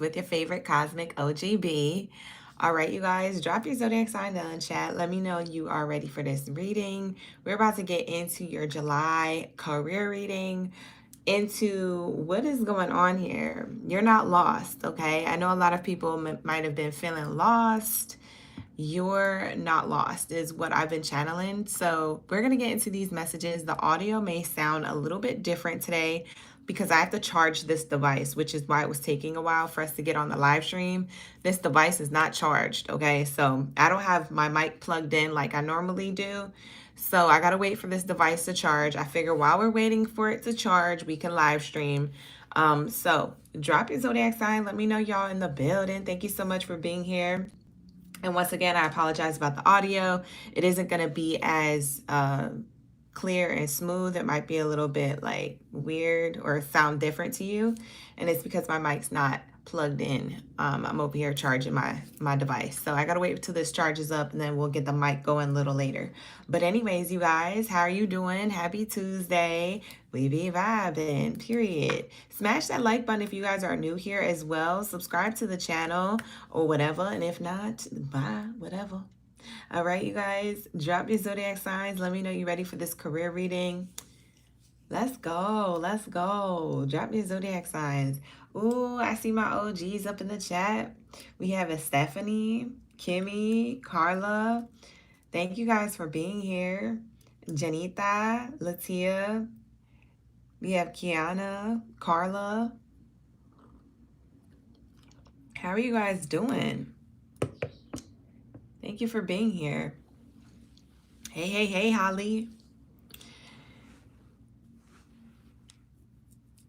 with your favorite cosmic OGB. All right, you guys, drop your zodiac sign down in chat. Let me know you are ready for this reading. We're about to get into your July career reading, into what is going on here. You're not lost, okay? I know a lot of people might have been feeling lost. You're not lost is what I've been channeling. So we're going to get into these messages. The audio may sound a little bit different today because I have to charge this device, which is why it was taking a while for us to get on the live stream. This device is not charged, okay? So I don't have my mic plugged in like I normally do. So I got to wait for this device to charge. I figure while we're waiting for it to charge, we can live stream. So drop your zodiac sign. Let me know y'all in the building. Thank you so much for being here. And once again, I apologize about the audio. It isn't going to be as clear and smooth. It might be a little bit like weird or sound different to you. And it's because my mic's not plugged in. I'm over here charging my device. So I got to wait until this charges up and then we'll get the mic going a little later. But anyways, you guys, how are you doing? Happy Tuesday. We be vibing, period. Smash that like button if you guys are new here as well. Subscribe to the channel or whatever. And if not, bye, whatever. All right, you guys, drop your zodiac signs. Let me know you're ready for this career reading. Let's go. Let's go. Drop your zodiac signs. Ooh, I see my OGs up in the chat. We have a Stephanie, Kimmy, Carla. Thank you guys for being here. Janita, Latia. We have Kiana, Carla. How are you guys doing? Thank you for being here. Hey, hey, hey, Holly.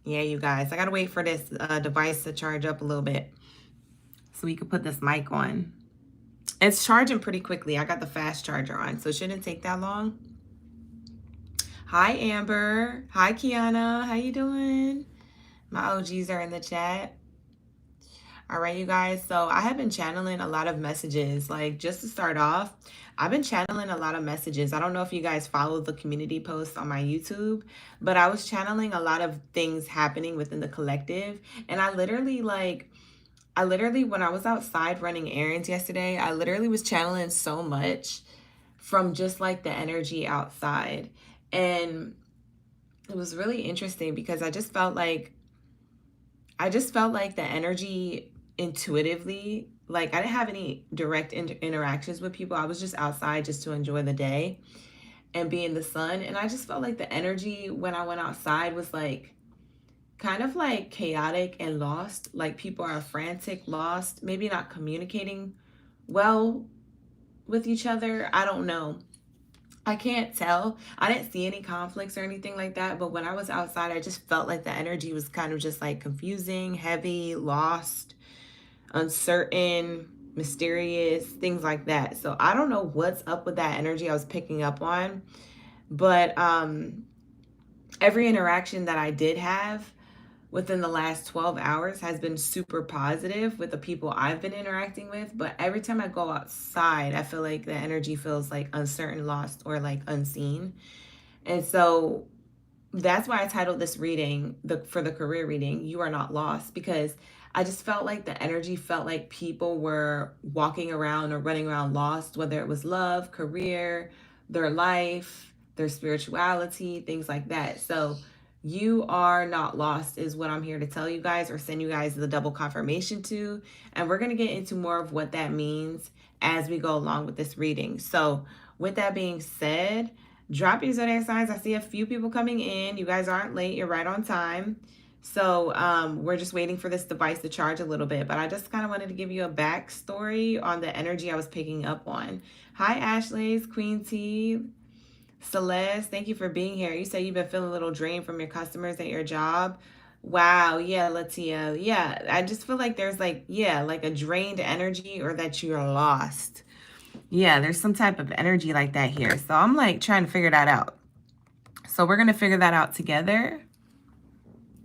Yeah, you guys, I gotta wait for this device to charge up a little bit so we can put this mic on. It's charging pretty quickly. I got the fast charger on, so it shouldn't take that long. Hi, Amber. Hi, Kiana. How you doing? My OGs are in the chat. All right, you guys. So I have been channeling a lot of messages. Like, just to start off, I've been channeling a lot of messages. I don't know if you guys follow the community posts on my YouTube, but I was channeling a lot of things happening within the collective. And I literally, when I was outside running errands yesterday, I literally was channeling so much from just like the energy outside. And it was really interesting because I just felt like the energy intuitively, like I didn't have any direct interactions with people. I was just outside just to enjoy the day and be in the sun. And I just felt like the energy when I went outside was like kind of like chaotic and lost. Like people are frantic, lost, maybe not communicating well with each other. I don't know. I can't tell. I didn't see any conflicts or anything like that. But when I was outside, I just felt like the energy was kind of just like confusing, heavy, lost, uncertain, mysterious, things like that. So I don't know what's up with that energy I was picking up on. But every interaction that I did have within the last 12 hours has been super positive with the people I've been interacting with. But every time I go outside, I feel like the energy feels like uncertain, lost, or like unseen. And so that's why I titled this reading, for the career reading, You Are Not Lost, because I just felt like the energy felt like people were walking around or running around lost, whether it was love, career, their life, their spirituality, things like that. So you are not lost is what I'm here to tell you guys, or send you guys the double confirmation to. And we're going to get into more of what that means as we go along with this reading. So with that being said, drop your zodiac signs. I see a few people coming in. You guys aren't late. You're right on time. So we're just waiting for this device to charge a little bit. But I just kind of wanted to give you a backstory on the energy I was picking up on. Hi, Ashley's, Queen T, Celeste, thank you for being here. You say you've been feeling a little drained from your customers at your job. Wow, yeah, Latia. Yeah, I just feel like there's like a drained energy, or that you're lost. Yeah, there's some type of energy like that here. So I'm like trying to figure that out. So we're going to figure that out together.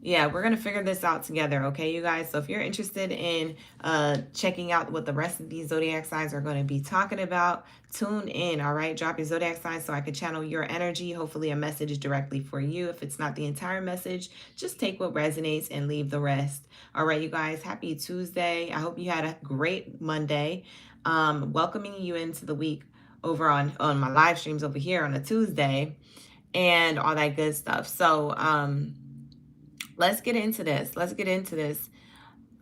Yeah, we're gonna figure this out together, okay, you guys? So if you're interested in checking out what the rest of these zodiac signs are going to be talking about, tune in. All right, drop your zodiac sign so I can channel your energy. Hopefully, a message directly for you. If it's not the entire message, just take what resonates and leave the rest. All right, you guys. Happy Tuesday. I hope you had a great Monday. Welcoming you into the week over on my live streams over here on a Tuesday and all that good stuff. So let's get into this. Let's get into this.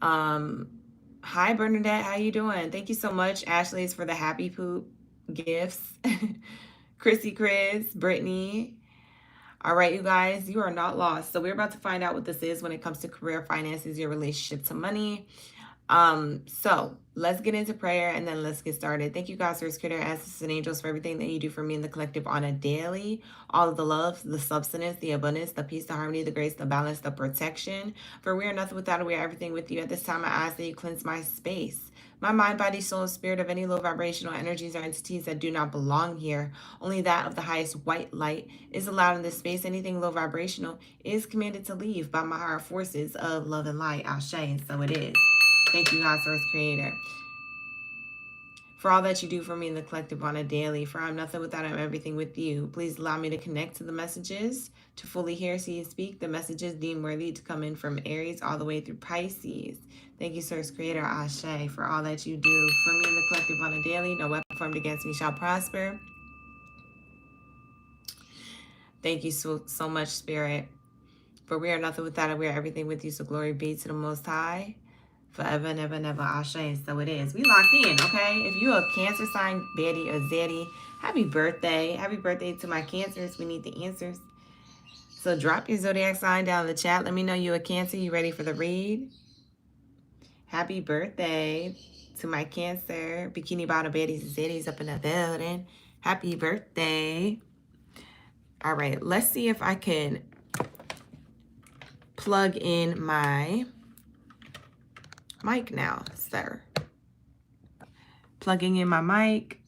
Hi Bernadette, how you doing? Thank you so much. Ashley's for the happy poop gifts. Chrissy, Chris, Brittany. All right, you guys, you are not lost. So we're about to find out what this is when it comes to career, finances, your relationship to money. So let's get into prayer and then let's get started. Thank you, God, Source, Creator, Ancestors, and Angels for everything that you do for me and the collective on a daily. All of the love, the substance, the abundance, the peace, the harmony, the grace, the balance, the protection. For we are nothing without it. We are everything with you. At this time, I ask that you cleanse my space, my mind, body, soul, and spirit of any low vibrational energies or entities that do not belong here. Only that of the highest white light is allowed in this space. Anything low vibrational is commanded to leave by my higher forces of love and light. Ashe, and so it is. Thank you, God, Source Creator, for all that you do for me in the collective on a daily. For I'm nothing without, I'm everything with you. Please allow me to connect to the messages, to fully hear, see, and speak the messages deemed worthy to come in from Aries all the way through Pisces. Thank you, Source Creator, Ashe, for all that you do for me in the collective on a daily. No weapon formed against me shall prosper. Thank you so much, Spirit. For we are nothing without it. We are everything with you. So glory be to the Most High. Forever and ever and ever, Ashe, and so it is. We locked in, okay? If you're a Cancer sign, Baddie or Zaddy, happy birthday. Happy birthday to my Cancers. We need the answers. So drop your zodiac sign down in the chat. Let me know you're a Cancer. You ready for the read? Happy birthday to my Cancer. Bikini Bottom Baddies and Zaddies up in the building. Happy birthday. All right, let's see if I can plug in my mic now, sir. Plugging in my mic.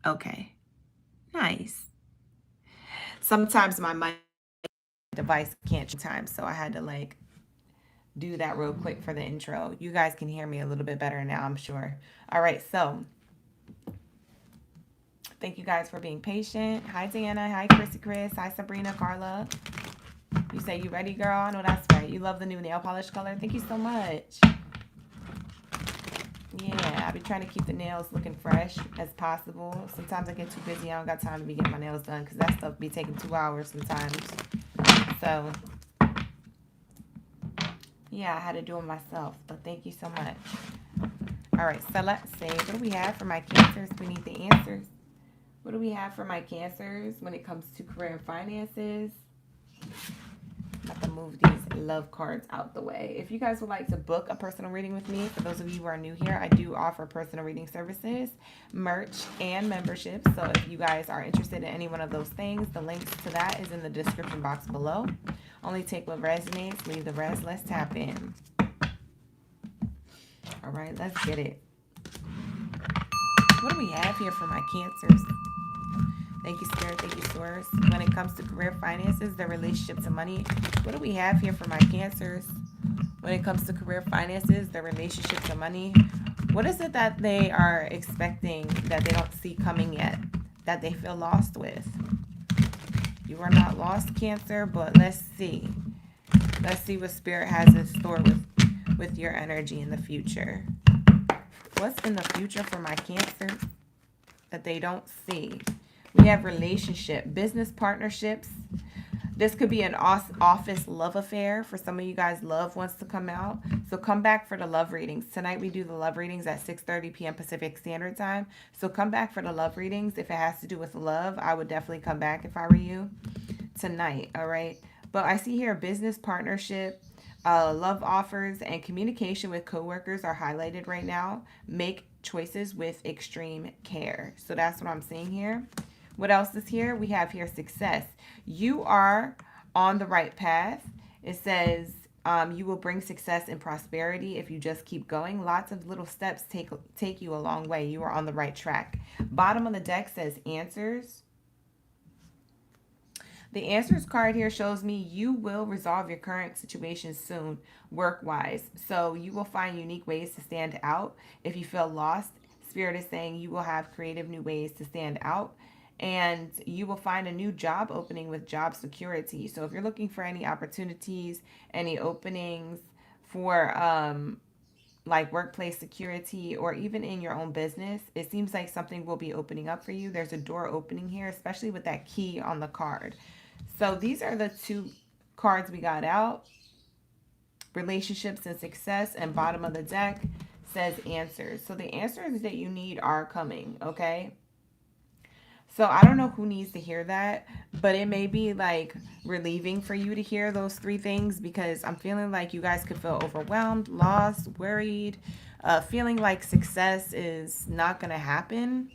Okay. Nice. Sometimes my mic device can't time, so I had to like do that real quick for the intro. You guys can hear me a little bit better now, I'm sure. All right, so thank you guys for being patient. Hi, Diana. Hi, Chrissy Chris. Hi, Sabrina, Carla. You say you ready, girl? I know that's right. You love the new nail polish color. Thank you so much. Yeah, I be trying to keep the nails looking fresh as possible. Sometimes I get too busy. I don't got time to be getting my nails done because that stuff be taking 2 hours sometimes. So, yeah, I had to do it myself. But thank you so much. All right, so let's see. What do we have for my Cancers? We need the answers. What do we have for my Cancers when it comes to career and finances? I have to move these love cards out the way. If you guys would like to book a personal reading with me, for those of you who are new here, I do offer personal reading services, merch, and memberships. So if you guys are interested in any one of those things, the links to that is in the description box below. Only take what resonates, leave the rest. Let's tap in. All right, let's get it. What do we have here for my Cancers? Thank you, Spirit. Thank you, Source. When it comes to career, finances, their relationship to money, what do we have here for my Cancers? When it comes to career, finances, their relationship to money, what is it that they are expecting that they don't see coming yet, that they feel lost with? You are not lost, Cancer, but let's see. Let's see what Spirit has in store with your energy in the future. What's in the future for my Cancer that they don't see? We have relationship, business partnerships. This could be an office love affair. For some of you guys, love wants to come out. So come back for the love readings. Tonight we do the love readings at 6:30 p.m. Pacific Standard Time. So come back for the love readings. If it has to do with love, I would definitely come back if I were you tonight, all right? But I see here business partnership, love offers, and communication with coworkers are highlighted right now. Make choices with extreme care. So that's what I'm seeing here. What else is here? We have here success. You are on the right path. It says you will bring success and prosperity if you just keep going. Lots of little steps take you a long way. You are on the right track. Bottom of the deck says answers. The answers card here shows me you will resolve your current situation soon, work-wise. So you will find unique ways to stand out. If you feel lost, Spirit is saying you will have creative new ways to stand out. And you will find a new job opening with job security. So if you're looking for any opportunities, any openings for like workplace security or even in your own business, it seems like something will be opening up for you. There's a door opening here, especially with that key on the card. So these are the two cards we got out. Relationships and success, and bottom of the deck says answers. So the answers that you need are coming, okay? So I don't know who needs to hear that, but it may be like relieving for you to hear those three things, because I'm feeling like you guys could feel overwhelmed, lost, worried, feeling like success is not going to happen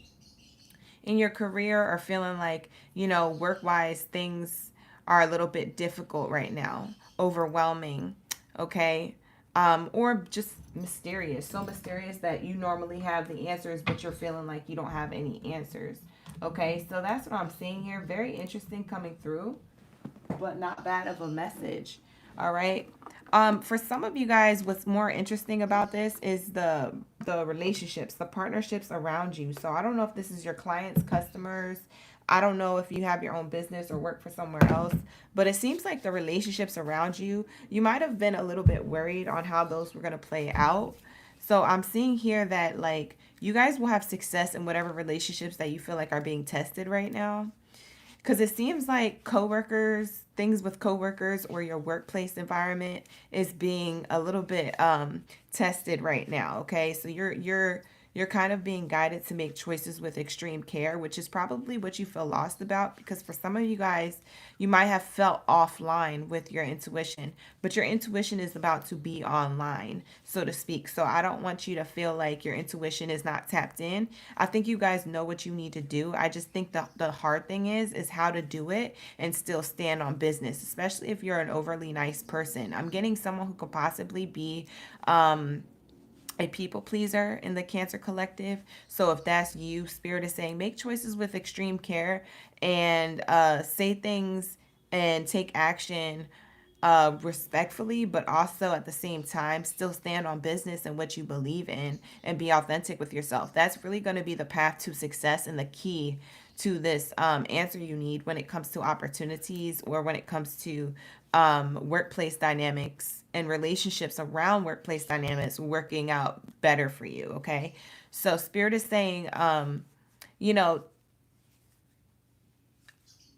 in your career, or feeling like, you know, work-wise things are a little bit difficult right now, overwhelming, okay? Or just mysterious, so mysterious that you normally have the answers, but you're feeling like you don't have any answers. Okay, so that's what I'm seeing here. Very interesting coming through, but not bad of a message. All right. For some of you guys, what's more interesting about this is the relationships, the partnerships around you. So I don't know if this is your clients, customers. I don't know if you have your own business or work for somewhere else, but it seems like the relationships around you, you might have been a little bit worried on how those were going to play out. So I'm seeing here that like you guys will have success in whatever relationships that you feel like are being tested right now. Because it seems like coworkers, things with coworkers or your workplace environment is being a little bit tested right now. Okay, so you're kind of being guided to make choices with extreme care, which is probably what you feel lost about. Because for some of you guys, you might have felt offline with your intuition, but your intuition is about to be online, so to speak. So I don't want you to feel like your intuition is not tapped in. I think you guys know what you need to do. I just think the hard thing is how to do it and still stand on business, especially if you're an overly nice person. I'm getting someone who could possibly be a people pleaser in the Cancer collective. So if that's you, Spirit is saying make choices with extreme care, and say things and take action respectfully, but also at the same time still stand on business and what you believe in and be authentic with yourself. That's really going to be the path to success and the key to this answer you need when it comes to opportunities, or when it comes to workplace dynamics and relationships around workplace dynamics working out better for you. Okay, so Spirit is saying, you know,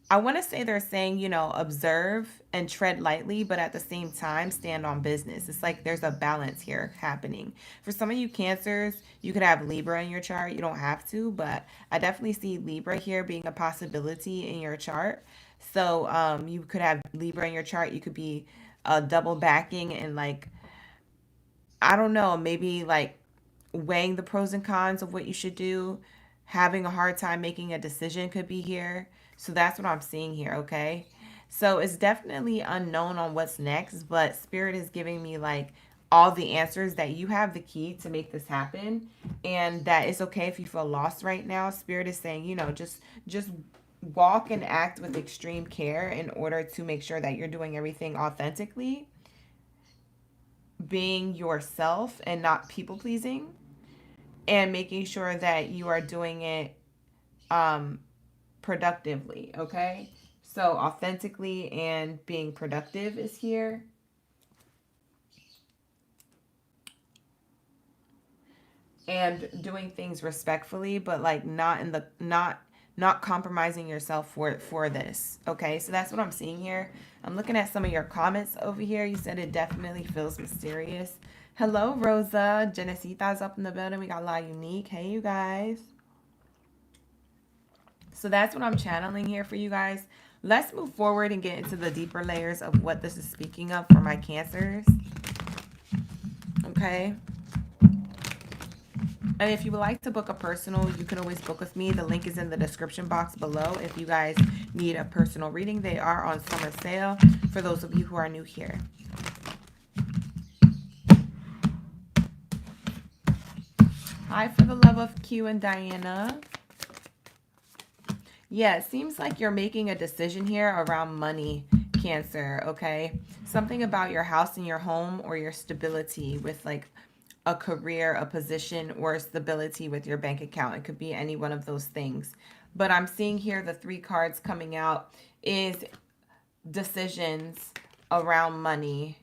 I want to say they're saying, you know, observe and tread lightly, but at the same time, stand on business. It's like there's a balance here happening. For some of you Cancers, you could have Libra in your chart. You don't have to, but I definitely see Libra here being a possibility in your chart. So you could have Libra in your chart. You could be double backing and like, I don't know, maybe like weighing the pros and cons of what you should do, having a hard time making a decision could be here. So that's what I'm seeing here, okay? So it's definitely unknown on what's next, but Spirit is giving me like all the answers, that you have the key to make this happen, and that it's okay if you feel lost right now. Spirit is saying, you know, just walk and act with extreme care in order to make sure that you're doing everything authentically, being yourself and not people pleasing, and making sure that you are doing it productively, okay? So authentically and being productive is here. And doing things respectfully, but like not in the not compromising yourself for this. Okay, so that's what I'm seeing here. I'm looking at some of your comments over here. You said it definitely feels mysterious. Hello, Rosa. Genesita's up in the building. We got La Unique. Hey, you guys. So that's what I'm channeling here for you guys. Let's move forward and get into the deeper layers of what this is speaking of for my Cancers. Okay. And if you would like to book a personal, you can always book with me. The link is in the description box below. If you guys need a personal reading, they are on summer sale for those of you who are new here. Hi, for the love of Q and Diana. Yeah, it seems like you're making a decision here around money, Cancer, okay? Something about your house and your home, or your stability with like a career, a position, or stability with your bank account. It could be any one of those things. But I'm seeing here the three cards coming out is decisions around money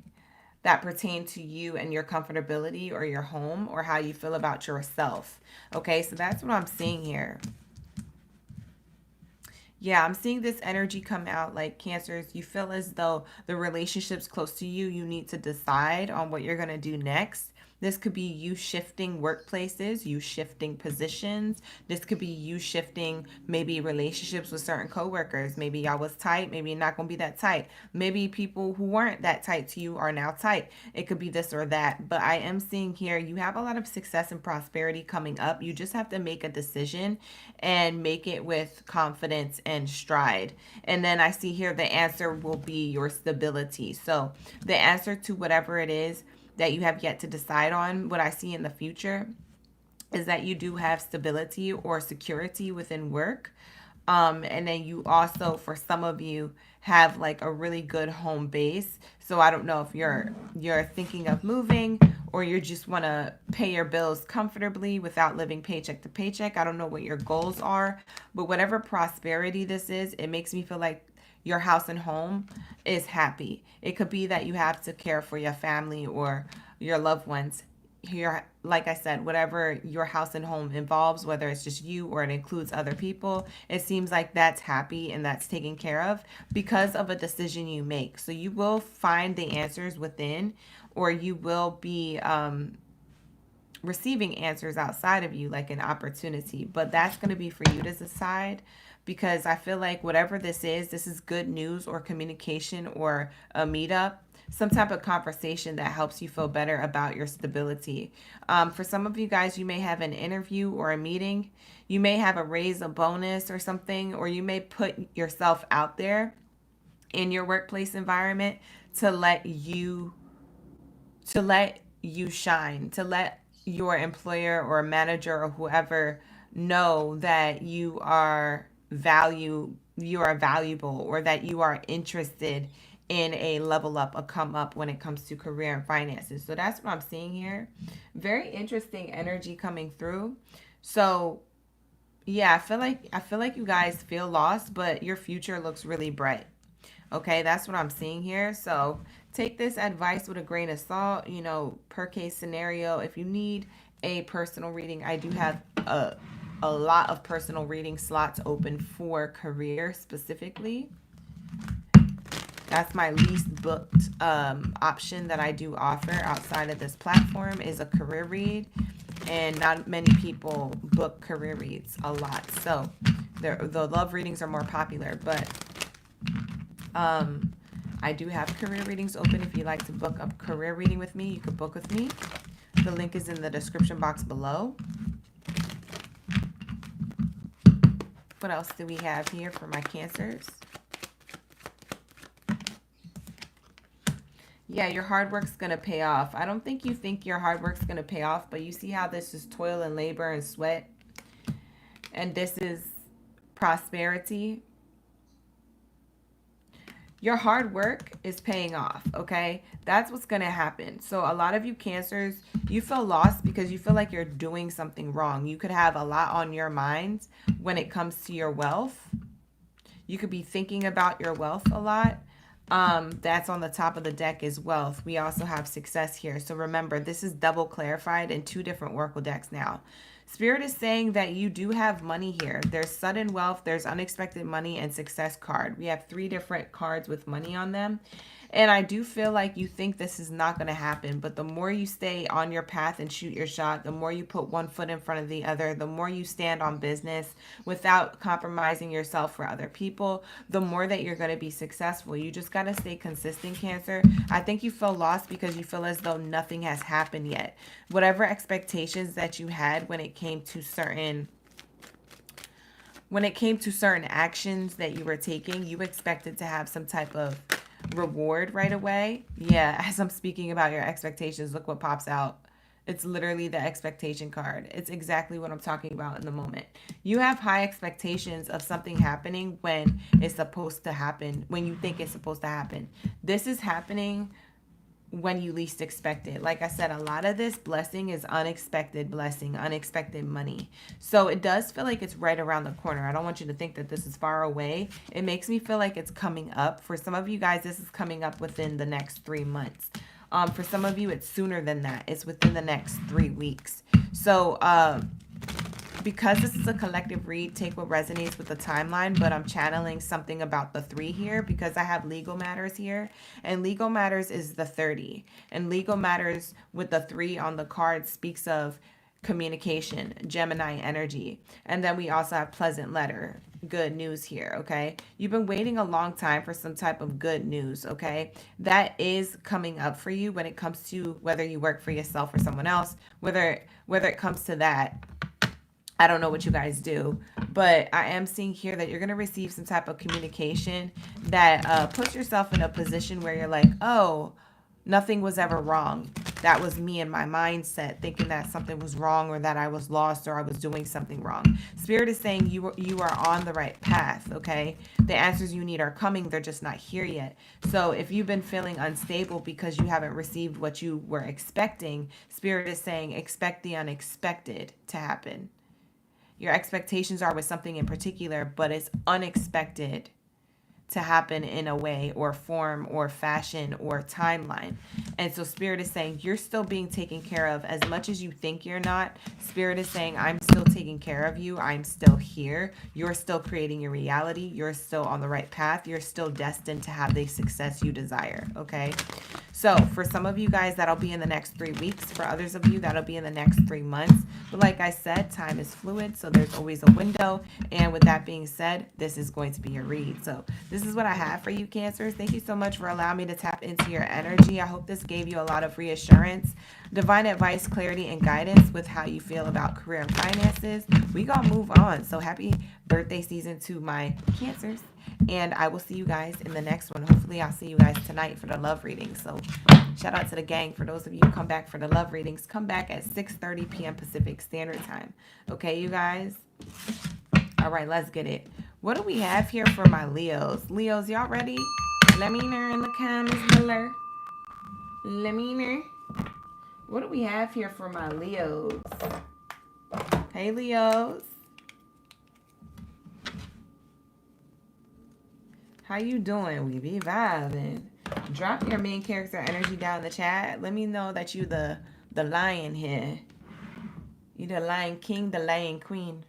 that pertain to you and your comfortability or your home or how you feel about yourself. Okay, so that's what I'm seeing here. Yeah, I'm seeing this energy come out like Cancers. You feel as though the relationship's close to you. You need to decide on what you're going to do next. This could be you shifting workplaces, you shifting positions. This could be you shifting maybe relationships with certain coworkers. Maybe y'all was tight, maybe you're not going to be that tight. Maybe people who weren't that tight to you are now tight. It could be this or that. But I am seeing here you have a lot of success and prosperity coming up. You just have to make a decision and make it with confidence and stride. And then I see here the answer will be your stability. So the answer to whatever it is that you have yet to decide on, what I see in the future is that you do have stability or security within work. And then you also, for some of you, have like a really good home base. So I don't know if you're thinking of moving, or you just want to pay your bills comfortably without living paycheck to paycheck. I don't know what your goals are, but whatever prosperity this is, it makes me feel like your house and home is happy. It could be that you have to care for your family or your loved ones. Here, like I said, whatever your house and home involves, whether it's just you or it includes other people, it seems like that's happy and that's taken care of because of a decision you make. So you will find the answers within, or you will be receiving answers outside of you, like an opportunity. But that's going to be for you to decide, because I feel like whatever this is good news or communication or a meetup, some type of conversation that helps you feel better about your stability. For some of you guys, you may have an interview or a meeting. You may have a raise, a bonus or something, or you may put yourself out there in your workplace environment to let you shine, to let your employer or manager or whoever know that you are valuable, or that you are interested in a level up, a come up when it comes to career and finances. So that's what I'm seeing here. Very interesting energy coming through. So yeah, I feel like you guys feel lost, but your future looks really bright. Okay, that's what I'm seeing here. So take this advice with a grain of salt, per case scenario. If you need a personal reading, I do have a lot of personal reading slots open for career specifically. That's my least booked option that I do offer outside of this platform, is a career read. And not many people book career reads a lot. So the love readings are more popular, but I do have career readings open. If you'd like to book a career reading with me, you could book with me. The link is in the description box below. What else do we have here for my Cancers? Yeah, your hard work's going to pay off. I don't think you think your hard work's going to pay off, but you see how this is toil and labor and sweat. And this is prosperity. Your hard work is paying off, okay? That's what's going to happen. So a lot of you Cancers, you feel lost because you feel like you're doing something wrong. You could have a lot on your mind when it comes to your wealth. You could be thinking about your wealth a lot. That's on the top of the deck is wealth. We also have success here. So remember, this is double clarified in two different oracle decks now. Spirit is saying that you do have money here. There's sudden wealth, there's unexpected money, and success card. We have three different cards with money on them. And I do feel like you think this is not going to happen, but the more you stay on your path and shoot your shot, the more you put one foot in front of the other, the more you stand on business without compromising yourself for other people, the more that you're going to be successful. You just got to stay consistent, Cancer. I think you feel lost because you feel as though nothing has happened yet. Whatever expectations that you had when it came to certain actions that you were taking, you expected to have some type of reward right away. Yeah, as I'm speaking about your expectations, look what pops out. It's literally the expectation card. It's exactly what I'm talking about in the moment. You have high expectations of something happening when it's supposed to happen, when you think it's supposed to happen. This is happening when you least expect it. Like I said, a lot of this blessing is unexpected blessing, unexpected money. So it does feel like it's right around the corner. I don't want you to think that this is far away. It makes me feel like it's coming up. For some of you guys, this is coming up within the next 3 months. For some of you, it's sooner than that. It's within the next 3 weeks. So because this is a collective read, take what resonates with the timeline, but I'm channeling something about the 3 here because I have legal matters here, and legal matters is the 30, and legal matters with the 3 on the card speaks of communication, Gemini energy. And then we also have pleasant letter, good news here, okay? You've been waiting a long time for some type of good news, okay? That is coming up for you when it comes to whether you work for yourself or someone else, whether it comes to that. I don't know what you guys do, but I am seeing here that you're going to receive some type of communication that puts yourself in a position where you're like, oh, nothing was ever wrong. That was me and my mindset thinking that something was wrong or that I was lost or I was doing something wrong. Spirit is saying you are on the right path, okay? The answers you need are coming. They're just not here yet. So if you've been feeling unstable because you haven't received what you were expecting, Spirit is saying expect the unexpected to happen. Your expectations are with something in particular, but it's unexpected to happen in a way or form or fashion or timeline. And so Spirit is saying you're still being taken care of as much as you think you're not. Spirit is saying I'm still taking care of you. I'm still here. You're still creating your reality. You're still on the right path. You're still destined to have the success you desire. Okay. So for some of you guys, that'll be in the next 3 weeks. For others of you, that'll be in the next 3 months. But like I said, time is fluid, so there's always a window. And with that being said, this is going to be your read. So this is what I have for you, Cancers. Thank you so much for allowing me to tap into your energy. I hope this gave you a lot of reassurance, divine advice, clarity, and guidance with how you feel about career and finances. We gonna move on. So happy birthday season to my Cancers. And I will see you guys in the next one. Hopefully, I'll see you guys tonight for the love reading. So shout out to the gang. For those of you who come back for the love readings, come back at 6:30 p.m. Pacific Standard Time. Okay, you guys? All right, let's get it. What do we have here for my Leos? Leos, y'all ready? Let me know in the comments below. Let me know. What do we have here for my Leos? Hey, Leos. How you doing? We be vibing. Drop your main character energy down in the chat. Let me know that you the lion here. You the lion king, the lion queen.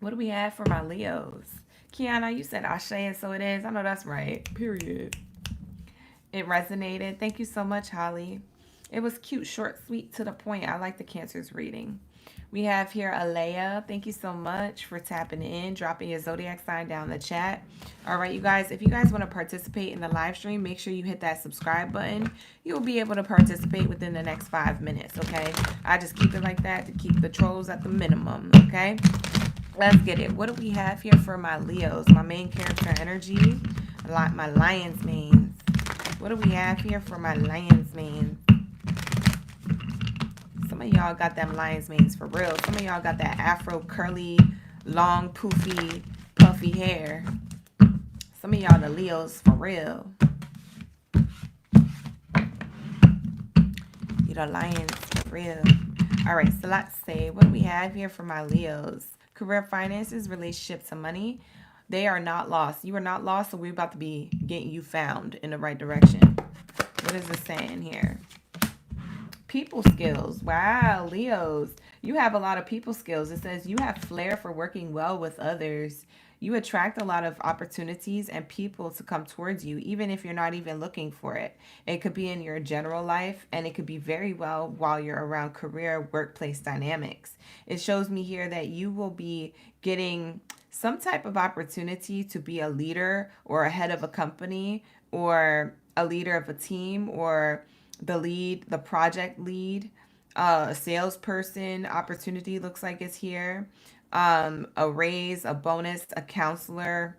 What do we have for my Leos? Kiana, you said Ashe, and so it is. I know that's right. Period. It resonated. Thank you so much, Holly. It was cute, short, sweet, to the point. I like the Cancers reading. We have here Alea. Thank you so much for tapping in, dropping your zodiac sign down in the chat. All right, you guys, if you guys want to participate in the live stream, make sure you hit that subscribe button. You'll be able to participate within the next 5 minutes, okay? I just keep it like that to keep the trolls at the minimum, okay? Let's get it. What do we have here for my Leos? My main character energy, my lion's manes. What do we have here for my lion's manes? Some of y'all got them lion's manes for real. Some of y'all got that afro curly, long, poofy, puffy hair. Some of y'all the Leos for real. You the lions for real. All right, so let's see. What do we have here for my Leos? Career, finances, relationships, and money. They are not lost. You are not lost, so we're about to be getting you found in the right direction. What is it saying here? People skills. Wow, Leos. You have a lot of people skills. It says you have flair for working well with others. You attract a lot of opportunities and people to come towards you, even if you're not even looking for it. It could be in your general life, and it could be very well while you're around career, workplace dynamics. It shows me here that you will be getting some type of opportunity to be a leader or a head of a company or a leader of a team or the lead, the project lead, a salesperson opportunity looks like it's here. A raise, a bonus, a counselor,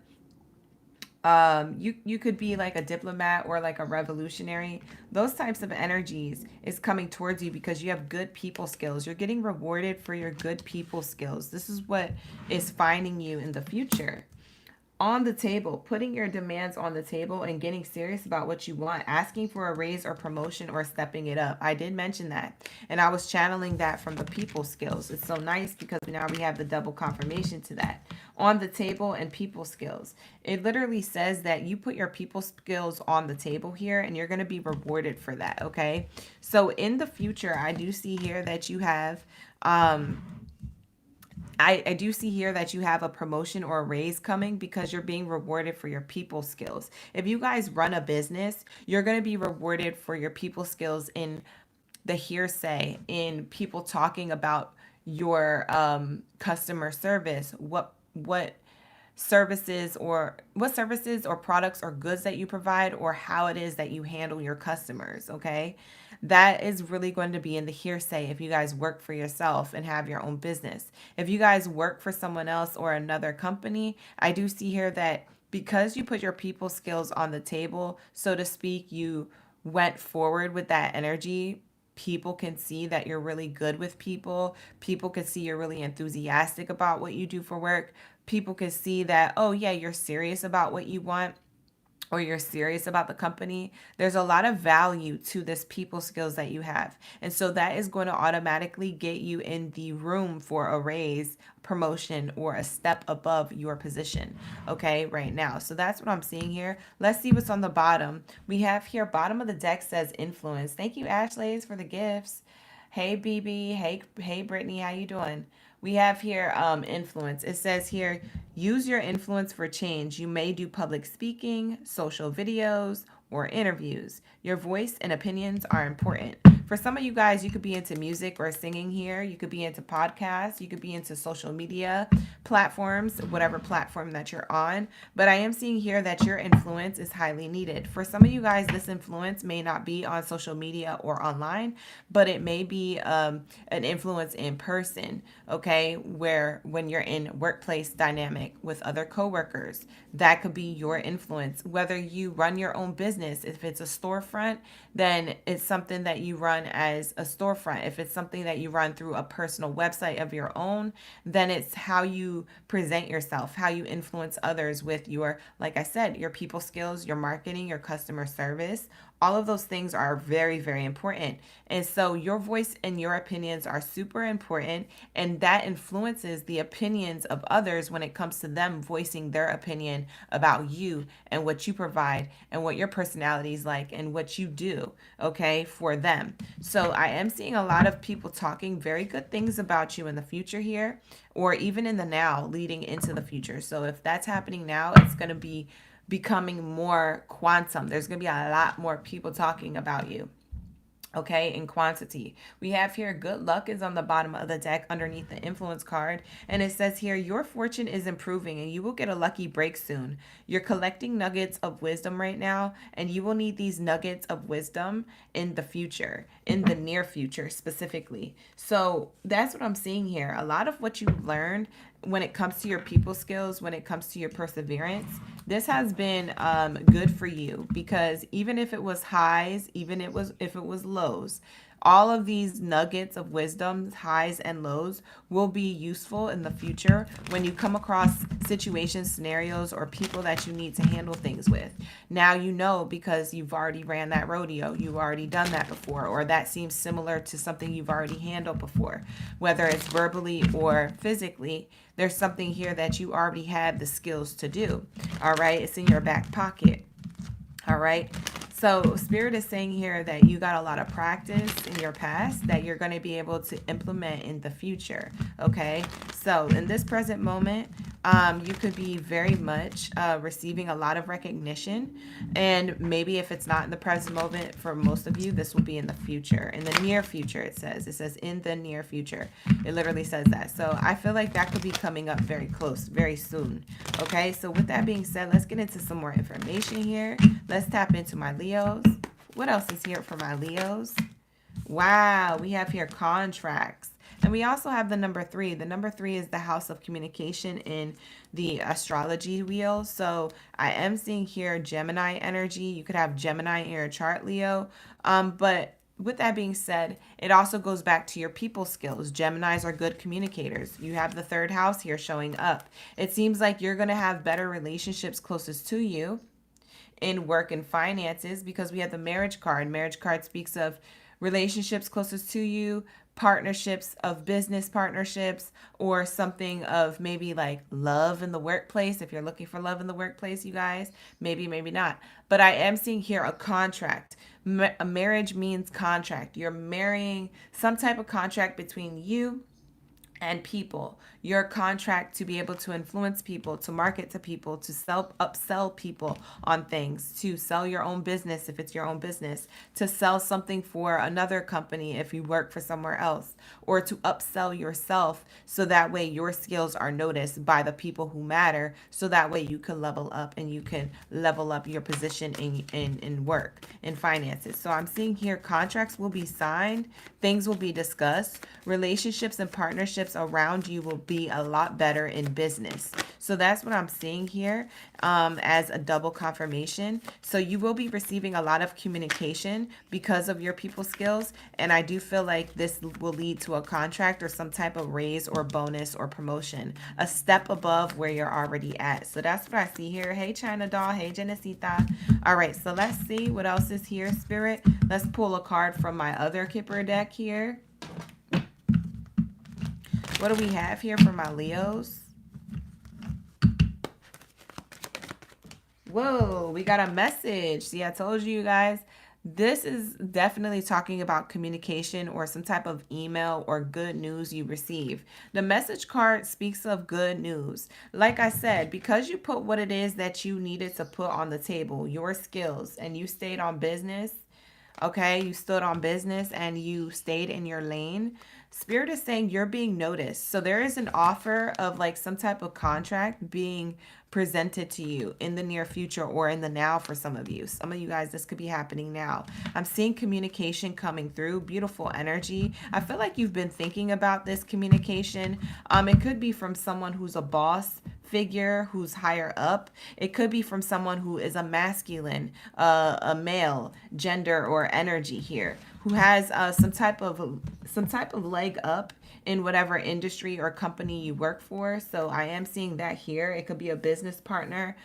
You could be like a diplomat or like a revolutionary. Those types of energies is coming towards you because you have good people skills. You're getting rewarded for your good people skills. This is what is finding you in the future. On the table, putting your demands on the table and getting serious about what you want, asking for a raise or promotion or stepping it up. I did mention that, and I was channeling that from the people skills. It's so nice because now we have the double confirmation to that. On the table and people skills. It literally says that you put your people skills on the table here and you're going to be rewarded for that, okay? So in the future, I do see here that you have I do see here that you have a promotion or a raise coming because you're being rewarded for your people skills. If you guys run a business, you're going to be rewarded for your people skills in the hearsay, in people talking about your customer service, what services or products or goods that you provide, or how it is that you handle your customers, okay? That is really going to be in the hearsay if you guys work for yourself and have your own business. If you guys work for someone else or another company, I do see here that because you put your people skills on the table, so to speak, you went forward with that energy. People can see that you're really good with people. People can see you're really enthusiastic about what you do for work. People can see that, oh, yeah, you're serious about what you want, or you're serious about the company. There's a lot of value to this people skills that you have. And so that is going to automatically get you in the room for a raise, promotion, or a step above your position, okay, right now. So that's what I'm seeing here. Let's see what's on the bottom. We have here, bottom of the deck says influence. Thank you, Ashlays, for the gifts. Hey, BB. Hey, Brittany. How you doing? We have here influence. It says here, use your influence for change. You may do public speaking, social videos, or interviews. Your voice and opinions are important. For some of you guys, you could be into music or singing here. You could be into podcasts. You could be into social media platforms, whatever platform that you're on. But I am seeing here that your influence is highly needed. For some of you guys, this influence may not be on social media or online, but it may be an influence in person, okay? Where when you're in workplace dynamic with other coworkers, that could be your influence. Whether you run your own business, if it's a storefront, then it's something that you run as a storefront. If it's something that you run through a personal website of your own, then it's how you present yourself, how you influence others with your, like I said, your people skills, your marketing, your customer service. All of those things are very, very important. And so your voice and your opinions are super important. And that influences the opinions of others when it comes to them voicing their opinion about you and what you provide and what your personality is like and what you do, okay, for them. So I am seeing a lot of people talking very good things about you in the future here, or even in the now leading into the future. So if that's happening now, it's going to be becoming more quantum. There's going to be a lot more people talking about you, okay, in quantity. We have here, good luck is on the bottom of the deck underneath the influence card. And it says here, your fortune is improving and you will get a lucky break soon. You're collecting nuggets of wisdom right now, and you will need these nuggets of wisdom in the future, in the near future specifically. So that's what I'm seeing here. A lot of what you've learned when it comes to your people skills, when it comes to your perseverance, this has been good for you, because even if it was highs, even if it was lows, all of these nuggets of wisdom, highs and lows, will be useful in the future when you come across situations, scenarios, or people that you need to handle things with. Now you know, because you've already ran that rodeo, you've already done that before, or that seems similar to something you've already handled before, whether it's verbally or physically. There's something here that you already have the skills to do. All right, it's in your back pocket. All right. So Spirit is saying here that you got a lot of practice in your past that you're going to be able to implement in the future. Okay. So in this present moment, you could be very much receiving a lot of recognition. And maybe if it's not in the present moment, for most of you, this will be in the future. In the near future, it says in the near future. It literally says that. So I feel like that could be coming up very close, very soon. Okay. So with that being said, let's get into some more information here. Let's tap into my Leos. What else is here for my Leos? Wow, we have here contracts. And we also have the number 3. The number 3 is the house of communication in the astrology wheel. So I am seeing here Gemini energy. You could have Gemini in your chart, Leo. But with that being said, it also goes back to your people skills. Geminis are good communicators. You have the 3rd house here showing up. It seems like you're going to have better relationships closest to you in work and finances, because we have the marriage card. Marriage card speaks of relationships closest to you, partnerships of business partnerships, or something of maybe like love in the workplace. If you're looking for love in the workplace, you guys, maybe not. But I am seeing here a contract. A marriage means contract. You're marrying some type of contract between you and people. Your contract to be able to influence people, to market to people, to upsell people on things, to sell your own business if it's your own business, to sell something for another company if you work for somewhere else, or to upsell yourself so that way your skills are noticed by the people who matter, so that way you can level up and you can level up your position in work, in finances. So I'm seeing here contracts will be signed, things will be discussed, relationships and partnerships around you will be a lot better in business. So that's what I'm seeing here as a double confirmation. So you will be receiving a lot of communication because of your people skills. And I do feel like this will lead to a contract or some type of raise or bonus or promotion, a step above where you're already at. So that's what I see here. Hey, China Doll. Hey, Genesita. All right, so let's see what else is here, Spirit. Let's pull a card from my other Kipper deck here. What do we have here for my Leos? Whoa, we got a message. See, I told you guys, this is definitely talking about communication or some type of email or good news you receive. The message card speaks of good news. Like I said, because you put what it is that you needed to put on the table, your skills, and you stayed on business, okay? You stood on business and you stayed in your lane. Spirit is saying you're being noticed. So there is an offer of like some type of contract being presented to you in the near future or in the now for some of you. Some of you guys, this could be happening now. I'm seeing communication coming through, beautiful energy. I feel like you've been thinking about this communication. It could be from someone who's a boss figure, who's higher up. It could be from someone who is a masculine, a male gender or energy here, who has some type of leg up in whatever industry or company you work for. So I am seeing that here. It could be a business partner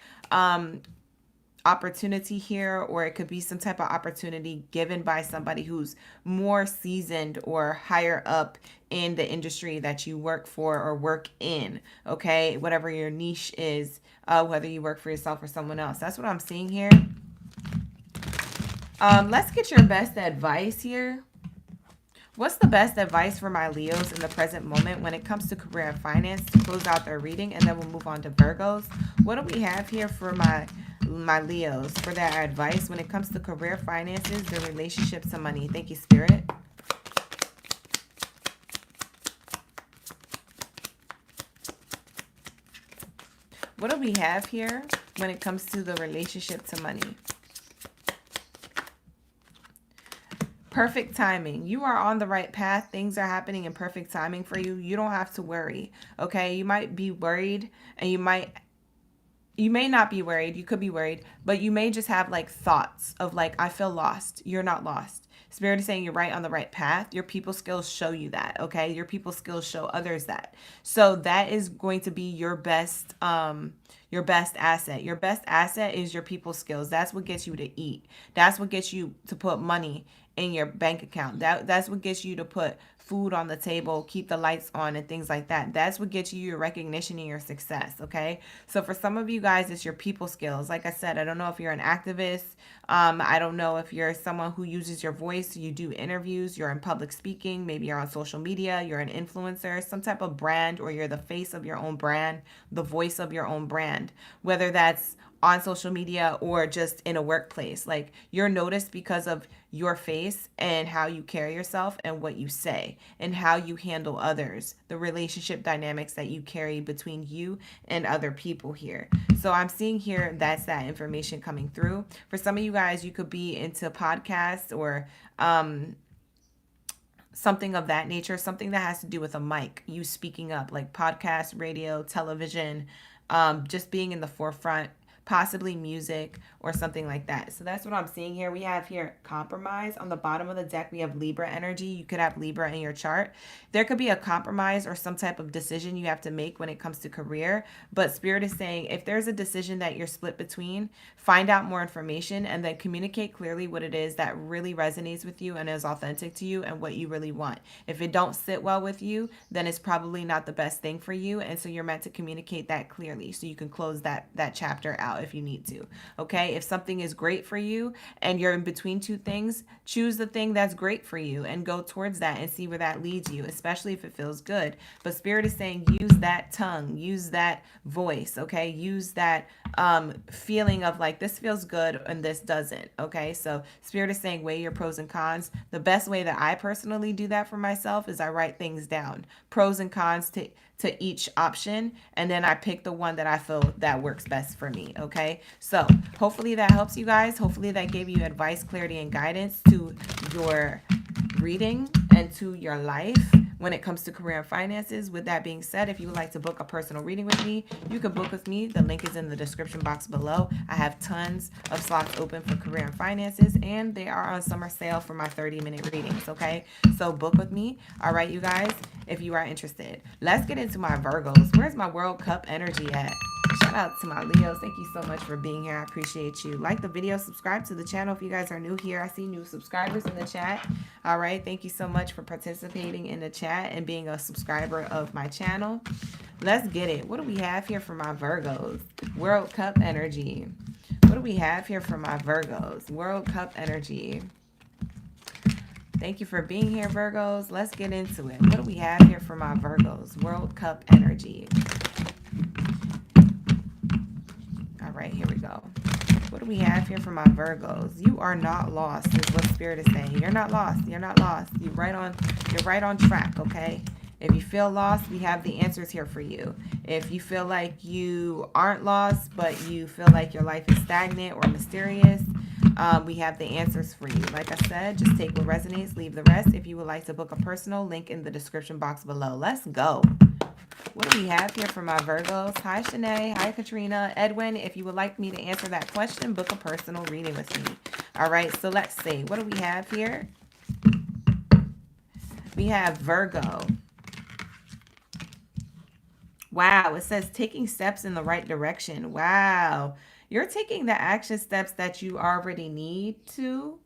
opportunity here, or it could be some type of opportunity given by somebody who's more seasoned or higher up in the industry that you work for or work in, okay? Whatever your niche is, whether you work for yourself or someone else. That's what I'm seeing here. Let's get your best advice here. What's the best advice for my Leos in the present moment when it comes to career and finance, to close out their reading, and then we'll move on to Virgos? What do we have here for my Leos for their advice when it comes to career, finances, their relationships, and money? Thank you, Spirit. What do we have here when it comes to the relationship to money? Perfect timing. You are on the right path. Things are happening in perfect timing for you. You don't have to worry, okay? You might be worried, and you may not be worried. You could be worried, but you may just have like thoughts of like, I feel lost. You're not lost. Spirit is saying you're right on the right path. Your people skills show you that, okay? Your people skills show others that. So that is going to be your best asset. Your best asset is your people skills. That's what gets you to eat. That's what gets you to put money in your bank account. That's what gets you to put food on the table, keep the lights on, and things like that. That's what gets you your recognition and your success, okay? So for some of you guys, it's your people skills. Like I said, I don't know if you're an activist. I don't know if you're someone who uses your voice. You do interviews, you're in public speaking, maybe you're on social media, you're an influencer, some type of brand, or you're the face of your own brand, the voice of your own brand, whether that's on social media or just in a workplace. Like, you're noticed because of your face and how you carry yourself and what you say and how you handle others, the relationship dynamics that you carry between you and other people here. So I'm seeing here that's that information coming through. For some of you guys, you could be into podcasts or something of that nature, something that has to do with a mic, you speaking up, like podcast, radio, television, just being in the forefront, possibly music or something like that. So that's what I'm seeing here. We have here compromise. On the bottom of the deck, we have Libra energy. You could have Libra in your chart. There could be a compromise or some type of decision you have to make when it comes to career. But Spirit is saying if there's a decision that you're split between, find out more information and then communicate clearly what it is that really resonates with you and is authentic to you and what you really want. If it don't sit well with you, then it's probably not the best thing for you. And so you're meant to communicate that clearly so you can close that chapter out if you need to. Okay, if something is great for you and you're in between two things, choose the thing that's great for you and go towards that and see where that leads you, especially if it feels good. But Spirit is saying use that tongue, use that voice, okay? Use that feeling of like this feels good and this doesn't, okay? So Spirit is saying weigh your pros and cons. The best way that I personally do that for myself is I write things down, pros and cons to each option, and then I pick the one that I feel that works best for me, okay? So hopefully that helps you guys. Hopefully that gave you advice, clarity, and guidance to your reading and to your life when it comes to career and finances. With that being said, if you would like to book a personal reading with me, you can book with me. The link is in the description box below. I have tons of slots open for career and finances, and they are on summer sale for my 30-minute readings, okay? So book with me. All right, you guys, if you are interested. Let's get into my Virgos. Where's my World Cup energy at? Shout out to my Leos. Thank you so much for being here. I appreciate you. Like the video, subscribe to the channel if you guys are new here. I see new subscribers in the chat. All right. Thank you so much for participating in the chat and being a subscriber of my channel. Let's get it. What do we have here for my Virgos? World Cup energy. What do we have here for my Virgos? World Cup energy. Thank you for being here, Virgos. Let's get into it. What do we have here for my Virgos? World Cup energy. All right, here we go. What do we have here for my Virgos? You are not lost, is what Spirit is saying. You're not lost. You're not lost. You're right on track, okay? If you feel lost, we have the answers here for you. If you feel like you aren't lost, but you feel like your life is stagnant or mysterious, we have the answers for you. Like I said, just take what resonates, leave the rest. If you would like to book a personal, link in the description box below. Let's go. What do we have here for my Virgos? Hi, Shanae. Hi, Katrina. Edwin, if you would like me to answer that question, book a personal reading with me. All right, so let's see. What do we have here? We have Virgo. Wow, it says taking steps in the right direction. Wow. You're taking the action steps that you already need to,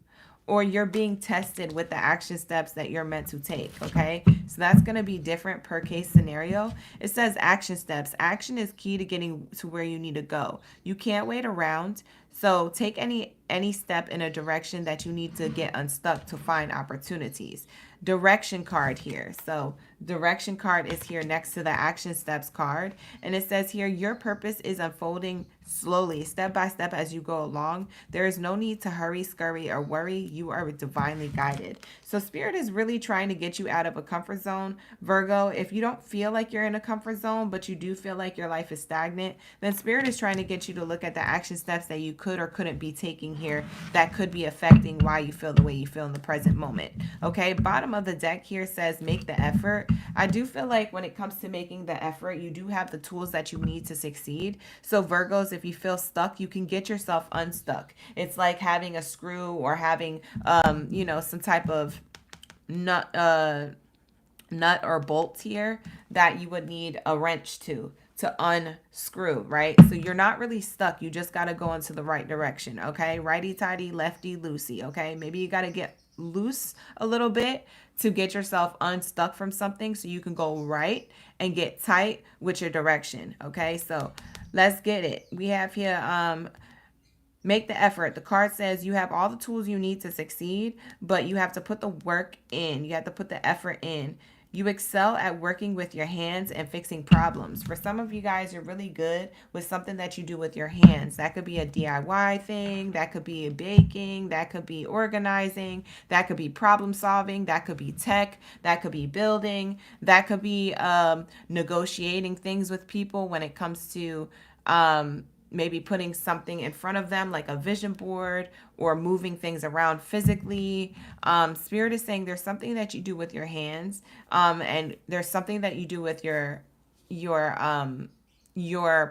or you're being tested with the action steps that you're meant to take, okay? So that's going to be different per case scenario. It says action steps. Action is key to getting to where you need to go. You can't wait around. So take any step in a direction that you need to get unstuck to find opportunities. Direction card here. So direction card is here next to the action steps card. And it says here, your purpose is unfolding slowly, step by step as you go along. There is no need to hurry, scurry, or worry. You are divinely guided. So Spirit is really trying to get you out of a comfort zone. Virgo, if you don't feel like you're in a comfort zone, but you do feel like your life is stagnant, then Spirit is trying to get you to look at the action steps that you could or couldn't be taking here that could be affecting why you feel the way you feel in the present moment. Okay, bottom of the deck here says make the effort. I do feel like when it comes to making the effort, you do have the tools that you need to succeed. So Virgos, if you feel stuck, you can get yourself unstuck. It's like having a screw or having, some type of nut or bolt here that you would need a wrench to unscrew, right? So you're not really stuck. You just got to go into the right direction, okay? Righty tighty, lefty loosey, okay? Maybe you got to get loose a little bit to get yourself unstuck from something so you can go right and get tight with your direction, okay? So let's get it. We have here, make the effort. The card says you have all the tools you need to succeed, but you have to put the work in. You have to put the effort in. You excel at working with your hands and fixing problems. For some of you guys, you're really good with something that you do with your hands. That could be a DIY thing. That could be baking. That could be organizing. That could be problem solving. That could be tech. That could be building. That could be negotiating things with people when it comes to maybe putting something in front of them like a vision board or moving things around physically. Spirit is saying there's something that you do with your hands, and there's something that you do with your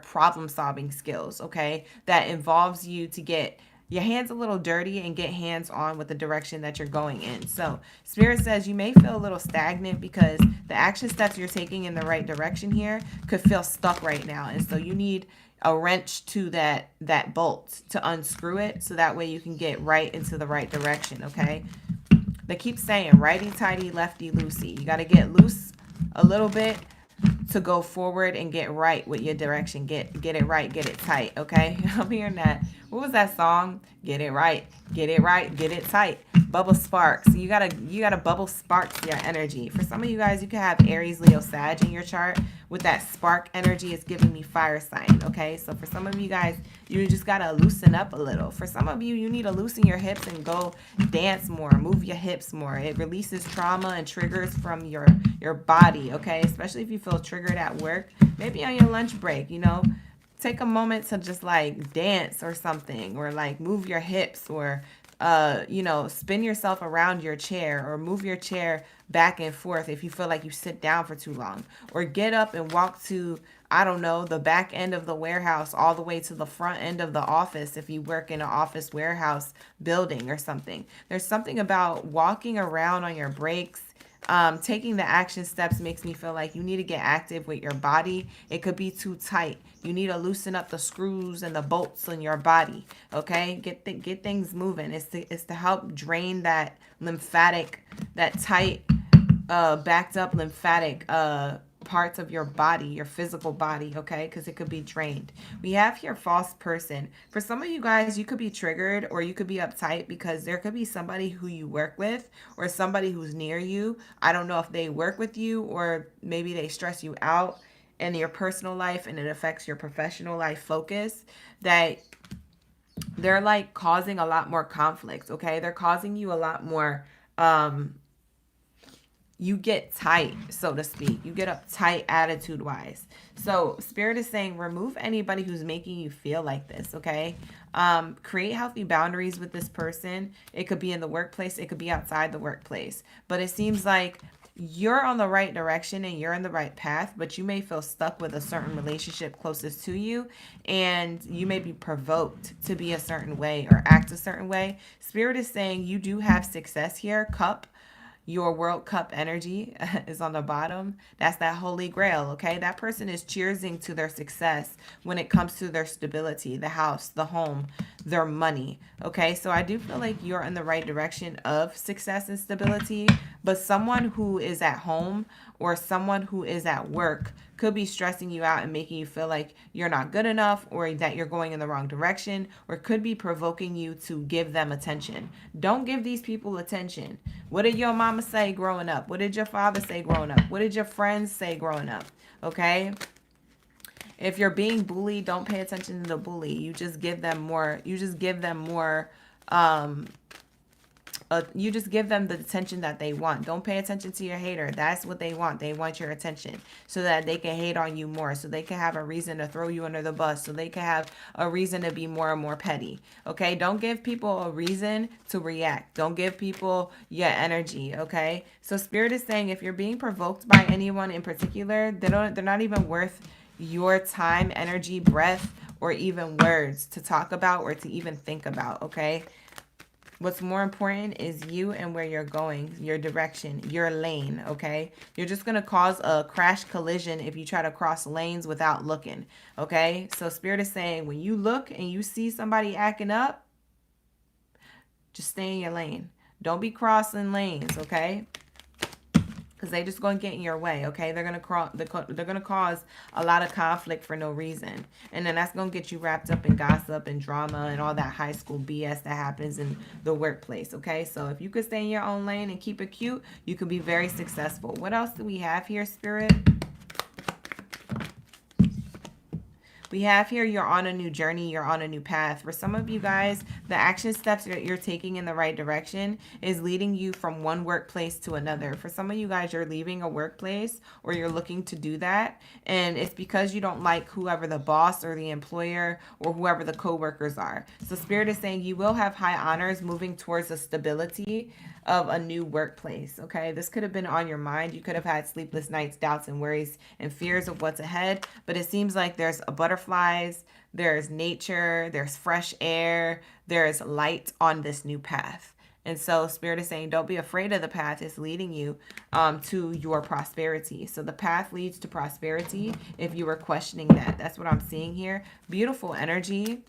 problem solving skills, okay, that involves you to get your hands a little dirty and get hands on with the direction that you're going in. So Spirit says you may feel a little stagnant because the action steps you're taking in the right direction here could feel stuck right now. And so you need a wrench to that bolt to unscrew it, so that way you can get right into the right direction, okay? They keep saying righty tighty, lefty loosey. You got to get loose a little bit to go forward and get right with your direction. Get it right, get it tight, okay? I'm hearing that. What was that song? Get it right, get it tight. Bubble sparks. You gotta bubble sparks your energy. For some of you guys, you could have Aries, Leo, Sag in your chart. With that spark energy, it's giving me fire sign, okay? So for some of you guys, you just gotta loosen up a little. For some of you, you need to loosen your hips and go dance more, move your hips more. It releases trauma and triggers from your body, okay? Especially if you feel triggered at work, maybe on your lunch break, take a moment to just like dance or something, or like move your hips, or spin yourself around your chair, or move your chair back and forth if you feel like you sit down for too long, or get up and walk to, I don't know, the back end of the warehouse all the way to the front end of the office if you work in an office warehouse building or something. There's something about walking around on your breaks. Taking the action steps makes me feel like you need to get active with your body. It could be too tight. You need to loosen up the screws and the bolts in your body, okay? Get things moving. It's to help drain that lymphatic, that tight, backed up lymphatic parts of your body, your physical body, okay? Because it could be drained. We have here false person. For some of you guys, you could be triggered or you could be uptight because there could be somebody who you work with or somebody who's near you. I don't know if they work with you or maybe they stress you out in your personal life and it affects your professional life focus, that they're like causing a lot more conflict, okay? They're causing you a lot more you get tight, so to speak. You get uptight attitude-wise. So Spirit is saying remove anybody who's making you feel like this, okay? Create healthy boundaries with this person. It could be in the workplace. It could be outside the workplace. But it seems like you're on the right direction and you're in the right path, but you may feel stuck with a certain relationship closest to you, and you may be provoked to be a certain way or act a certain way. Spirit is saying you do have success here. Cup. Your World Cup energy is on the bottom. That's that holy grail, okay? That person is cheersing to their success when it comes to their stability, the house, the home, their money, okay? So I do feel like you're in the right direction of success and stability, but someone who is at home or someone who is at work could be stressing you out and making you feel like you're not good enough or that you're going in the wrong direction, or could be provoking you to give them attention. Don't give these people attention. What did your mama say growing up? What did your father say growing up? What did your friends say growing up? Okay? If you're being bullied, don't pay attention to the bully. You just give them more. You just give them more. You just give them the attention that they want. Don't pay attention to your hater. That's what they want. They want your attention so that they can hate on you more, so they can have a reason to throw you under the bus, so they can have a reason to be more and more petty. Okay? Don't give people a reason to react. Don't give people your energy, okay? So Spirit is saying if you're being provoked by anyone in particular, they're not even worth your time, energy, breath, or even words to talk about or to even think about, okay? What's more important is you and where you're going, your direction, your lane, okay? You're just going to cause a crash collision if you try to cross lanes without looking, okay? So Spirit is saying when you look and you see somebody acting up, just stay in your lane. Don't be crossing lanes, okay? Because they just going to get in your way, okay? They're gonna cause a lot of conflict for no reason. And then that's going to get you wrapped up in gossip and drama and all that high school BS that happens in the workplace, okay? So if you could stay in your own lane and keep it cute, you could be very successful. What else do we have here, Spirit? We have here, you're on a new journey, you're on a new path. For some of you guys, the action steps that you're taking in the right direction is leading you from one workplace to another. For some of you guys, you're leaving a workplace or you're looking to do that, and it's because you don't like whoever the boss or the employer or whoever the co-workers are. So Spirit is saying you will have high honors moving towards the stability of a new workplace. Okay, this could have been on your mind. You could have had sleepless nights, doubts and worries and fears of what's ahead, but it seems like there's butterflies, there's nature, there's fresh air, there's light on this new path. And so Spirit is saying, don't be afraid of the path. It's leading you to your prosperity. So the path leads to prosperity if you were questioning that. That's what I'm seeing here. Beautiful energy.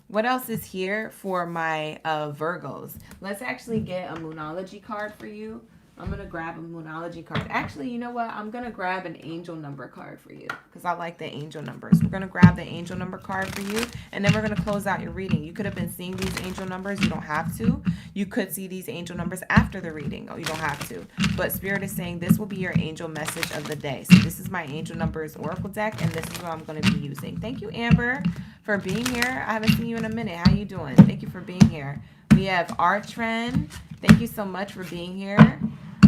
What else is here for my Virgos? Let's actually get a Moonology card for you. I'm going to grab a Moonology card. Actually, you know what? I'm going to grab an angel number card for you because I like the angel numbers. We're going to grab the angel number card for you, and then we're going to close out your reading. You could have been seeing these angel numbers. You don't have to. You could see these angel numbers after the reading. Oh, you don't have to. But Spirit is saying this will be your angel message of the day. So this is my angel numbers oracle deck, and this is what I'm going to be using. Thank you, Amber, for being here. I haven't seen you in a minute. How you doing? Thank you for being here. We have Artren. Thank you so much for being here.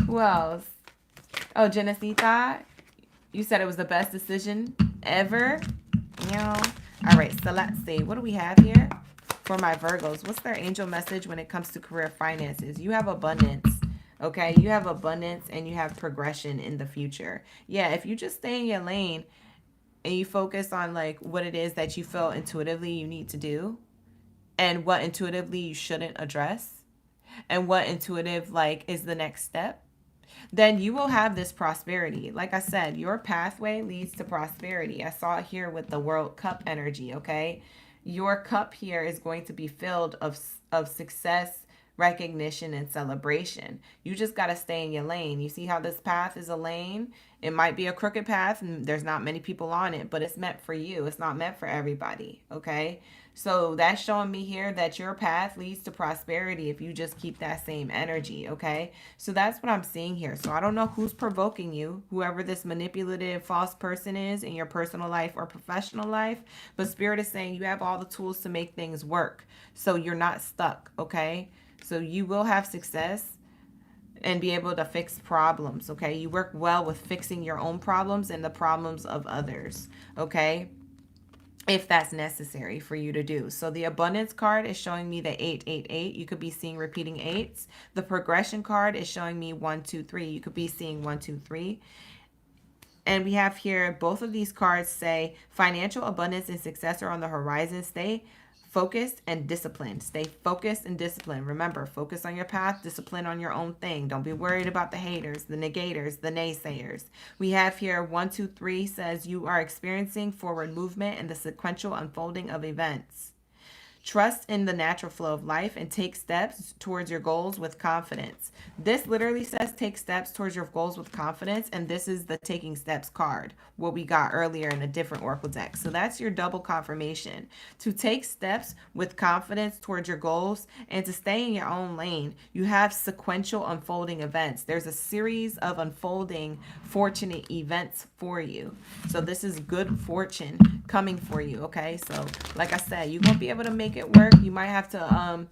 Who else? Oh, Genesita. You said it was the best decision ever. Yeah. All right, so let's see. What do we have here for my Virgos? What's their angel message when it comes to career finances? You have abundance. Okay, you have abundance and you have progression in the future. Yeah, if you just stay in your lane and you focus on like what it is that you feel intuitively you need to do and what intuitively you shouldn't address and what intuitive like is the next step, then you will have this prosperity. Like I said, your pathway leads to prosperity. I saw it here with the World Cup energy, okay? Your cup here is going to be filled of success, recognition, and celebration. You just got to stay in your lane. You see how this path is a lane? It might be a crooked path and there's not many people on it, but it's meant for you. It's not meant for everybody, okay? So that's showing me here that your path leads to prosperity if you just keep that same energy, okay? So that's what I'm seeing here. So I don't know who's provoking you, whoever this manipulative false person is in your personal life or professional life, but Spirit is saying you have all the tools to make things work. So you're not stuck, okay? So you will have success and be able to fix problems, okay? You work well with fixing your own problems and the problems of others, okay? If that's necessary for you to do. So the abundance card is showing me the 888. You could be seeing repeating eights. The progression card is showing me 1, 2, 3. You could be seeing 1, 2, 3. And we have here, both of these cards say financial abundance and success are on the horizon. Stay focused and disciplined. Stay focused and disciplined. Remember, focus on your path, discipline on your own thing. Don't be worried about the haters, the negators, the naysayers. We have here 1, 2, 3 says you are experiencing forward movement and the sequential unfolding of events. Trust in the natural flow of life and take steps towards your goals with confidence. This literally says take steps towards your goals with confidence, and this is the taking steps card, what we got earlier in a different oracle deck. So that's your double confirmation. To take steps with confidence towards your goals and to stay in your own lane, you have sequential unfolding events. There's a series of unfolding fortunate events for you. So this is good fortune coming for you, okay? So like I said, you won't be able to make it work. You might have to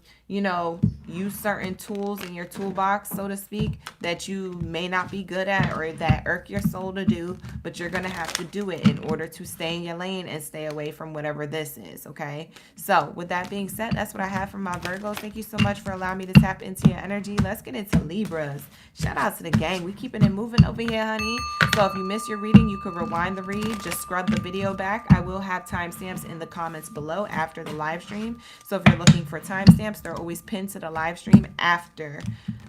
use certain tools in your toolbox, so to speak, that you may not be good at or that irk your soul to do, but you're gonna have to do it in order to stay in your lane and stay away from whatever this is, okay? So with that being said, that's what I have for my Virgos. Thank you so much for allowing me to tap into your energy. Let's get into Libras. Shout out to the gang. We keeping it moving over here, honey. So if you missed your reading, you could rewind the read, just scrub the video back. I will have timestamps in the comments below after the live stream. So if you're looking for timestamps, they're always pinned to the live stream after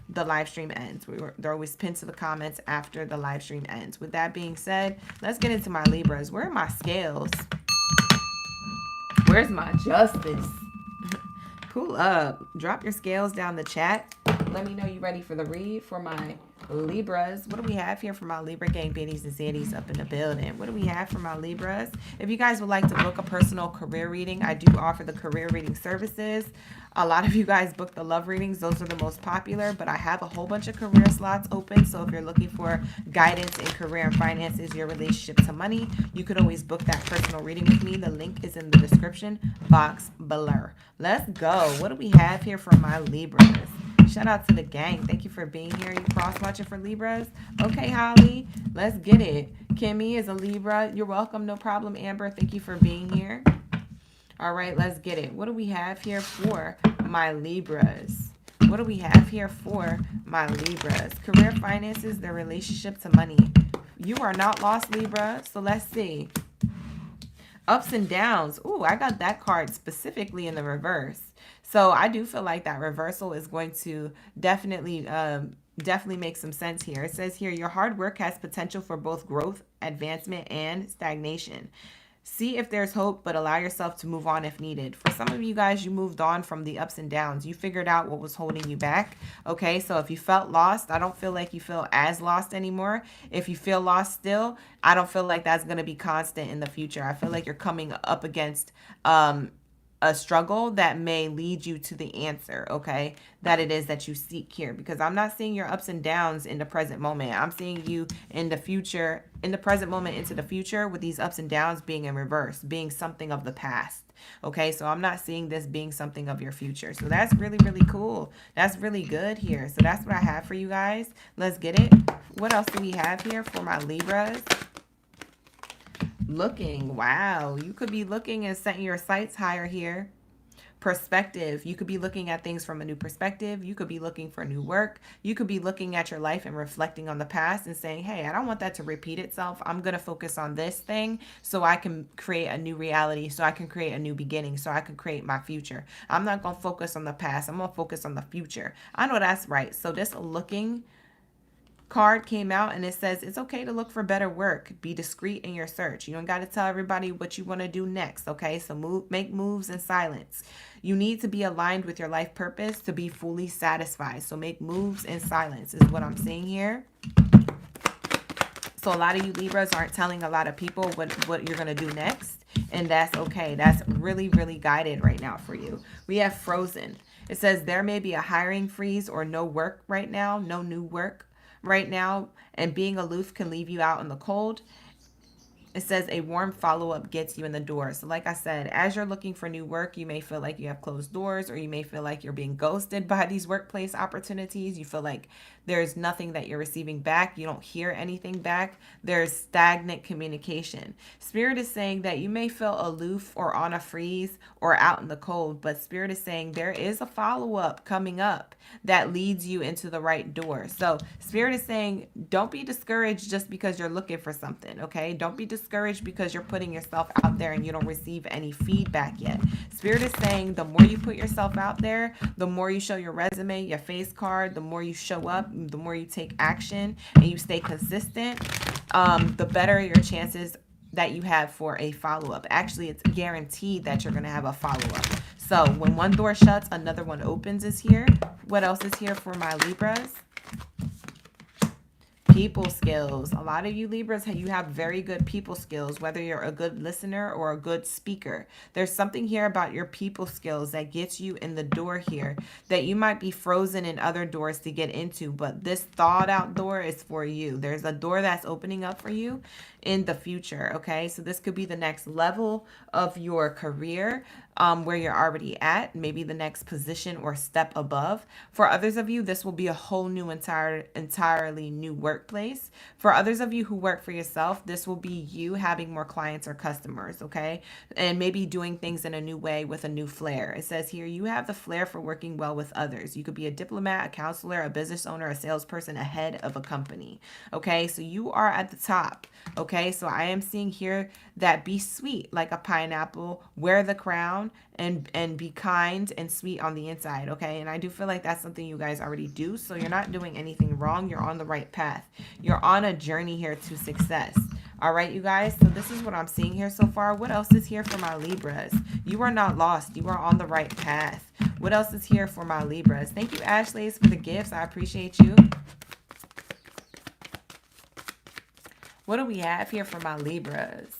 the live stream ends. They're always pinned to the comments after the live stream ends. With that being said, let's get into my Libras. Where are my scales? Where's my justice? Pull up. Drop your scales down the chat. Let me know you ready for the read for my Libras. What do we have here for my Libra gang, Baddies and Zaddies up in the building? What do we have for my Libras? If you guys would like to book a personal career reading, I do offer the career reading services. A lot of you guys book the love readings. Those are the most popular, but I have a whole bunch of career slots open. So if you're looking for guidance in career and finances, your relationship to money, you could always book that personal reading with me. The link is in the description box below. Let's go. What do we have here for my Libras? Shout out to the gang. Thank you for being here. You cross-watching for Libras? Okay, Holly. Let's get it. Kimmy is a Libra. You're welcome. No problem, Amber. Thank you for being here. All right, let's get it. What do we have here for my Libras? What do we have here for my Libras? Career, finances, their relationship to money. You are not lost, Libra. So let's see. Ups and downs. Ooh, I got that card specifically in the reverse. So I do feel like that reversal is going to definitely make some sense here. It says here, your hard work has potential for both growth, advancement, and stagnation. See if there's hope, but allow yourself to move on if needed. For some of you guys, you moved on from the ups and downs. You figured out what was holding you back. Okay, so if you felt lost, I don't feel like you feel as lost anymore. If you feel lost still, I don't feel like that's going to be constant in the future. I feel like you're coming up against a struggle that may lead you to the answer, okay, that it is that you seek here. Because I'm not seeing your ups and downs in the present moment. I'm seeing you in the future, in the present moment into the future, with these ups and downs being in reverse, being something of the past. Okay, so I'm not seeing this being something of your future. So that's really, really cool. That's really good here. So that's what I have for you guys. Let's get it. What else do we have here for my Libras? Looking, wow, you could be looking and setting your sights higher here. Perspective, you could be looking at things from a new perspective. You could be looking for new work. You could be looking at your life and reflecting on the past and saying, hey, I don't want that to repeat itself. I'm going to focus on this thing so I can create a new reality, so I can create a new beginning, so I can create my future. I'm not going to focus on the past. I'm going to focus on the future. I know that's right. So this looking card came out and it says it's okay to look for better work. Be discreet in your search. You don't got to tell everybody what you want to do next, okay? So make moves in silence. You need to be aligned with your life purpose to be fully satisfied. So make moves in silence is what I'm seeing here. So a lot of you Libras aren't telling a lot of people what you're going to do next, and that's okay. That's really, really guided right now for you. We have Frozen. It says there may be a hiring freeze or no work right now, no new work right now, and being aloof can leave you out in the cold. It says a warm follow-up gets you in the door. So like I said, as you're looking for new work, you may feel like you have closed doors, or you may feel like you're being ghosted by these workplace opportunities. You feel like there's nothing that you're receiving back. You don't hear anything back. There's stagnant communication. Spirit is saying that you may feel aloof or on a freeze or out in the cold, but Spirit is saying there is a follow-up coming up that leads you into the right door. So Spirit is saying don't be discouraged just because you're looking for something, okay? Don't be discouraged because you're putting yourself out there and you don't receive any feedback yet. Spirit is saying the more you put yourself out there, the more you show your resume, your face card, the more you show up, the more you take action and you stay consistent, the better your chances that you have for a follow-up. Actually, it's guaranteed that you're going to have a follow-up. So when one door shuts, another one opens is here. What else is here for my Libras? People skills. A lot of you Libras, you have very good people skills, whether you're a good listener or a good speaker. There's something here about your people skills that gets you in the door here that you might be frozen in other doors to get into, but this thawed out door is for you. There's a door that's opening up for you in the future, okay? So this could be the next level of your career, where you're already at, maybe the next position or step above. For others of you, this will be a whole new, entirely new workplace. For others of you who work for yourself, this will be you having more clients or customers, okay? And maybe doing things in a new way with a new flair. It says here, you have the flair for working well with others. You could be a diplomat, a counselor, a business owner, a salesperson, a head of a company, okay? So you are at the top, okay? So I am seeing here that be sweet like a pineapple, wear the crown, and be kind and sweet on the inside, okay? And I do feel like that's something you guys already do, so you're not doing anything wrong. You're on the right path. You're on a journey here to success. All right, you guys, so this is what I'm seeing here so far. What else is here for my Libras? You are not lost. You are on the right path. What else is here for my Libras? Thank you, Ashleys, for the gifts. I appreciate you. What do we have here for my Libras?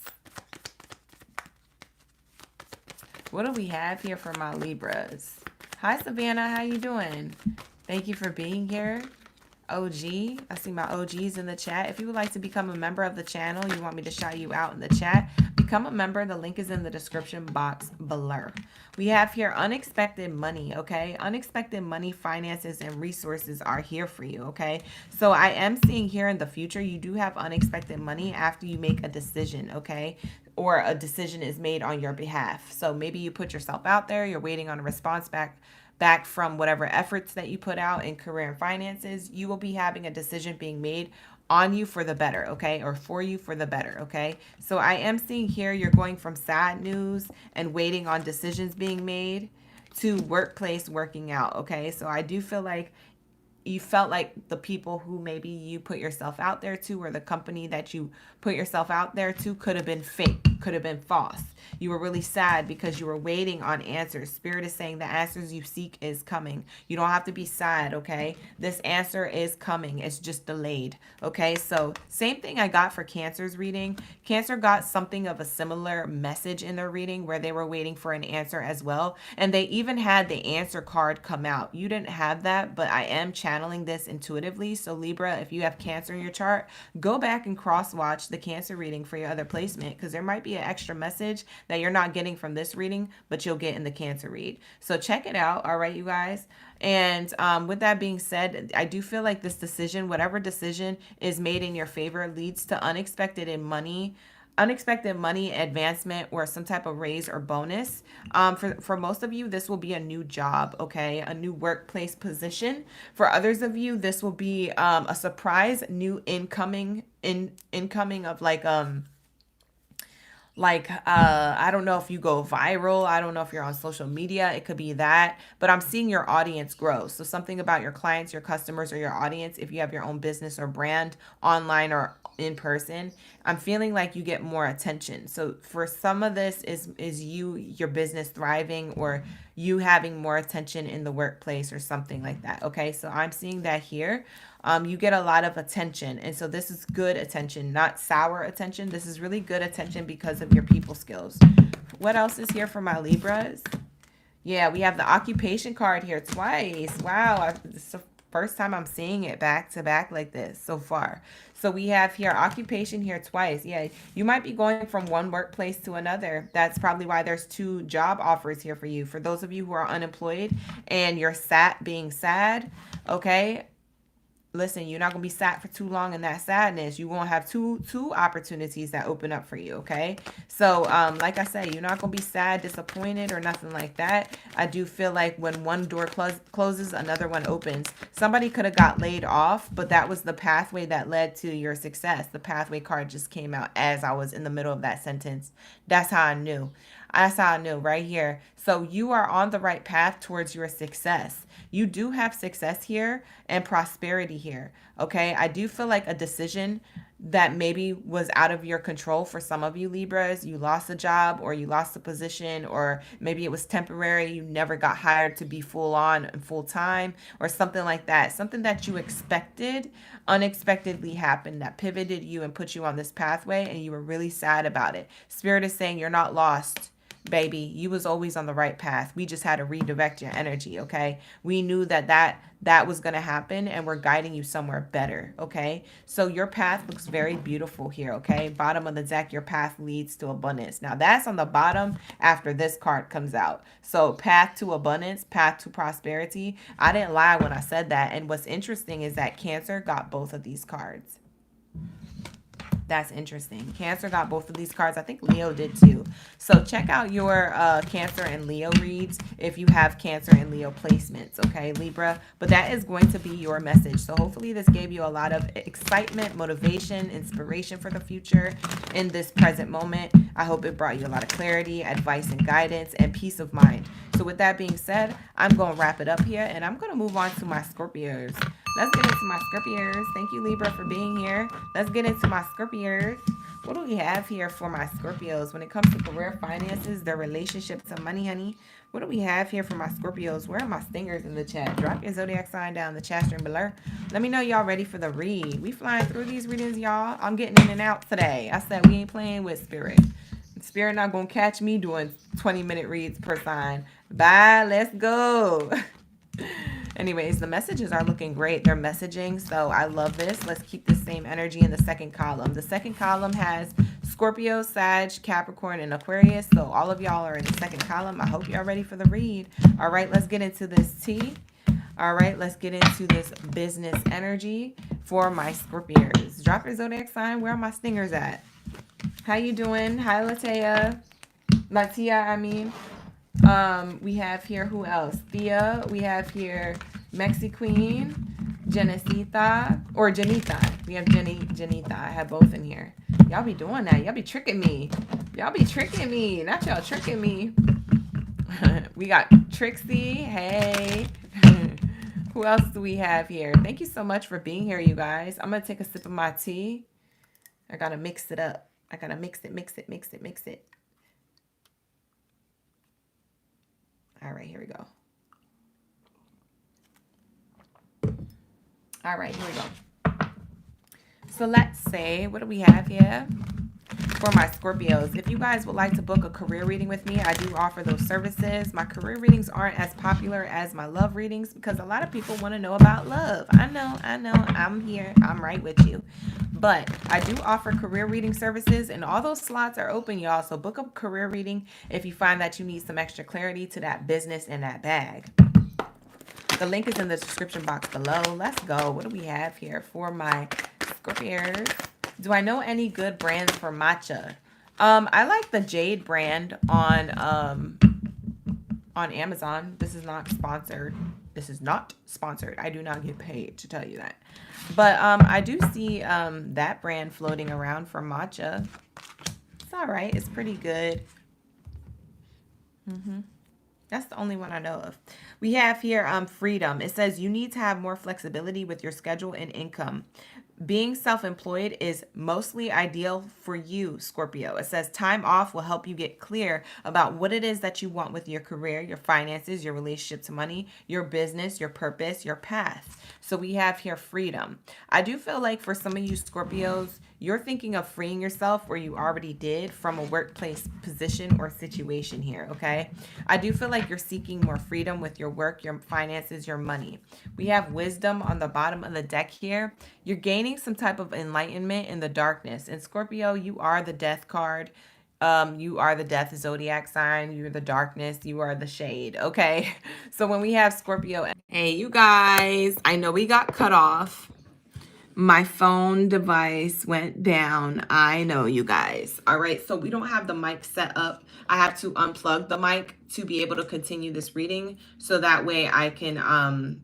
What do we have here for my Libras? Hi, Savannah. How you doing? Thank you for being here. OG. I see my OGs in the chat. If you would like to become a member of the channel, you want me to shout you out in the chat, become a member. The link is in the description box below. We have here unexpected money, okay? Unexpected money, finances, and resources are here for you, okay? So I am seeing here in the future, you do have unexpected money after you make a decision, okay? Or a decision is made on your behalf. So maybe you put yourself out there, you're waiting on a response back from whatever efforts that you put out in career and finances. You will be having a decision being made on you for the better, okay? Or for you for the better, okay? So I am seeing here you're going from sad news and waiting on decisions being made to workplace working out, okay? So I do feel like you felt like the people who maybe you put yourself out there to, or the company that you put yourself out there to, could have been fake, could have been false. You were really sad because you were waiting on answers. Spirit is saying the answers you seek is coming. You don't have to be sad, okay? This answer is coming. It's just delayed, okay? So same thing I got for Cancer's reading. Cancer got something of a similar message in their reading where they were waiting for an answer as well. And they even had the answer card come out. You didn't have that, but I am channeling this intuitively. So Libra, if you have Cancer in your chart, go back and cross-watch the Cancer reading for your other placement, because there might be an extra message that you're not getting from this reading, but you'll get in the Cancer read. So check it out. All right, you guys. And with that being said, I do feel like this decision, whatever decision is made in your favor, leads to unexpected money, advancement, or some type of raise or bonus. For most of you, this will be a new job, okay? A new workplace position. For others of you, this will be a surprise new incoming of I don't know if you go viral. I don't know if you're on social media. It could be that, but I'm seeing your audience grow. So something about your clients, your customers, or your audience, if you have your own business or brand online or in person, I'm feeling like you get more attention. So for some of this is your business thriving, or you having more attention in the workplace or something like that. Okay. So I'm seeing that here. You get a lot of attention. And so this is good attention, not sour attention. This is really good attention because of your people skills. What else is here for my Libras? Yeah, we have the occupation card here twice. Wow. This is the first time I'm seeing it back to back like this so far. So we have here occupation here twice. Yeah, you might be going from one workplace to another. That's probably why there's 2 job offers here for you. For those of you who are unemployed and you're being sad, okay? Listen, you're not going to be sad for too long in that sadness. You won't have two opportunities that open up for you, okay? So, like I said, you're not going to be sad, disappointed, or nothing like that. I do feel like when one door closes, another one opens. Somebody could have got laid off, but that was the pathway that led to your success. The pathway card just came out as I was in the middle of that sentence. That's how I knew. That's how I knew right here. So you are on the right path towards your success. You do have success here and prosperity here, okay? I do feel like a decision that maybe was out of your control for some of you Libras. You lost a job, or you lost a position, or maybe it was temporary. You never got hired to be full on and full time, or something like that. Something that you expected unexpectedly happened that pivoted you and put you on this pathway, and you were really sad about it. Spirit is saying you're not lost. Baby, you was always on the right path. We just had to redirect your energy, okay? We knew that was going to happen, and we're guiding you somewhere better, okay? So your path looks very beautiful here, okay? Bottom of the deck, your path leads to abundance. Now, that's on the bottom after this card comes out. So path to abundance, path to prosperity. I didn't lie when I said that. And what's interesting is that Cancer got both of these cards. That's interesting. Cancer got both of these cards. I think Leo did too. So check out your Cancer and Leo reads if you have Cancer and Leo placements, okay, Libra? But that is going to be your message. So hopefully this gave you a lot of excitement, motivation, inspiration for the future in this present moment. I hope it brought you a lot of clarity, advice, and guidance, and peace of mind. So with that being said, I'm going to wrap it up here, and I'm going to move on to my Scorpios. Let's get into my Scorpios. Thank you, Libra, for being here. Let's get into my Scorpios. What do we have here for my Scorpios when it comes to career, finances, their relationships, and money, honey? What do we have here for my Scorpios? Where are my stingers in the chat? Drop your zodiac sign down in the chat stream below. Let me know y'all ready for the read. We flying through these readings, y'all. I'm getting in and out today. I said we ain't playing with spirit. Spirit not gonna catch me doing 20-minute reads per sign. Bye, let's go. Anyways, the messages are looking great. They're messaging, so I love this. Let's keep the same energy in the second column. The second column has Scorpio, Sag, Capricorn, and Aquarius. So all of y'all are in the second column. I hope y'all ready for the read. All right, let's get into this tea. All right, let's get into this business energy for my Scorpios. Drop your zodiac sign. Where are my stingers at? How you doing? Hi, Latia. I mean. We have here, who else? Thea. We have here Mexi Queen, Janita. We have Janita. I have both in here. Y'all be doing that. Y'all be tricking me. Y'all be tricking me. Not y'all tricking me. We got Trixie. Hey. Who else do we have here? Thank you so much for being here, you guys. I'm going to take a sip of my tea. I got to mix it up. I got to mix it. All right, here we go. All right, here we go. So let's say, what do we have here for my Scorpios? If you guys would like to book a career reading with me, I do offer those services. My career readings aren't as popular as my love readings because a lot of people want to know about love. I know. I'm here. I'm right with you. But I do offer career reading services, and all those slots are open, y'all. So book a career reading if you find that you need some extra clarity to that business and that bag. The link is in the description box below. Let's go. What do we have here for my Scorpios? Do I know any good brands for matcha? I like the Jade brand on Amazon. This is not sponsored. I do not get paid to tell you that. But I do see that brand floating around for matcha. It's all right. It's pretty good. That's the only one I know of. We have here freedom. It says you need to have more flexibility with your schedule and income. Being self-employed is mostly ideal for you, Scorpio. It says time off will help you get clear about what it is that you want with your career, your finances, your relationship to money, your business, your purpose, your path. So we have here freedom. I do feel like for some of you Scorpios, you're thinking of freeing yourself, or you already did, from a workplace position or situation here, okay? I do feel like you're seeking more freedom with your work, your finances, your money. We have wisdom on the bottom of the deck here. You're gaining some type of enlightenment in the darkness. And Scorpio, you are the death card. You are the death zodiac sign. You're the darkness. You are the shade, okay? So when we have Scorpio, hey, you guys, I know we got cut off. My phone device went down. I know, you guys. All right, so we don't have the mic set up. I have to unplug the mic to be able to continue this reading, so that way I can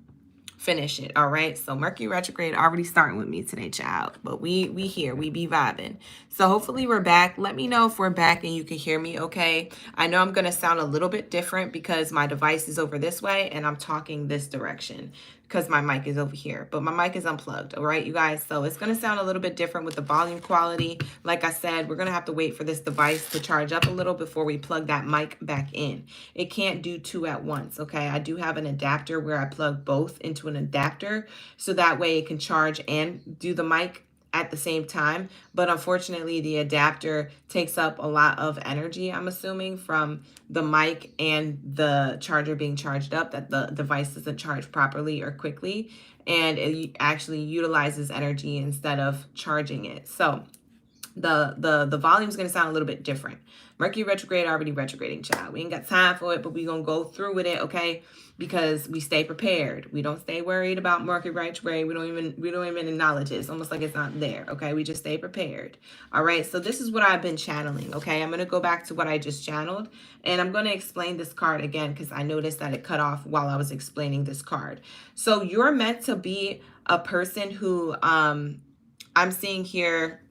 finish it. All right, so Mercury retrograde already starting with me today, child, but we here, we be vibing. So hopefully we're back. Let me know if we're back and you can hear me okay. I know I'm gonna sound a little bit different because my device is over this way and I'm talking this direction because my mic is over here, but my mic is unplugged. All right, you guys, so it's gonna sound a little bit different with the volume quality. Like I said, we're gonna have to wait for this device to charge up a little before we plug that mic back in. It can't do two at once, okay? I do have an adapter where I plug both into an adapter, so that way it can charge and do the mic at the same time. But unfortunately, the adapter takes up a lot of energy, I'm assuming, from the mic and the charger being charged up, that the device doesn't charge properly or quickly, and it actually utilizes energy instead of charging it. So the volume is going to sound a little bit different. Mercury retrograde already retrograding, child. We ain't got time for it, but we gonna go through with it, okay? Because we stay prepared. We don't stay worried about Mercury retrograde. We don't even acknowledge it. It's almost like it's not there, okay? We just stay prepared. All right, so this is what I've been channeling, okay? I'm gonna go back to what I just channeled, and I'm gonna explain this card again because I noticed that it cut off while I was explaining this card. So you're meant to be a person who I'm seeing here.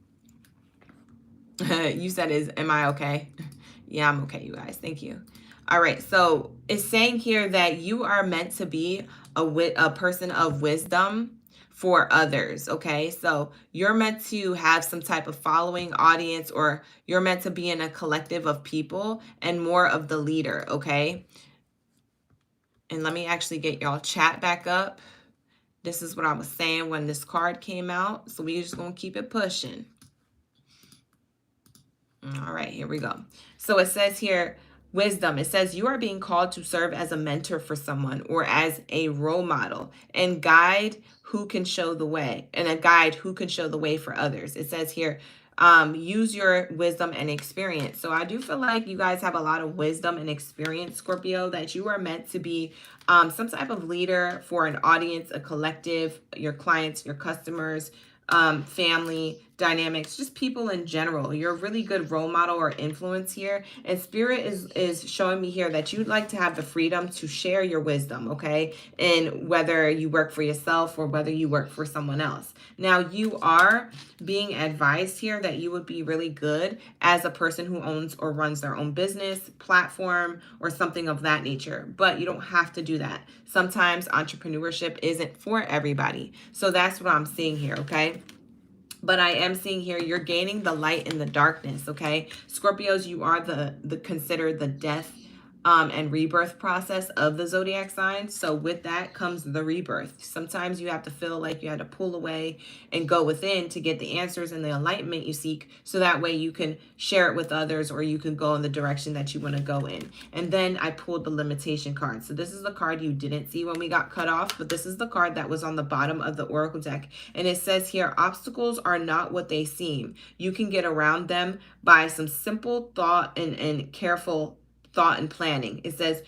You said, am I okay? Yeah, I'm okay, you guys. Thank you. All right, so it's saying here that you are meant to be a person of wisdom for others, okay? So you're meant to have some type of following, audience, or you're meant to be in a collective of people and more of the leader, okay? And let me actually get y'all chat back up. This is what I was saying when this card came out. So we're just going to keep it pushing. All right, here we go. So it says here, wisdom. It says you are being called to serve as a mentor for someone or as a role model and guide who can show the way, and a guide who can show the way for others. It says here, use your wisdom and experience. So I do feel like you guys have a lot of wisdom and experience, Scorpio, that you are meant to be some type of leader for an audience, a collective, your clients, your customers, family dynamics, just people in general. You're a really good role model or influence here. And Spirit is showing me here that you'd like to have the freedom to share your wisdom, okay? And whether you work for yourself or whether you work for someone else. Now, you are being advised here that you would be really good as a person who owns or runs their own business, platform, or something of that nature. But you don't have to do that. Sometimes entrepreneurship isn't for everybody. So that's what I'm seeing here, okay? But I am seeing here you're gaining the light in the darkness, okay? Scorpios, you are considered the death and rebirth process of the zodiac signs. So with that comes the rebirth. Sometimes you have to feel like you had to pull away and go within to get the answers and the enlightenment you seek, so that way you can share it with others, or you can go in the direction that you want to go in. And then I pulled the limitation card. So this is the card you didn't see when we got cut off, but this is the card that was on the bottom of the oracle deck. And it says here, obstacles are not what they seem. You can get around them by some simple thought and careful thought and planning. It says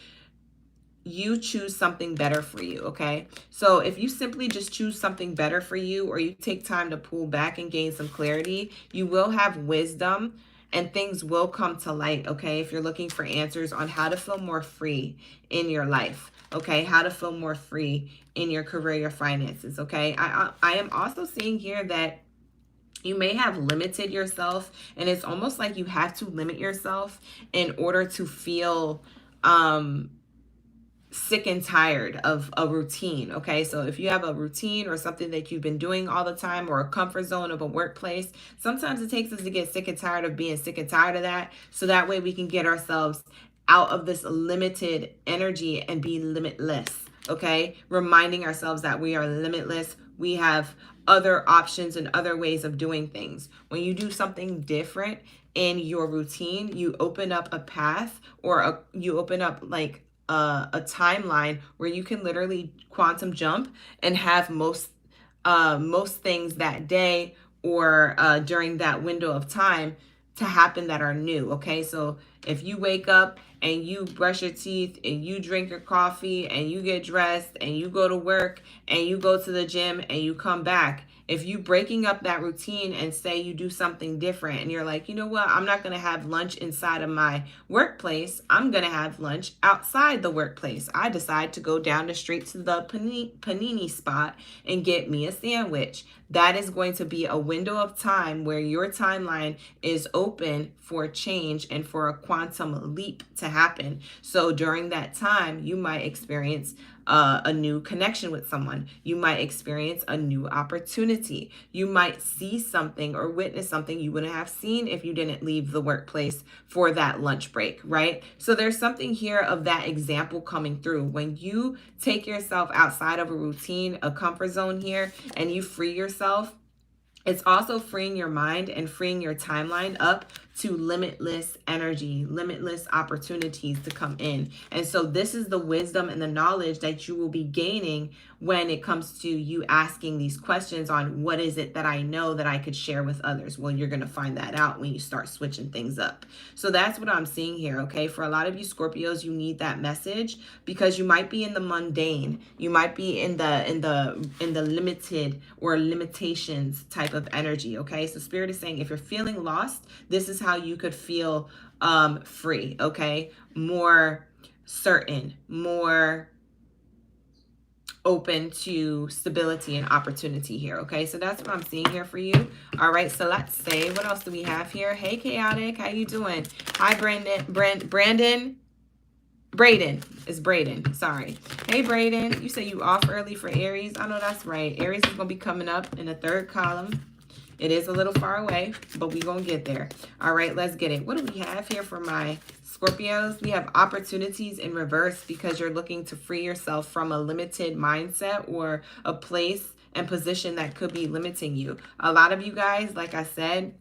you choose something better for you, okay? So if you simply just choose something better for you, or you take time to pull back and gain some clarity, you will have wisdom and things will come to light, okay? If you're looking for answers on how to feel more free in your life, okay? How to feel more free in your career, your finances, okay? I am also seeing here that you may have limited yourself, and it's almost like you have to limit yourself in order to feel sick and tired of a routine, okay? So if you have a routine or something that you've been doing all the time, or a comfort zone of a workplace, sometimes it takes us to get sick and tired of being sick and tired of that, so that way we can get ourselves out of this limited energy and be limitless, okay? Reminding ourselves that we are limitless. We have other options and other ways of doing things. When you do something different in your routine, you open up a path, or you open up like a timeline where you can literally quantum jump and have most things that day, or during that window of time, to happen that are new, okay? So if you wake up and you brush your teeth and you drink your coffee and you get dressed and you go to work and you go to the gym and you come back, if you breaking up that routine and say you do something different and you're like, you know what, I'm not going to have lunch inside of my workplace, I'm going to have lunch outside the workplace. I decide to go down the street to the panini spot and get me a sandwich. That is going to be a window of time where your timeline is open for change and for a quantum leap to happen. So during that time, you might experience a new connection with someone. You might experience a new opportunity. You might see something or witness something you wouldn't have seen if you didn't leave the workplace for that lunch break, right? So there's something here of that example coming through. When you take yourself outside of a routine, a comfort zone here, and you free yourself, it's also freeing your mind and freeing your timeline up to limitless energy, limitless opportunities to come in. And so this is the wisdom and the knowledge that you will be gaining when it comes to you asking these questions on what is it that I know that I could share with others. Well, you're going to find that out when you start switching things up. So that's what I'm seeing here, okay? For a lot of you Scorpios, you need that message because you might be in the mundane. You might be in the limited or limitations type of energy, okay? So Spirit is saying if you're feeling lost, this is how you could feel free, okay? More certain, more open to stability and opportunity here, okay? So that's what I'm seeing here for you. All right, so let's say, what else do we have here? Hey, Chaotic, how you doing? Hi, Brandon. Braden. It's Braden. Sorry. Hey, Braden. You say you off early for Aries. I know that's right. Aries is going to be coming up in the third column. It is a little far away, but we're going to get there. All right, let's get it. What do we have here for my Scorpios? We have opportunities in reverse because you're looking to free yourself from a limited mindset or a place and position that could be limiting you. A lot of you guys, like I said,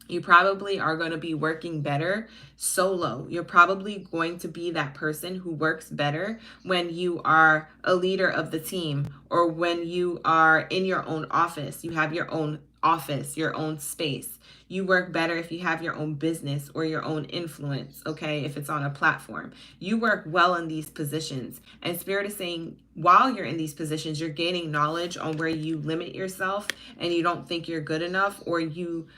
you probably are going to be working better solo. You're probably going to be that person who works better when you are a leader of the team, or when you are in your own office. You have your own office, your own space. You work better if you have your own business or your own influence, okay? If it's on a platform. You work well in these positions. And Spirit is saying, while you're in these positions, you're gaining knowledge on where you limit yourself and you don't think you're good enough, or you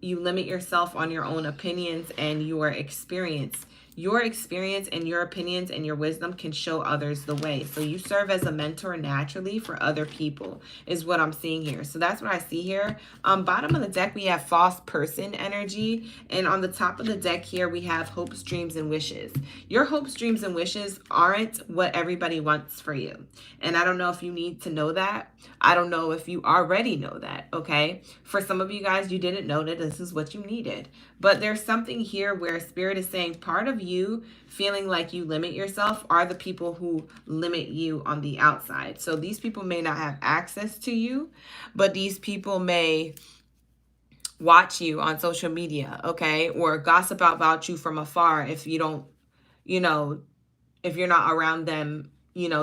limit yourself on your own opinions and your experience. Your experience and your opinions and your wisdom can show others the way. So you serve as a mentor naturally for other people is what I'm seeing here. So that's what I see here. Bottom of the deck, we have false person energy. And on the top of the deck here, we have hopes, dreams, and wishes. Your hopes, dreams, and wishes aren't what everybody wants for you. And I don't know if you need to know that. I don't know if you already know that, okay? For some of you guys, you didn't know that this is what you needed. But there's something here where Spirit is saying part of you feeling like you limit yourself are the people who limit you on the outside. So these people may not have access to you, but these people may watch you on social media, okay? Or gossip about you from afar if you don't, if you're not around them,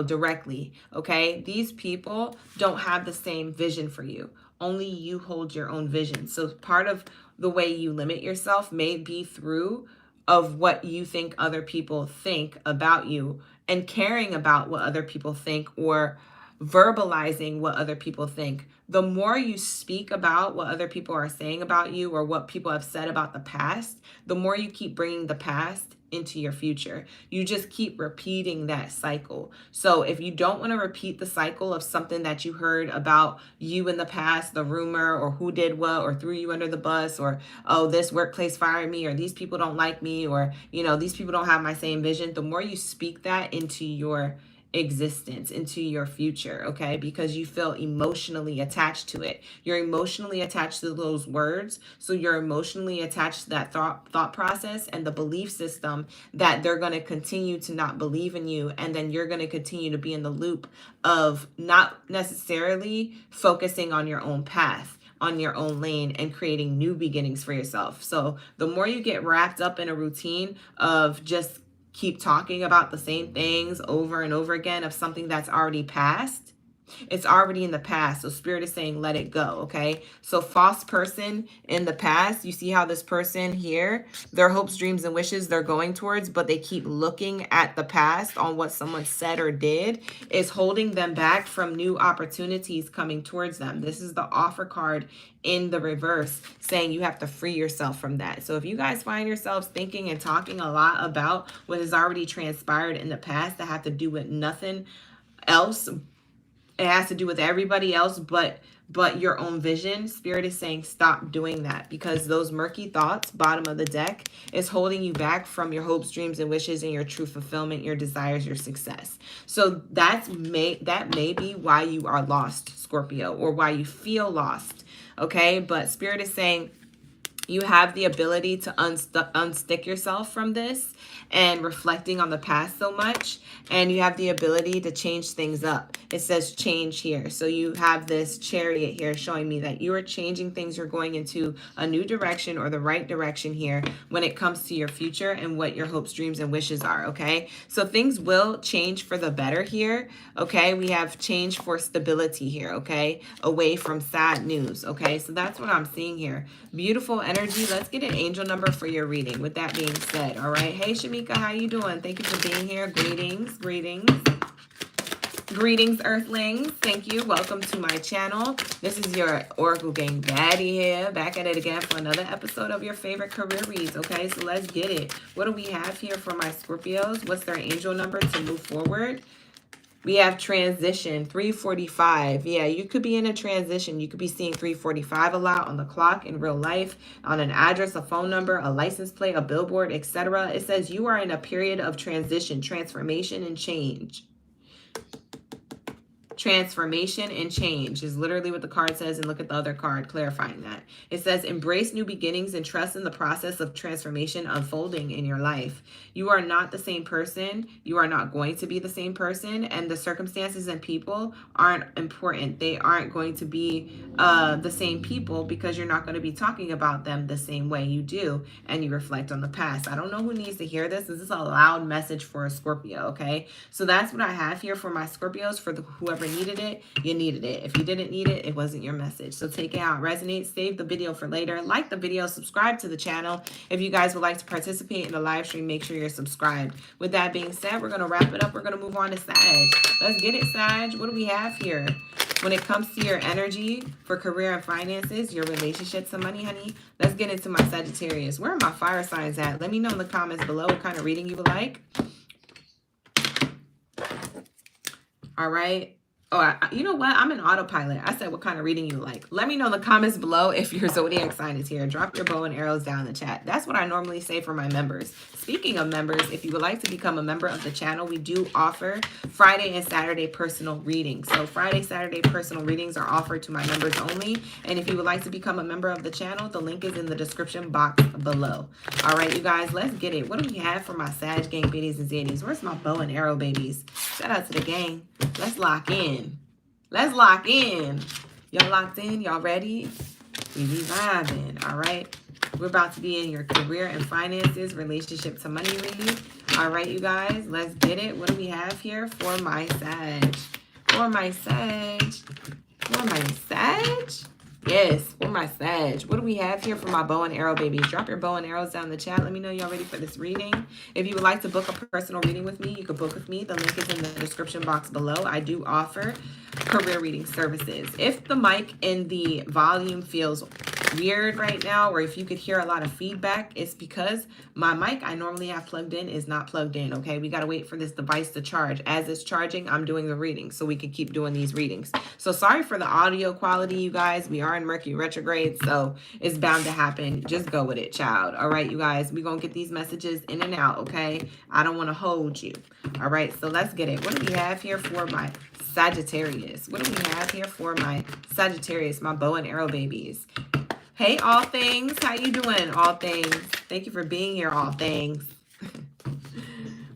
directly, okay? These people don't have the same vision for you. Only you hold your own vision. So part of the way you limit yourself may be through of what you think other people think about you, and caring about what other people think, or verbalizing what other people think. The more you speak about what other people are saying about you, or what people have said about the past, the more you keep bringing the past into your future. You just keep repeating that cycle. So if you don't want to repeat the cycle of something that you heard about you in the past, the rumor, or who did what, or threw you under the bus, or, oh, this workplace fired me, or these people don't like me, or, these people don't have my same vision, the more you speak that into your existence, into your future, okay? Because you feel emotionally attached to it. You're emotionally attached to those words. So you're emotionally attached to that thought process and the belief system that they're going to continue to not believe in you. And then you're going to continue to be in the loop of not necessarily focusing on your own path, on your own lane, and creating new beginnings for yourself. So the more you get wrapped up in a routine of just keep talking about the same things over and over again of something that's already passed, it's already in the past. So Spirit is saying, let it go, okay? So false person in the past, you see how this person here, their hopes, dreams, and wishes they're going towards, but they keep looking at the past on what someone said or did, is holding them back from new opportunities coming towards them. This is the offer card in the reverse, saying you have to free yourself from that. So if you guys find yourselves thinking and talking a lot about what has already transpired in the past that have to do with nothing else, it has to do with everybody else but your own vision, Spirit is saying stop doing that, because those murky thoughts, bottom of the deck, is holding you back from your hopes, dreams, and wishes, and your true fulfillment, your desires, your success. So that may be why you are lost, Scorpio, or why you feel lost, okay? But Spirit is saying you have the ability to unstick yourself from this and reflecting on the past so much, and you have the ability to change things up. It says change here. So you have this chariot here showing me that you are changing things. You're going into a new direction, or the right direction here when it comes to your future and what your hopes, dreams, and wishes are, okay? So things will change for the better here, okay? We have change for stability here, okay? Away from sad news, okay? So that's what I'm seeing here. Beautiful energy. Let's get an angel number for your reading. With that being said, all right? Hey, Shamika, how you doing? Thank you for being here. Greetings, greetings. Greetings, Earthlings. Thank you. Welcome to my channel. This is your Oracle Gang Baddie here, back at it again for another episode of your favorite career reads, okay? So let's get it. What do we have here for my Scorpios? What's their angel number to move forward? We have transition, 345. Yeah, you could be in a transition. You could be seeing 345 a lot on the clock in real life, on an address, a phone number, a license plate, a billboard, etc. It says you are in a period of transition, transformation, and change. Transformation and change is literally what the card says. And look at the other card clarifying that. It says embrace new beginnings and trust in the process of transformation unfolding in your life. You are not the same person. You are not going to be the same person, and the circumstances and people aren't important. They aren't going to be the same people because you're not going to be talking about them the same way you do, and you reflect on the past. I don't know who needs to hear this. This is a loud message for a Scorpio, okay? So that's what I have here for my Scorpios. For whoever needed it, you needed it. If you didn't need it, it wasn't your message. So take it how it resonates. Save the video for later. Like the video. Subscribe to the channel. If you guys would like to participate in the live stream, make sure you're subscribed. With that being said, we're going to wrap it up. We're going to move on to Sag. Let's get it, Sag. What do we have here? When it comes to your energy for career and finances, your relationships and money, honey, let's get into my Sagittarius. Where are my fire signs at? Let me know in the comments below what kind of reading you would like. All right. Oh, you know what? I'm an autopilot. I said what kind of reading you like. Let me know in the comments below if your zodiac sign is here. Drop your bow and arrows down in the chat. That's what I normally say for my members. Speaking of members, if you would like to become a member of the channel, we do offer Friday and Saturday personal readings. So Friday, Saturday personal readings are offered to my members only. And if you would like to become a member of the channel, the link is in the description box below. All right, you guys, let's get it. What do we have for my Sag gang, biddies, and zeddies? Where's my bow and arrow babies? Shout out to the gang. Let's lock in. Let's lock in. Y'all locked in? Y'all ready? We be vibing. All right. We're about to be in your career and finances, relationship to money read. All right, you guys. Let's get it. What do we have here for my Sag? For my Sag. For my Sag? Yes, for my Sag. What do we have here for my bow and arrow babies? Drop your bow and arrows down in the chat. Let me know y'all ready for this reading. If you would like to book a personal reading with me, you can book with me. The link is in the description box below. I do offer career reading services. If the mic and the volume feels weird right now, or if you could hear a lot of feedback, it's because my mic I normally have plugged in is not plugged in, okay? We got to wait for this device to charge. As it's charging, I'm doing the reading so we can keep doing these readings. So sorry for the audio quality, you guys. We are in Mercury retrograde, so it's bound to happen. Just go with it, child. All right, you guys, we're going to get these messages in and out, okay? I don't want to hold you. All right, so let's get it. What do we have here for my Sagittarius? What do we have here for my Sagittarius, my bow and arrow babies? Hey, all things. How you doing, all things? Thank you for being here, all things.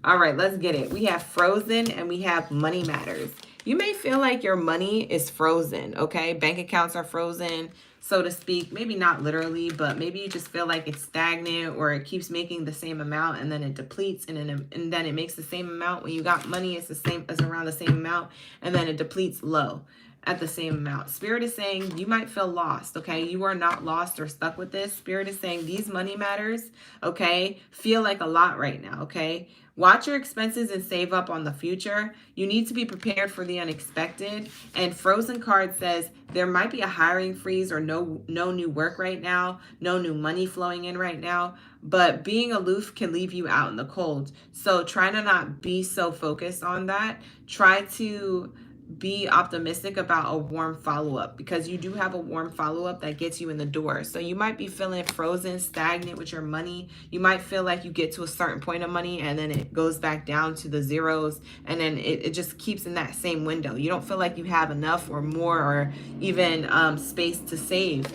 All right, let's get it. We have frozen and we have money matters. You may feel like your money is frozen, okay? Bank accounts are frozen, so to speak. Maybe not literally, but maybe you just feel like it's stagnant, or it keeps making the same amount and then it depletes, and then it makes the same amount. When you got money, it's the same, it's around the same amount, and then it depletes low at the same amount. Spirit is saying you might feel lost, okay? You are not lost or stuck with this. Spirit is saying these money matters, okay, feel like a lot right now, okay? Watch your expenses and save up on the future. You need to be prepared for the unexpected. And Frozen card says there might be a hiring freeze or no new work right now, no new money flowing in right now, but being aloof can leave you out in the cold. So try to not be so focused on that. Try to be optimistic about a warm follow-up, because you do have a warm follow-up that gets you in the door. So you might be feeling frozen, stagnant with your money. You might feel like you get to a certain point of money and then it goes back down to the zeros, and then it just keeps in that same window. You don't feel like you have enough or more, or even space to save.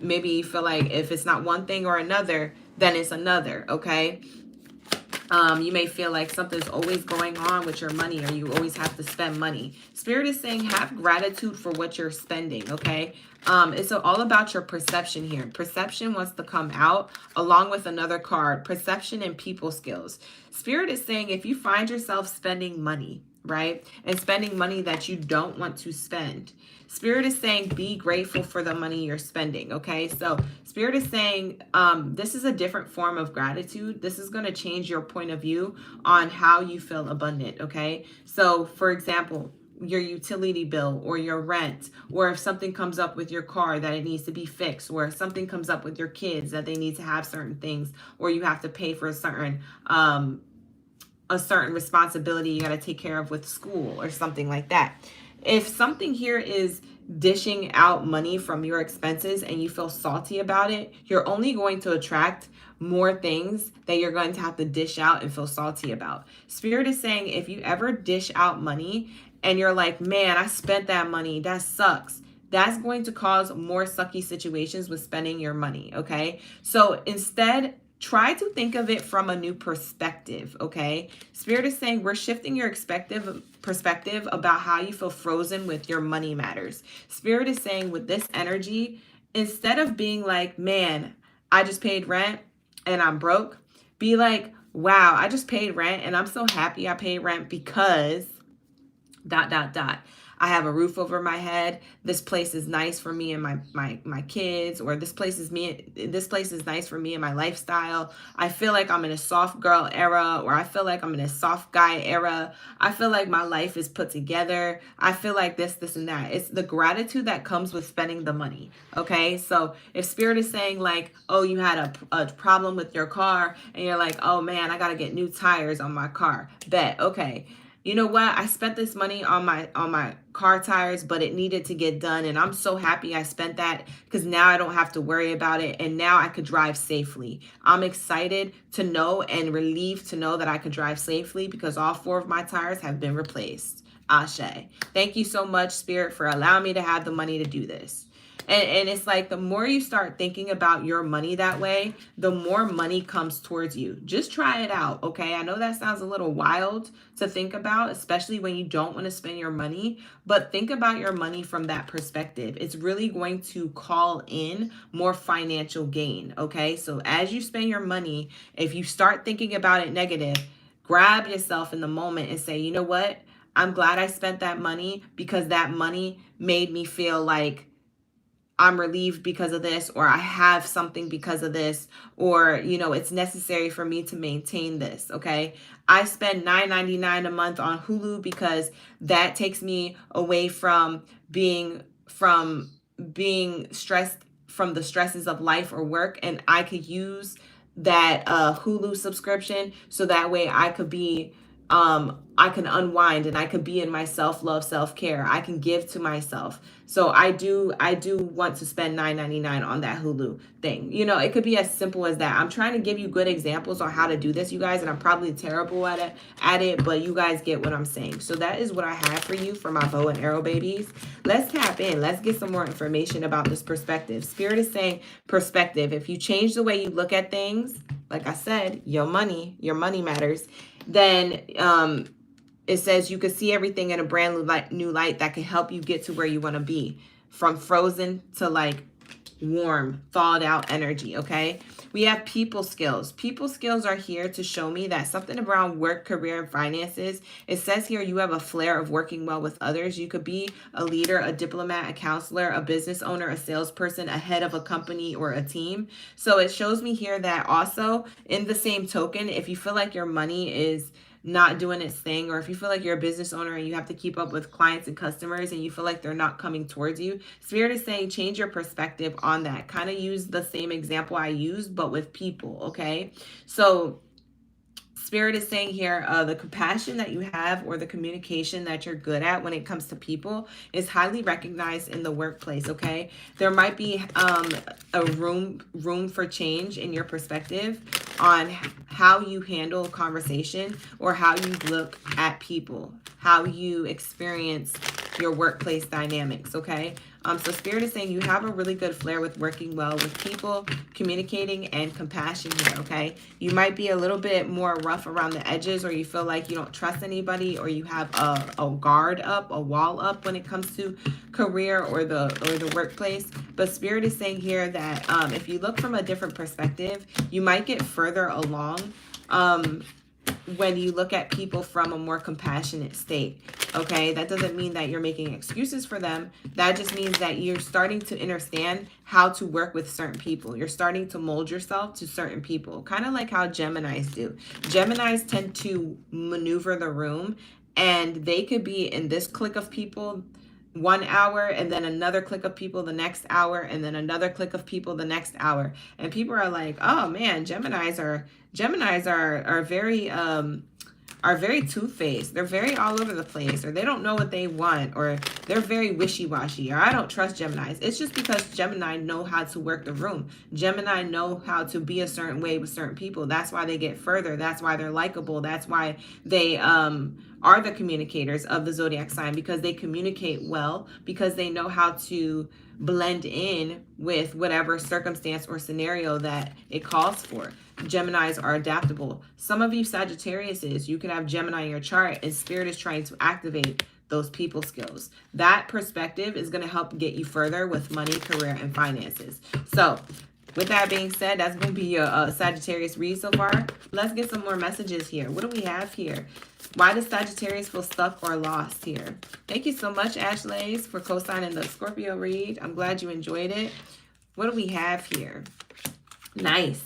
Maybe you feel like if it's not one thing or another, then it's another, okay? You may feel like something's always going on with your money, or you always have to spend money. Spirit is saying have gratitude for what you're spending, okay? It's all about your perception here. Perception wants to come out along with another card, perception and people skills. Spirit is saying if you find yourself spending money, right, and spending money that you don't want to spend, Spirit is saying be grateful for the money you're spending, okay? So Spirit is saying this is a different form of gratitude. This is going to change your point of view on how you feel abundant, okay? So for example, your utility bill or your rent, or if something comes up with your car that it needs to be fixed, or if something comes up with your kids that they need to have certain things, or you have to pay for a certain a certain responsibility you got to take care of with school or something like that. If something here is dishing out money from your expenses and you feel salty about it, you're only going to attract more things that you're going to have to dish out and feel salty about. Spirit is saying if you ever dish out money and you're like, man, I spent that money, that sucks, that's going to cause more sucky situations with spending your money, okay? So instead, try to think of it from a new perspective, okay? Spirit is saying we're shifting your perspective about how you feel frozen with your money matters. Spirit is saying with this energy, instead of being like, man, I just paid rent and I'm broke, be like, wow, I just paid rent and I'm so happy I paid rent because ... I have a roof over my head. This place is nice for me and my kids, or this place is nice for me and my lifestyle. I feel like I'm in a soft girl era, or I feel like I'm in a soft guy era. I feel like my life is put together. I feel like this and that. It's the gratitude that comes with spending the money. Okay, so if Spirit is saying like, oh, you had a problem with your car and you're like, oh man, I gotta get new tires on my car. Bet. Okay, you know what? I spent this money on my car tires, but it needed to get done. And I'm so happy I spent that because now I don't have to worry about it. And now I could drive safely. I'm excited to know and relieved to know that I could drive safely because all 4 of my tires have been replaced. Ashe. Thank you so much, Spirit, for allowing me to have the money to do this. And it's like the more you start thinking about your money that way, the more money comes towards you. Just try it out, okay? I know that sounds a little wild to think about, especially when you don't want to spend your money, but think about your money from that perspective. It's really going to call in more financial gain, okay? So as you spend your money, if you start thinking about it negative, grab yourself in the moment and say, you know what? I'm glad I spent that money because that money made me feel like I'm relieved because of this, or I have something because of this, or, you know, it's necessary for me to maintain this, okay? I spend $9.99 a month on Hulu because that takes me away from being stressed from the stresses of life or work, and I could use that Hulu subscription so that way I could be I can unwind and I could be in my self-love, self-care. I can give to myself. So I do want to spend $9.99 on that Hulu thing. You know, it could be as simple as that. I'm trying to give you good examples on how to do this, you guys, and I'm probably terrible at it, but you guys get what I'm saying. So that is what I have for you for my bow and arrow babies. Let's tap in. Let's get some more information about this perspective. Spirit is saying perspective. If you change the way you look at things, like I said, your money matters, then it says you could see everything in a brand new light that can help you get to where you want to be, from frozen to like warm, thawed out energy, okay? We have people skills. People skills are here to show me that something around work, career, and finances. It says here you have a flair of working well with others. You could be a leader, a diplomat, a counselor, a business owner, a salesperson, a head of a company or a team. So it shows me here that also in the same token, if you feel like your money is not doing its thing, or if you feel like you're a business owner and you have to keep up with clients and customers and you feel like they're not coming towards you, Spirit is saying change your perspective on that. Kind of use the same example I used, but with people, okay? So Spirit is saying here, the compassion that you have or the communication that you're good at when it comes to people is highly recognized in the workplace, okay? There might be a room for change in your perspective on how you handle conversation or how you look at people, how you experience your workplace dynamics, okay? So Spirit is saying you have a really good flair with working well with people, communicating, and compassion here, okay? You might be a little bit more rough around the edges, or you feel like you don't trust anybody, or you have a guard up, a wall up when it comes to career or the workplace. But Spirit is saying here that if you look from a different perspective, you might get further along when you look at people from a more compassionate state, okay? That doesn't mean that you're making excuses for them. That just means that you're starting to understand how to work with certain people. You're starting to mold yourself to certain people, kind of like how Geminis do. Geminis tend to maneuver the room, and they could be in this clique of people 1 hour, and then another clique of people the next hour, and then another clique of people the next hour. And people are like, oh man, Geminis are very are very two-faced. They're very all over the place, or they don't know what they want, or they're very wishy-washy, or I don't trust Geminis. It's just because Gemini know how to work the room. Gemini know how to be a certain way with certain people. That's why they get further. That's why they're likable. That's why they are the communicators of the zodiac sign, because they communicate well, because they know how to blend in with whatever circumstance or scenario that it calls for. Geminis are adaptable. Some of you Sagittariuses, you can have Gemini in your chart, and Spirit is trying to activate those people skills. That perspective is going to help get you further with money, career, and finances. So with that being said, that's going to be your Sagittarius read so far. Let's get some more messages here. What do we have here? Why does Sagittarius feel stuck or lost here? Thank you so much, Ashleys, for co-signing the Scorpio read. I'm glad you enjoyed it. What do we have here? Nice.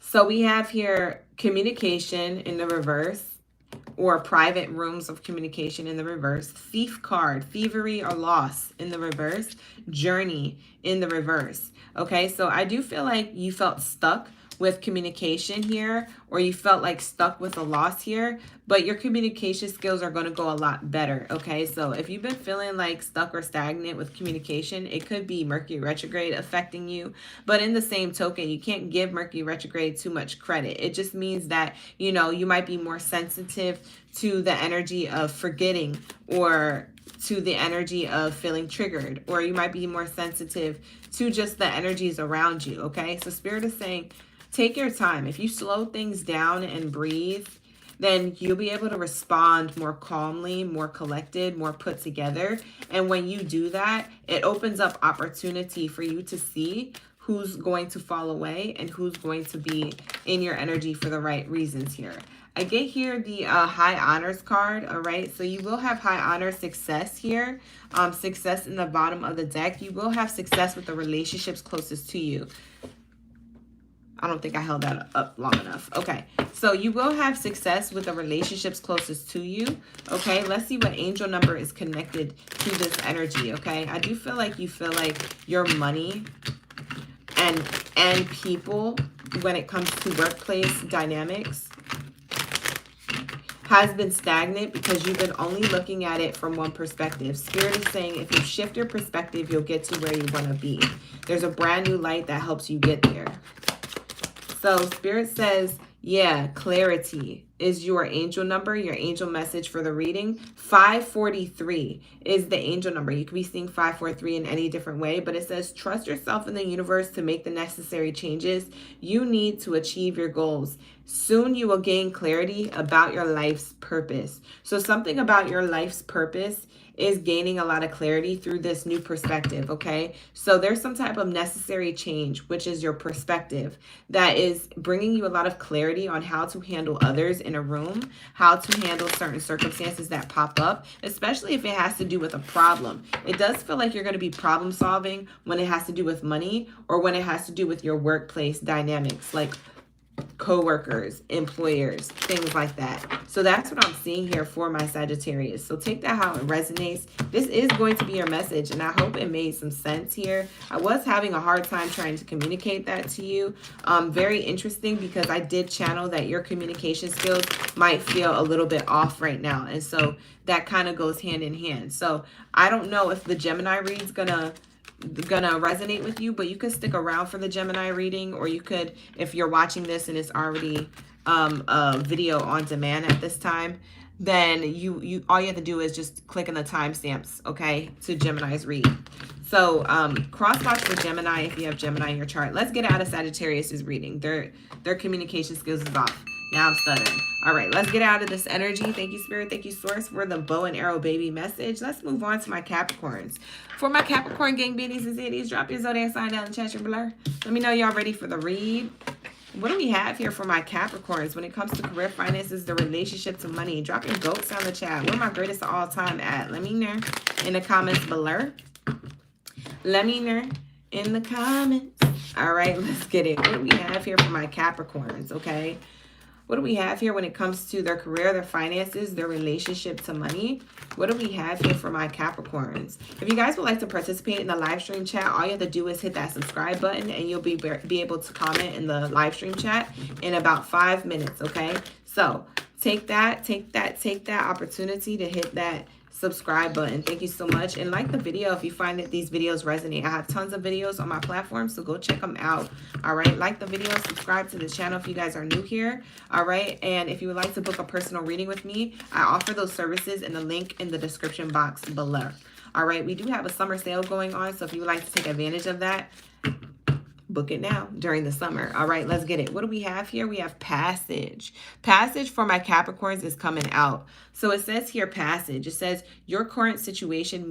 So we have here communication in the reverse, or private rooms of communication in the reverse. Thief card, thievery or loss in the reverse. Journey in the reverse. Okay, so I do feel like you felt stuck with communication here, or you felt like stuck with a loss here, but your communication skills are going to go a lot better. Okay, so if you've been feeling like stuck or stagnant with communication, it could be Mercury retrograde affecting you. But in the same token, you can't give Mercury retrograde too much credit. It just means that, you know, you might be more sensitive to the energy of forgetting, or to the energy of feeling triggered, or you might be more sensitive to just the energies around you. Okay, so Spirit is saying, take your time. If you slow things down and breathe, then you'll be able to respond more calmly, more collected, more put together. And when you do that, it opens up opportunity for you to see who's going to fall away and who's going to be in your energy for the right reasons here. I get here the high honors card. All right, so you will have high honor success here. Success in the bottom of the deck. You will have success with the relationships closest to you. I don't think I held that up long enough. Okay, so you will have success with the relationships closest to you. Okay, let's see what angel number is connected to this energy. Okay, I do feel like you feel like your money and people, when it comes to workplace dynamics, has been stagnant because you've been only looking at it from one perspective. Spirit is saying if you shift your perspective, you'll get to where you want to be. There's a brand new light that helps you get there. So Spirit says, yeah, clarity is your angel number, your angel message for the reading. 543 is the angel number. You could be seeing 543 in any different way, but it says trust yourself in the universe to make the necessary changes you need to achieve your goals. Soon you will gain clarity about your life's purpose. So something about your life's purpose is gaining a lot of clarity through this new perspective, okay? So there's some type of necessary change, which is your perspective, that is bringing you a lot of clarity on how to handle others in a room, how to handle certain circumstances that pop up, especially if it has to do with a problem. It does feel like you're going to be problem solving when it has to do with money, or when it has to do with your workplace dynamics, like co-workers, employers, things like that. So that's what I'm seeing here for my Sagittarius. So take that how it resonates. This is going to be your message, and I hope it made some sense here. I was having a hard time trying to communicate that to you. Very interesting, because I did channel that your communication skills might feel a little bit off right now, and so that kind of goes hand in hand. So I don't know if the Gemini read's gonna resonate with you, but you could stick around for the Gemini reading, or you could, if you're watching this and it's already a video on demand at this time, then you all you have to do is just click on the timestamps, okay, to Gemini's read. So cross watch for Gemini if you have Gemini in your chart. Let's get out of Sagittarius's reading. Their communication skills is off. Now I'm stuttering. All right, let's get out of this energy. Thank you, Spirit. Thank you, Source, for the bow and arrow baby message. Let's move on to my Capricorns. For my Capricorn gang biddies and zitties, drop your zodiac sign down in the chat room below. Let me know y'all ready for the read. What do we have here for my Capricorns when it comes to career, finances, the relationship to money? Drop your goats down the chat. Where my greatest of all time at? Let me know in the comments below. Let me know in the comments. All right, let's get it. What do we have here for my Capricorns, okay? What do we have here when it comes to their career, their finances, their relationship to money? What do we have here for my Capricorns? If you guys would like to participate in the live stream chat, all you have to do is hit that subscribe button, and you'll be able to comment in the live stream chat in about 5 minutes, okay? So take that opportunity to hit that subscribe button. Thank you so much. And like the video if you find that these videos resonate. I have tons of videos on my platform, so go check them out. All right, like the video, subscribe to the channel if you guys are new here. All right, and if you would like to book a personal reading with me, I offer those services in the link in the description box below. All right, we do have a summer sale going on, so if you would like to take advantage of that, book it now during the summer. All right, let's get it. What do we have here? We have passage. Passage for my Capricorns is coming out. So it says here passage. It says your current situation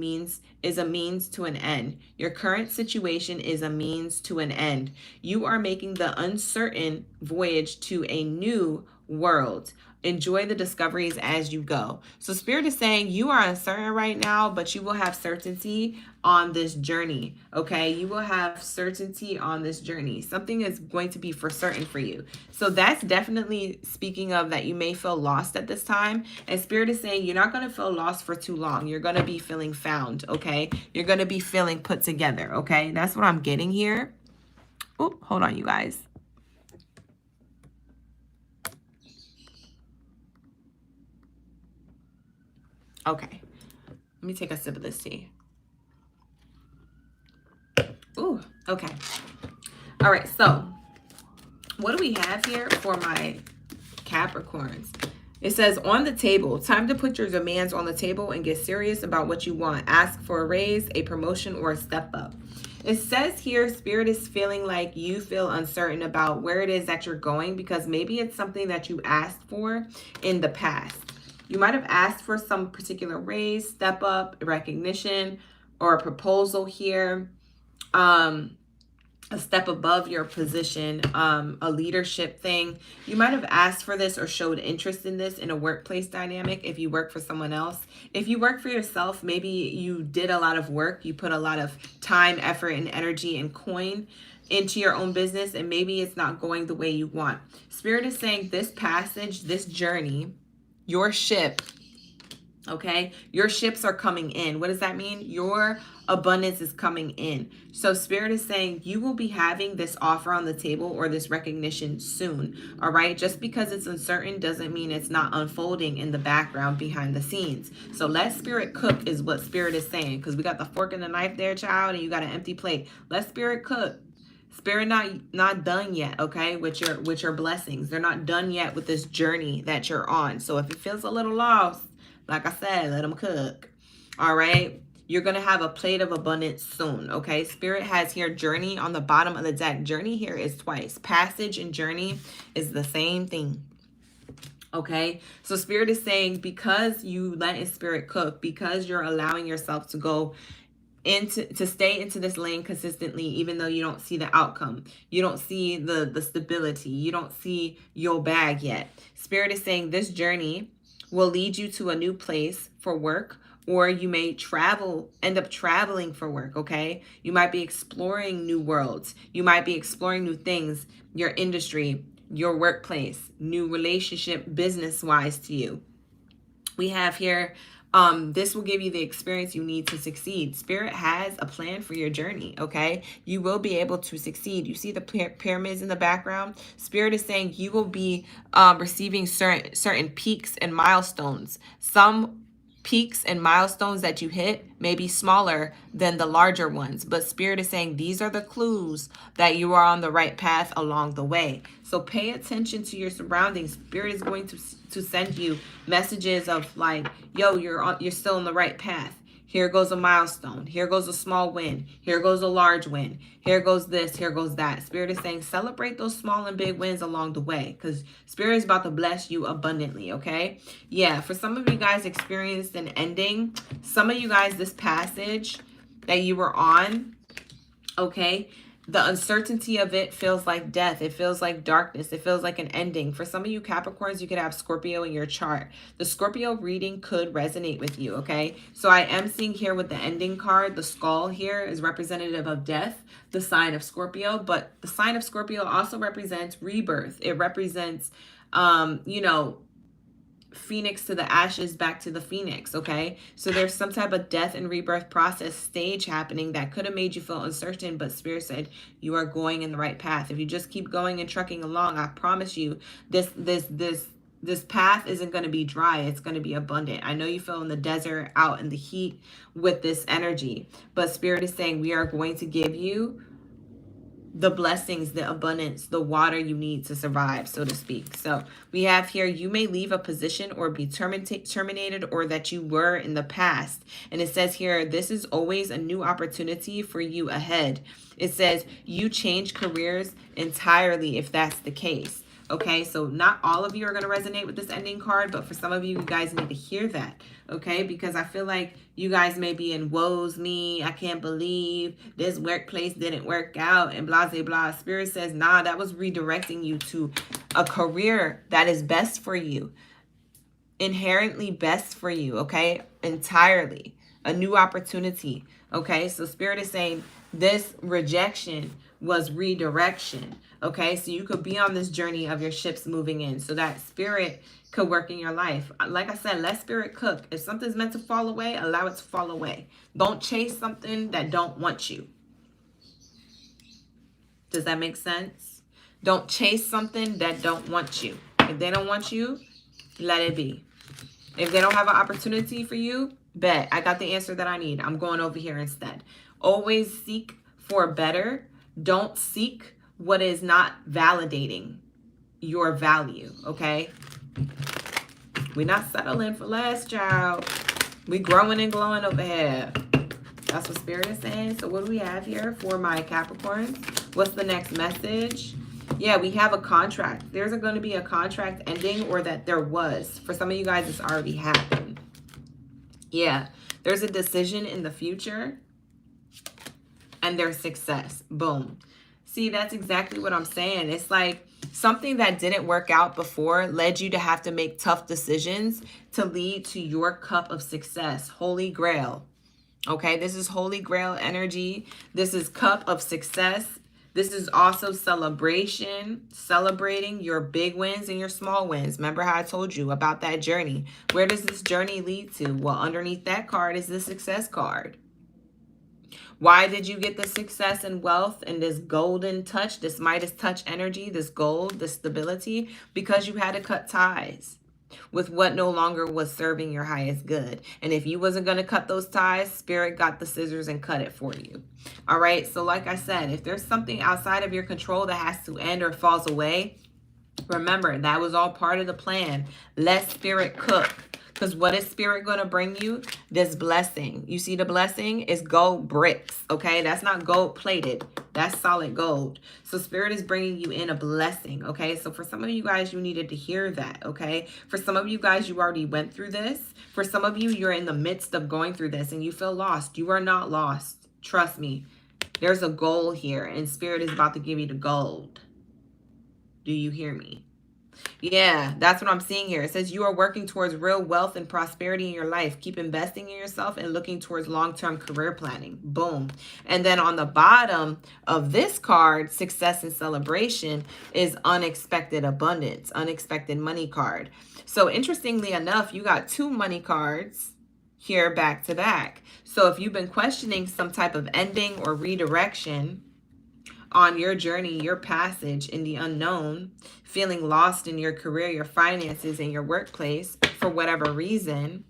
is a means to an end. Your current situation is a means to an end. You are making the uncertain voyage to a new world. Enjoy the discoveries as you go. So Spirit is saying you are uncertain right now, but you will have certainty on this journey, okay? You will have certainty on this journey. Something is going to be for certain for you. So that's definitely speaking of that you may feel lost at this time. And Spirit is saying you're not going to feel lost for too long. You're going to be feeling found, okay? You're going to be feeling put together, okay? That's what I'm getting here. Oh, hold on, you guys. Okay, let me take a sip of this tea. Ooh, okay. All right, so what do we have here for my Capricorns? It says on the table, time to put your demands on the table and get serious about what you want. Ask for a raise, a promotion, or a step up. It says here, Spirit is feeling like you feel uncertain about where it is that you're going because maybe it's something that you asked for in the past. You might have asked for some particular raise, step up, recognition, or a proposal here, a step above your position, a leadership thing. You might have asked for this or showed interest in this in a workplace dynamic if you work for someone else. If you work for yourself, maybe you did a lot of work. You put a lot of time, effort, and energy and coin into your own business, and maybe it's not going the way you want. Spirit is saying this passage, this journey, your ship, okay, your ships are coming in. What does that mean? Your abundance is coming in. So Spirit is saying you will be having this offer on the table or this recognition soon. All right, just because it's uncertain doesn't mean it's not unfolding in the background behind the scenes. So let Spirit cook is what Spirit is saying, because we got the fork and the knife there, child, and you got an empty plate. Let Spirit cook. Spirit not done yet, okay, with your blessings. They're not done yet with this journey that you're on. So if it feels a little lost, like I said, let them cook. All right, you're gonna have a plate of abundance soon, okay? Spirit has here journey on the bottom of the deck. Journey here is twice. Passage and journey is the same thing. Okay, so Spirit is saying because you let Spirit cook, because you're allowing yourself to go to stay into this lane consistently, even though you don't see the outcome, you don't see the stability, you don't see your bag yet. Spirit is saying this journey will lead you to a new place for work, or you may end up traveling for work, okay? You might be exploring new worlds. You might be exploring new things, your industry, your workplace, new relationship, business-wise to you. We have here, this will give you the experience you need to succeed. Spirit has a plan for your journey, okay? You will be able to succeed. You see the pyramids in the background? Spirit is saying you will be receiving certain peaks and milestones. Some peaks and milestones that you hit may be smaller than the larger ones, but Spirit is saying these are the clues that you are on the right path along the way. So pay attention to your surroundings. Spirit is going to send you messages of like, yo, you're still on the right path. Here goes a milestone. Here goes a small win. Here goes a large win. Here goes this. Here goes that. Spirit is saying celebrate those small and big wins along the way, because Spirit is about to bless you abundantly, okay? Yeah, for some of you guys experienced an ending. Some of you guys, this passage that you were on, okay, the uncertainty of it feels like death. It feels like darkness. It feels like an ending. For some of you Capricorns, you could have Scorpio in your chart. The Scorpio reading could resonate with you, okay? So I am seeing here with the ending card, the skull here is representative of death, the sign of Scorpio, but the sign of Scorpio also represents rebirth. It represents, you know, phoenix to the ashes, back to the phoenix, okay? So there's some type of death and rebirth process stage happening that could have made you feel uncertain, but Spirit said you are going in the right path. If you just keep going and trucking along, I promise you this This path isn't going to be dry. It's going to be abundant. I know you feel in the desert, out in the heat with this energy, but Spirit is saying we are going to give you the blessings, the abundance, the water you need to survive, so to speak. So we have here, you may leave a position or be terminated, or that you were in the past. And it says here, this is always a new opportunity for you ahead. It says you change careers entirely if that's the case. Okay, so not all of you are going to resonate with this ending card, but for some of you, you guys need to hear that, okay? Because I feel like you guys may be in woes me, I can't believe this workplace didn't work out, and blah, blah, blah. Spirit says, nah, that was redirecting you to a career that is best for you, inherently best for you, okay? Entirely. A new opportunity, okay? So Spirit is saying this rejection was redirection. Okay, so you could be on this journey of your ships moving in, so that Spirit could work in your life. Like I said, let Spirit cook. If something's meant to fall away, allow it to fall away. Don't chase something that don't want you. Does that make sense? Don't chase something that don't want you. If they don't want you, let it be. If they don't have an opportunity for you, bet I got the answer that I need. I'm going over here instead. Always seek for better. Don't seek what is not validating your value, okay? We're not settling for less, child. We growing and glowing over here. That's what Spirit is saying. So what do we have here for my Capricorns? What's the next message? Yeah, we have a contract. There's going to be a contract ending, or that there was. For some of you guys, it's already happened. Yeah, there's a decision in the future, and there's success. Boom. See, that's exactly what I'm saying. It's like something that didn't work out before led you to have to make tough decisions to lead to your cup of success. Holy Grail. Okay, this is Holy Grail energy. This is cup of success. This is also celebration, celebrating your big wins and your small wins. Remember how I told you about that journey? Where does this journey lead to? Well, underneath that card is the success card. Why did you get the success and wealth and this golden touch, this Midas touch energy, this gold, this stability? Because you had to cut ties with what no longer was serving your highest good. And if you wasn't going to cut those ties, Spirit got the scissors and cut it for you. All right. So like I said, if there's something outside of your control that has to end or falls away, remember that was all part of the plan. Let Spirit cook. Because what is Spirit going to bring you? This blessing. You see the blessing is gold bricks, okay? That's not gold plated. That's solid gold. So Spirit is bringing you in a blessing, okay? So for some of you guys, you needed to hear that, okay? For some of you guys, you already went through this. For some of you, you're in the midst of going through this and you feel lost. You are not lost. Trust me. There's a goal here and Spirit is about to give you the gold. Do you hear me? Yeah, that's what I'm seeing here. It says you are working towards real wealth and prosperity in your life. Keep investing in yourself and looking towards long-term career planning. Boom. And then on the bottom of this card, success and celebration, is unexpected abundance, unexpected money card. So interestingly enough, you got two money cards here back to back. So if you've been questioning some type of ending or redirection on your journey, your passage in the unknown, feeling lost in your career, your finances, and your workplace for whatever reason,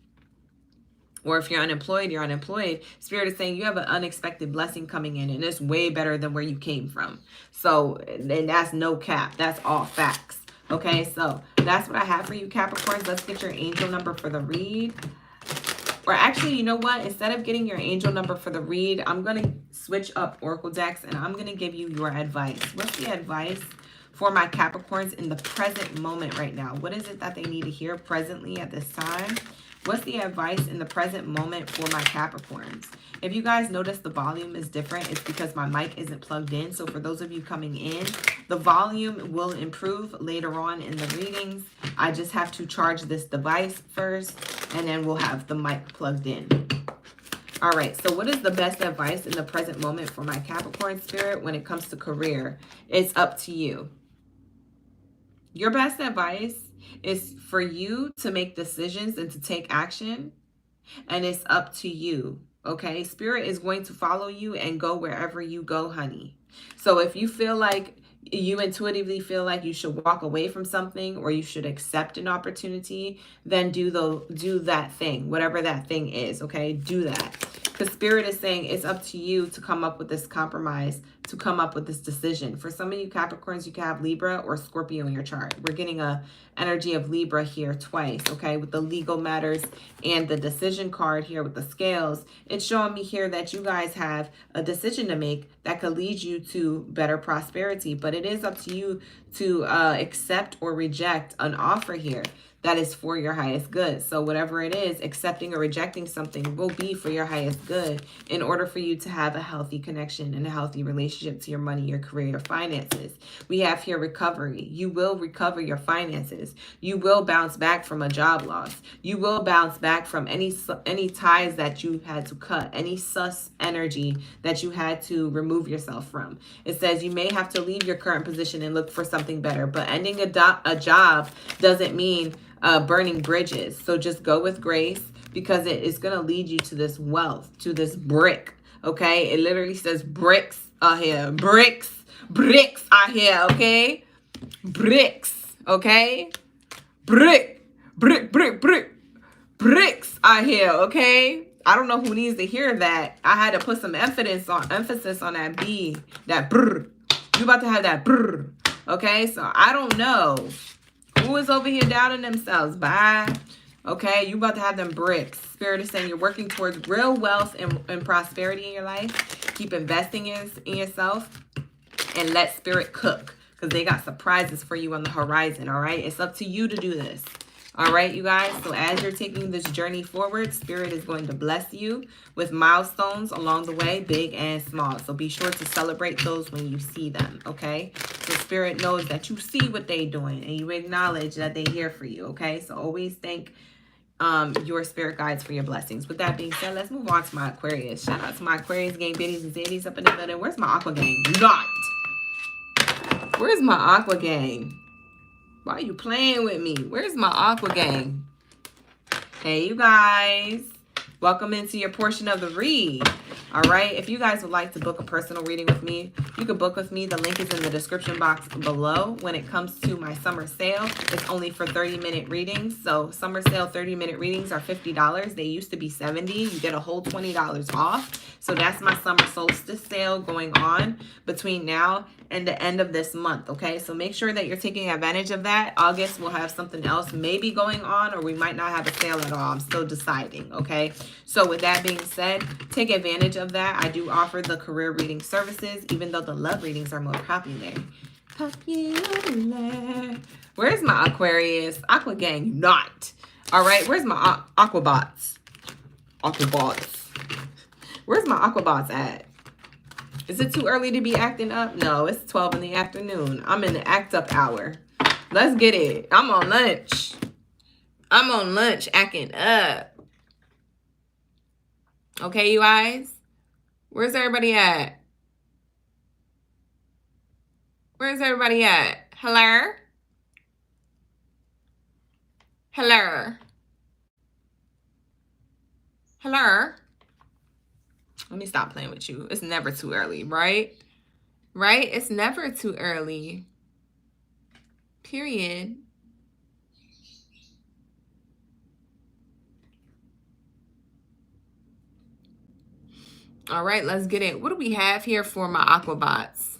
or if you're unemployed, Spirit is saying you have an unexpected blessing coming in, and it's way better than where you came from. So, and that's no cap. That's all facts. Okay, so that's what I have for you, Capricorns. Let's get your angel number for the read. Or actually, you know what? Instead of getting your angel number for the read, I'm going to switch up Oracle decks and I'm going to give you your advice. What's the advice for my Capricorns in the present moment right now? What is it that they need to hear presently at this time? What's the advice in the present moment for my Capricorns? If you guys notice the volume is different, it's because my mic isn't plugged in. So for those of you coming in, the volume will improve later on in the readings. I just have to charge this device first, and then we'll have the mic plugged in. All right, so what is the best advice in the present moment for my Capricorn Spirit when it comes to career? It's up to you. Your best advice is for you to make decisions and to take action, and it's up to you. Okay, Spirit is going to follow you and go wherever you go, honey. So if you feel like you intuitively feel like you should walk away from something or you should accept an opportunity, then do that thing, whatever that thing is, okay? Do that. Because Spirit is saying it's up to you to come up with this compromise, to come up with this decision. For some of you Capricorns, you can have Libra or Scorpio in your chart. We're getting a energy of Libra here twice, okay? With the legal matters and the decision card here with the scales. It's showing me here that you guys have a decision to make that could lead you to better prosperity. But it is up to you to accept or reject an offer here that is for your highest good. So whatever it is, accepting or rejecting something will be for your highest good in order for you to have a healthy connection and a healthy relationship to your money, your career, your finances. We have here recovery. You will recover your finances. You will bounce back from a job loss. You will bounce back from any ties that you had to cut, any sus energy that you had to remove yourself from. It says you may have to leave your current position and look for something better, but ending a job doesn't mean burning bridges. So just go with grace, because it is going to lead you to this wealth, to this brick. Okay. It literally says bricks out here. Bricks out here. Okay. Bricks. Okay. Bricks out here. Okay. I don't know who needs to hear that. I had to put some emphasis on that B, that brr. You about to have that brr. Okay. So I don't know who is over here doubting themselves. Bye. Okay, you about to have them bricks. Spirit is saying you're working towards real wealth and prosperity in your life. Keep investing in yourself and let Spirit cook, because they got surprises for you on the horizon, all right? It's up to you to do this, all right, you guys? So as you're taking this journey forward, Spirit is going to bless you with milestones along the way, big and small. So be sure to celebrate those when you see them, okay? So Spirit knows that you see what they're doing and you acknowledge that they're here for you, okay? So always thank your spirit guides for your blessings. With that being said, let's move on to my Aquarius. Shout out to my Aquarius gang, biddies and zaddies up in the building. Where's my Aqua gang? Not. Where's my Aqua gang? Why are you playing with me? Where's my Aqua gang? Hey, you guys. Welcome into your portion of the read. All right. If you guys would like to book a personal reading with me, you can book with me. The link is in the description box below. When it comes to my summer sale, it's only for 30-minute readings. So summer sale 30-minute readings are $50. They used to be $70. You get a whole $20 off. So that's my summer solstice sale going on between now and the end of this month. Okay. So make sure that you're taking advantage of that. August will have something else maybe going on, or we might not have a sale at all. I'm still deciding. Okay. So with that being said, take advantage of that. I do offer the career reading services, even though the love readings are more popular. Where's my Aquarius? Aqua gang, not. All right. Where's my Aquabots? Aquabots. Where's my Aquabots at? Is it too early to be acting up? No, it's 12 in the afternoon. I'm in the act up hour. Let's get it. I'm on lunch. I'm on lunch acting up. Okay, you guys? Where's everybody at? Where's everybody at? Hello? Hello? Hello? Let me stop playing with you. It's never too early, right? Right? It's never too early. Period. All right, let's get it. What do we have here for my Aquabots?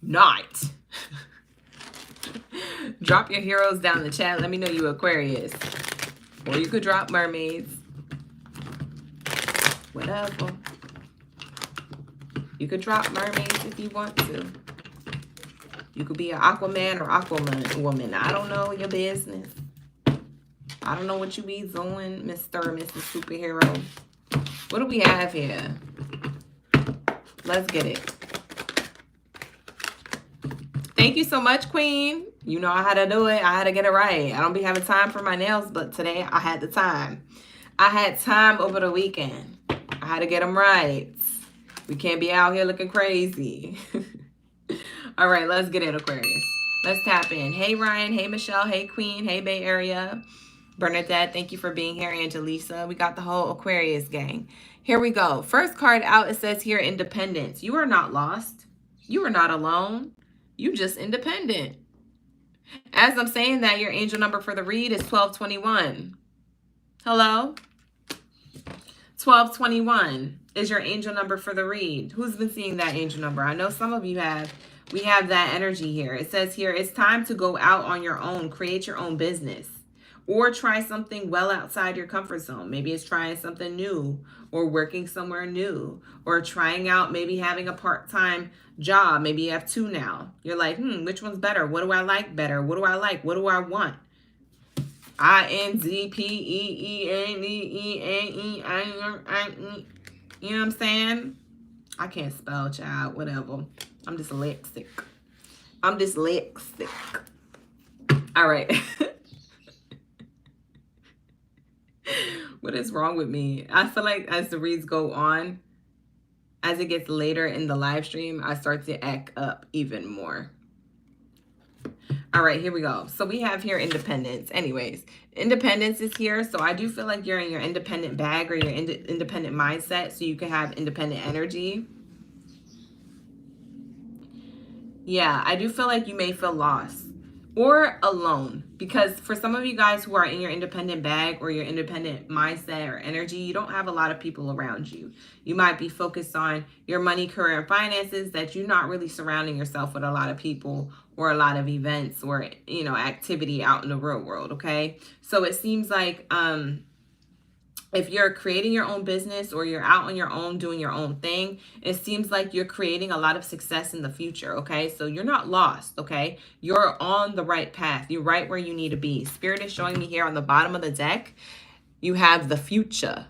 Not. Drop your heroes down in the chat. Let me know you Aquarius. Or you could drop mermaids. Whatever. You could drop mermaids if you want to. You could be an Aquaman or Aquawoman. I don't know your business. I don't know what you be doing, Mr. or Mrs. Superhero. What do we have here? Let's get it. Thank you so much, Queen. You know how to do it. I had to get it right. I don't be having time for my nails, but today I had the time. I had time over the weekend. I had to get them right. We can't be out here looking crazy. All right, let's get it, Aquarius. Let's tap in. Hey, Ryan. Hey, Michelle. Hey, Queen. Hey, Bay Area. Bernadette, thank you for being here. Angelisa. We got the whole Aquarius gang. Here we go. First card out, it says here, independence. You are not lost. You are not alone. You just independent. As I'm saying that, your angel number for the read is 1221. Hello? 1221 is your angel number for the read. Who's been seeing that angel number? I know some of you have. We have that energy here. It says here, it's time to go out on your own, create your own business, or try something well outside your comfort zone. Maybe it's trying something new, or working somewhere new, or trying out maybe having a part-time job. Maybe you have two now. You're like, which one's better? What do I like better? What do I like? What do I want? INZPEENEEAE. You know what I'm saying? I can't spell, child. Whatever. I'm dyslexic. All right. What is wrong with me? I feel like as the reads go on, as it gets later in the live stream, I start to act up even more. All right, here we go. So we have here independence. Anyways, independence is here. So I do feel like you're in your independent bag or your independent mindset, so you can have independent energy. Yeah, I do feel like you may feel lost or alone, because for some of you guys who are in your independent bag or your independent mindset or energy, you don't have a lot of people around you. You might be focused on your money, career, and finances, that you're not really surrounding yourself with a lot of people or a lot of events or, you know, activity out in the real world. Okay. So it seems like, if you're creating your own business or you're out on your own doing your own thing, it seems like you're creating a lot of success in the future, okay? So you're not lost, okay? You're on the right path. You're right where you need to be. Spirit is showing me here on the bottom of the deck, you have the future.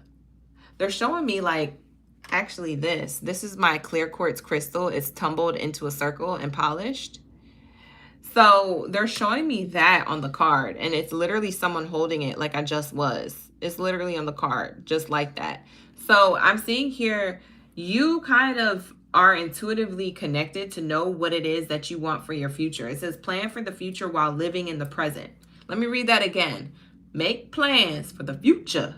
They're showing me like, actually this is my clear quartz crystal. It's tumbled into a circle and polished. So they're showing me that on the card, and it's literally someone holding it like I just was. It's literally on the card, just like that. So I'm seeing here, you kind of are intuitively connected to know what it is that you want for your future. It says plan for the future while living in the present. Let me read that again. Make plans for the future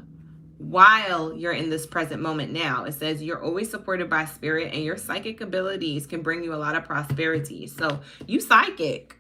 while you're in this present moment now. It says you're always supported by spirit, and your psychic abilities can bring you a lot of prosperity. So you psychic.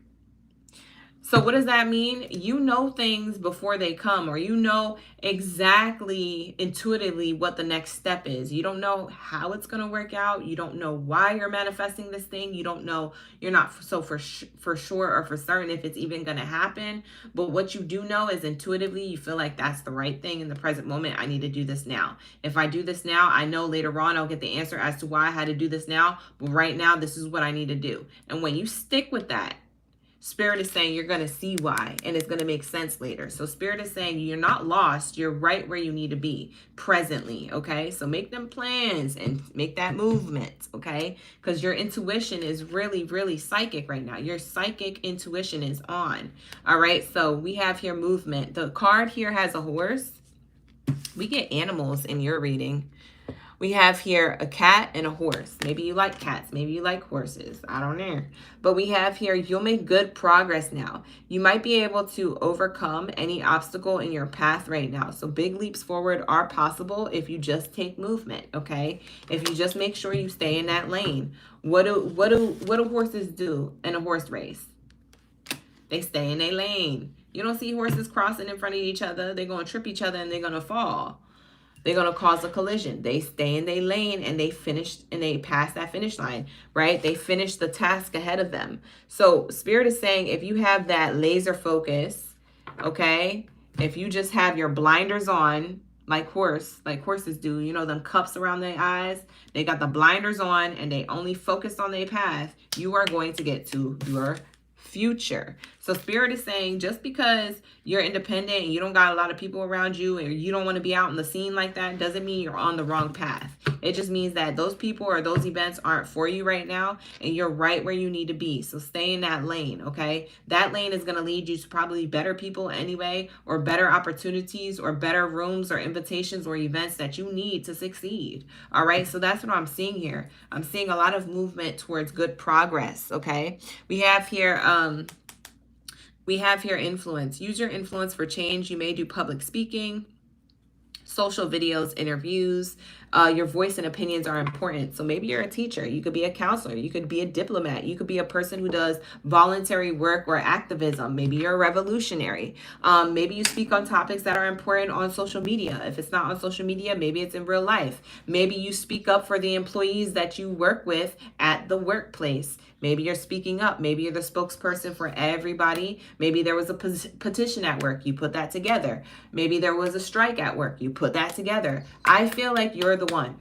So what does that mean? You know things before they come, or you know exactly intuitively what the next step is. You don't know how it's going to work out. You don't know why you're manifesting this thing. You don't know, you're not so for sure or for certain if it's even going to happen. But what you do know is intuitively you feel like that's the right thing in the present moment. I need to do this now. If I do this now, I know later on I'll get the answer as to why I had to do this now. But right now, this is what I need to do. And when you stick with that, Spirit is saying you're going to see why, and it's going to make sense later. So Spirit is saying you're not lost. You're right where you need to be presently, okay? So make them plans and make that movement, okay? Because your intuition is really, really psychic right now. Your psychic intuition is on, all right? So we have here movement. The card here has a horse. We get animals in your reading. We have here a cat and a horse. Maybe you like cats. Maybe you like horses. I don't know. But we have here, you'll make good progress now. You might be able to overcome any obstacle in your path right now. So big leaps forward are possible if you just take movement, okay? If you just make sure you stay in that lane. What do horses do in a horse race? They stay in their lane. You don't see horses crossing in front of each other. They're going to trip each other and they're going to fall. They're going to cause a collision. They stay in their lane and they finish and they pass that finish line, right? They finish the task ahead of them. So Spirit is saying if you have that laser focus, okay, if you just have your blinders on like horses do, you know, them cuffs around their eyes, they got the blinders on and they only focus on their path, you are going to get to your future. So Spirit is saying just because you're independent and you don't got a lot of people around you or you don't want to be out in the scene like that doesn't mean you're on the wrong path. It just means that those people or those events aren't for you right now and you're right where you need to be. So stay in that lane, okay? That lane is going to lead you to probably better people anyway, or better opportunities or better rooms or invitations or events that you need to succeed. All right? So that's what I'm seeing here. I'm seeing a lot of movement towards good progress, okay? We have here influence. Use your influence for change. You may do public speaking, social videos, interviews. Your voice and opinions are important. So maybe you're a teacher. You could be a counselor. You could be a diplomat. You could be a person who does voluntary work or activism. Maybe you're a revolutionary. Maybe you speak on topics that are important on social media. If it's not on social media, maybe it's in real life. Maybe you speak up for the employees that you work with at the workplace. Maybe you're speaking up. Maybe you're the spokesperson for everybody. Maybe there was a petition at work. You put that together. Maybe there was a strike at work. You put that together. I feel like you're the one.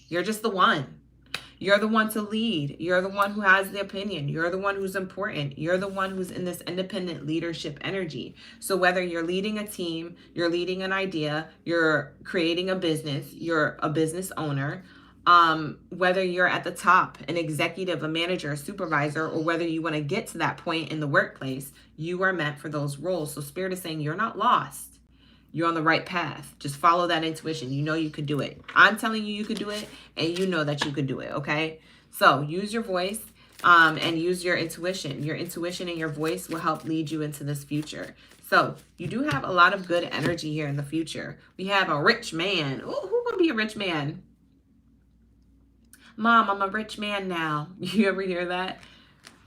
You're just the one. You're the one to lead. You're the one who has the opinion. You're the one who's important. You're the one who's in this independent leadership energy. So whether you're leading a team, you're leading an idea, you're creating a business, you're a business owner, whether you're at the top, an executive, a manager, a supervisor, or whether you want to get to that point in the workplace, you are meant for those roles. So Spirit is saying you're not lost. You're on the right path. Just follow that intuition. You know you could do it. I'm telling you could do it, and you know that you could do it, okay? So use your voice and use your intuition. Your intuition and your voice will help lead you into this future. So you do have a lot of good energy here in the future. We have a rich man. Ooh, who's going to be a rich man? Mom, I'm a rich man now. You ever hear that?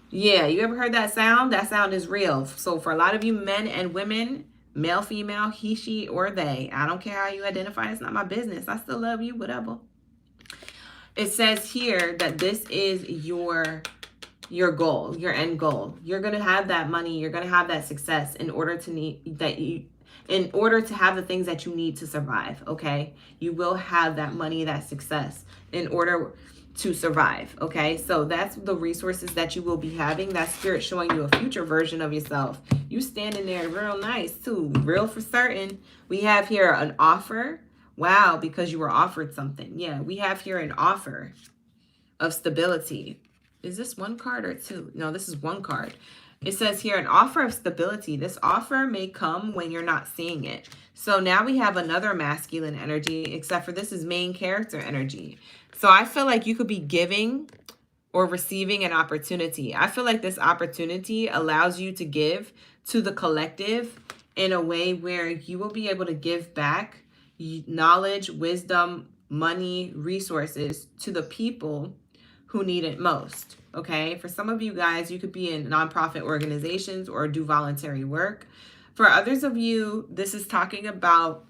Yeah, you ever heard that sound? That sound is real. So for a lot of you men and women, male, female, he, she, or they, I don't care how you identify. It's not my business. I still love you, whatever. It says here that this is your goal, your end goal. You're going to have that money. You're going to have that success in order to have the things that you need to survive, okay? You will have that money, that success in order to survive, okay? So that's the resources that you will be having. That Spirit showing you a future version of yourself. You standing there real nice too, real for certain. We have here an offer. Wow, because you were offered something. Yeah, we have here an offer of stability. Is this one card or two? No, this is one card. It says here an offer of stability. This offer may come when you're not seeing it. So now we have another masculine energy, except for this is main character energy. So I feel like you could be giving or receiving an opportunity. I feel like this opportunity allows you to give to the collective in a way where you will be able to give back knowledge, wisdom, money, resources to the people who need it most. Okay, for some of you guys, you could be in nonprofit organizations or do voluntary work. For others of you, this is talking about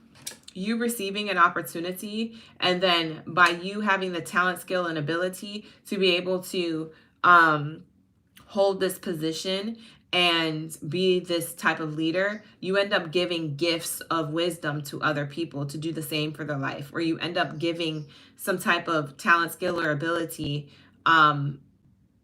you receiving an opportunity, and then by you having the talent, skill, and ability to be able to hold this position and be this type of leader, you end up giving gifts of wisdom to other people to do the same for their life, or you end up giving some type of talent, skill, or ability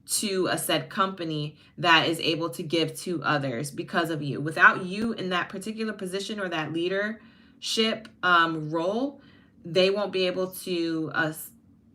to a said company that is able to give to others because of you. Without you in that particular position or that leadership role, they won't be able to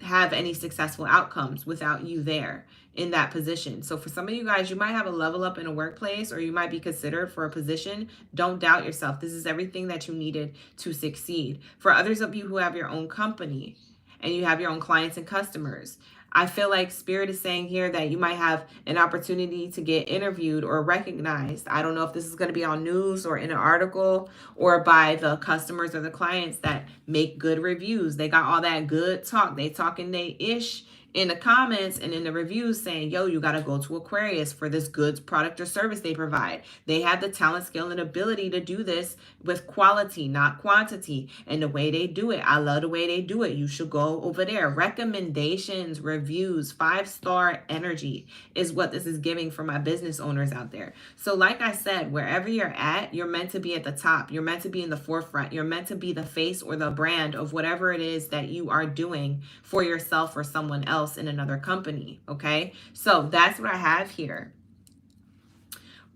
have any successful outcomes without you there in that position. So for some of you guys, you might have a level up in a workplace, or you might be considered for a position. Don't doubt yourself. This is everything that you needed to succeed. For others of you who have your own company and you have your own clients and customers, I feel like Spirit is saying here that you might have an opportunity to get interviewed or recognized. I don't know if this is going to be on news or in an article or by the customers or the clients that make good reviews. They got all that good talk. They talking they ish in the comments and in the reviews saying, yo, you got to go to Aquarius for this good product or service they provide. They have the talent, skill, and ability to do this with quality, not quantity. And the way they do it, I love the way they do it. You should go over there. Recommendations, reviews, 5-star energy is what this is giving for my business owners out there. So like I said, wherever you're at, you're meant to be at the top. You're meant to be in the forefront. You're meant to be the face or the brand of whatever it is that you are doing for yourself or someone else in another company. Okay, so that's what I have here.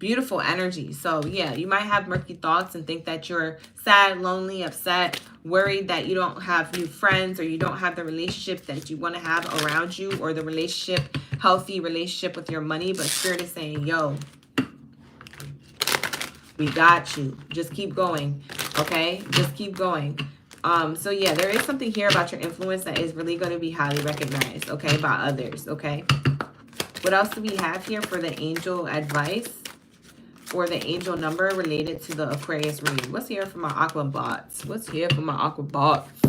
Beautiful energy. So yeah, you might have murky thoughts and think that you're sad, lonely, upset, worried that you don't have new friends, or you don't have the relationships that you want to have around you, or the relationship, healthy relationship with your money. But Spirit is saying, yo, we got you. Just keep going. Okay, just keep going. So yeah, there is something here about your influence that is really going to be highly recognized, okay, by others, okay? What else do we have here for the angel advice? or the angel number related to the Aquarius reading. What's here for my Aqua bots? What's here for my Aqua bots?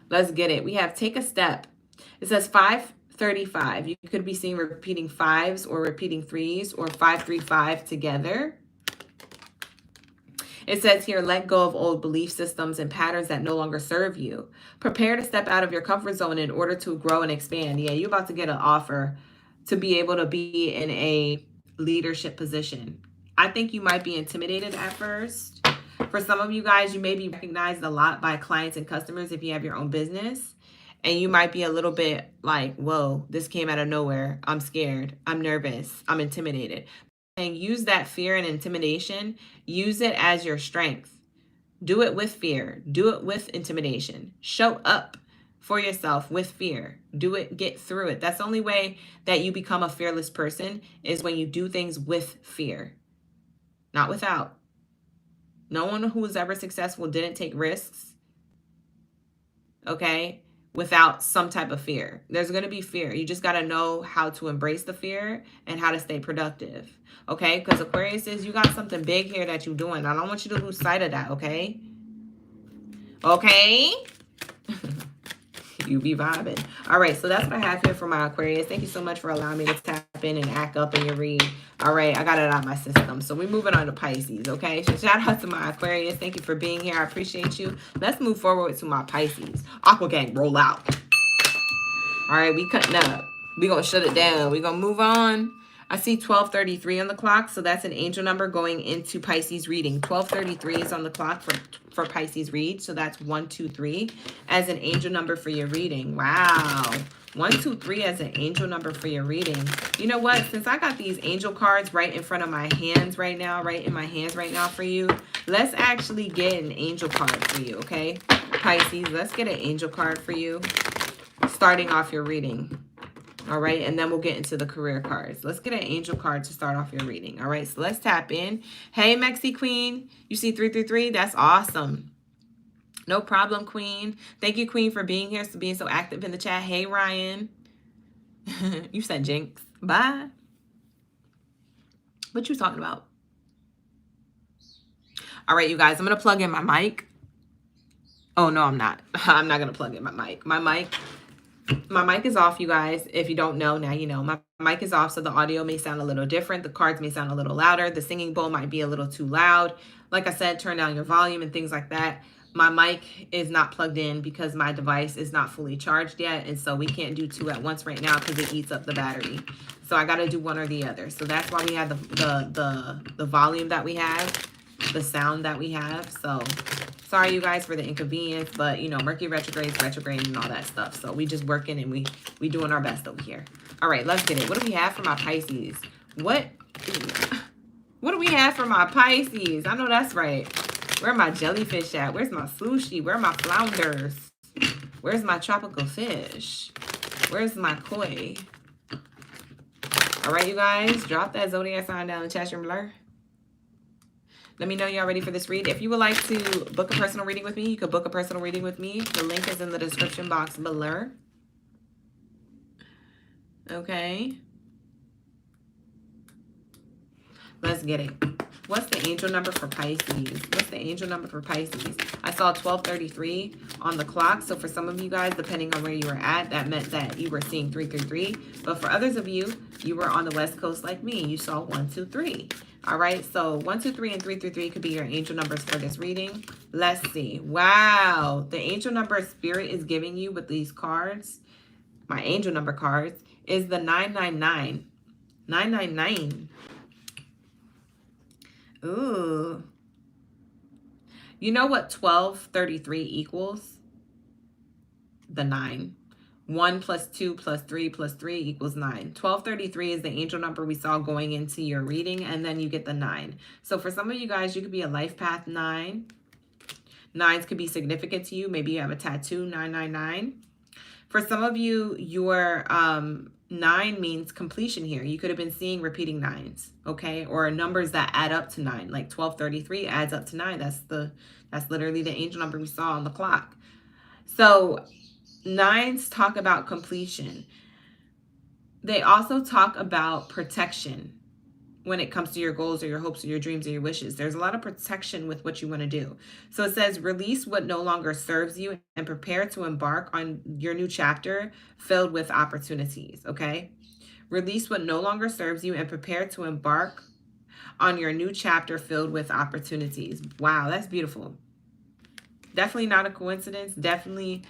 Let's get it. We have take a step. It says 535. You could be seeing repeating fives or repeating threes or 535 together. It says here, let go of old belief systems and patterns that no longer serve you. Prepare to step out of your comfort zone in order to grow and expand. Yeah, you're about to get an offer to be able to be in a leadership position. I think you might be intimidated at first. For some of you guys, you may be recognized a lot by clients and customers if you have your own business. And you might be a little bit like, whoa, this came out of nowhere. I'm scared. I'm nervous. I'm intimidated. And use that fear and intimidation. Use it as your strength. Do it with fear. Do it with intimidation. Show up for yourself with fear. Do it. Get through it. That's the only way that you become a fearless person, is when you do things with fear, not without. No one who was ever successful didn't take risks, okay, without some type of fear. There's going to be fear. You just got to know how to embrace the fear and how to stay productive. Okay, because Aquarius says you got something big here that you're doing. I don't want you to lose sight of that, okay? Okay? You be vibing. All right, so that's what I have here for my Aquarius. Thank you so much for allowing me to tap in and act up in your read. All right, I got it out of my system. So we're moving on to Pisces, okay? So shout out to my Aquarius. Thank you for being here. I appreciate you. Let's move forward to my Pisces. Aqua Gang, roll out. All right, we cutting up. We gonna shut it down. We gonna move on. I see 1233 on the clock, so that's an angel number going into Pisces reading. 1233 is on the clock for Pisces read, so that's 123 as an angel number for your reading. Wow. 123 as an angel number for your reading. You know what? Since I got these angel cards right in front of my hands right now, for you, let's actually get an angel card for you, okay? Pisces, let's get an angel card for you, starting off your reading. All right, and then we'll get into the career cards. Let's get an angel card to start off your reading. All right, so let's tap in. Hey, Mexi Queen, you see 333? That's awesome. No problem, Queen. Thank you, Queen, for being here, for being so active in the chat. Hey, Ryan. You said Jinx. Bye. What you talking about? All right, you guys, I'm going to plug in my mic. Oh, no, I'm not. I'm not going to plug in my mic. My mic is off, you guys. If you don't know, now you know. My mic is off, so the audio may sound a little different. The cards may sound a little louder. The singing bowl might be a little too loud. Like I said, turn down your volume and things like that. My mic is not plugged in because my device is not fully charged yet, and so we can't do two at once right now because it eats up the battery. So I got to do one or the other. So that's why we have the volume that we have, the sound that we have. So sorry, you guys, for the inconvenience, but, you know, Mercury retrograde and all that stuff. So we just working and we doing our best over here. All right, let's get it. What do we have for my Pisces? What do we have for my Pisces? I know that's right. Where my jellyfish at? Where's my sushi? Where are my flounders? Where's my tropical fish? Where's my koi? All right, you guys, drop that zodiac sign down in the chat room below. Let me know y'all ready for this read. If you would like to book a personal reading with me, you could book a personal reading with me. The link is in the description box below. Okay. Let's get it. What's the angel number for Pisces? What's the angel number for Pisces? I saw 1233 on the clock. So for some of you guys, depending on where you were at, that meant that you were seeing 333. But for others of you, you were on the West Coast like me. You saw 123. All right, so 123 and 333 could be your angel numbers for this reading. Let's see. Wow, the angel number Spirit is giving you with these cards, my angel number cards, is the 999. 999. Ooh. You know what 1233 equals? The 9. 1 plus 2 plus 3 plus 3 equals 9. 1233 is the angel number we saw going into your reading, and then you get the 9. So for some of you guys, you could be a life path 9. 9s could be significant to you. Maybe you have a tattoo, 999. For some of you, your 9 means completion here. You could have been seeing repeating 9s, okay? Or numbers that add up to 9, like 1233 adds up to 9. That's literally the angel number we saw on the clock. So 9s talk about completion. They also talk about protection, when it comes to your goals or your hopes or your dreams or your wishes. There's a lot of protection with what you want to do. So it says, release what no longer serves you and prepare to embark on your new chapter filled with opportunities, okay? Release what no longer serves you and prepare to embark on your new chapter filled with opportunities. Wow, that's beautiful. Definitely not a coincidence. Definitely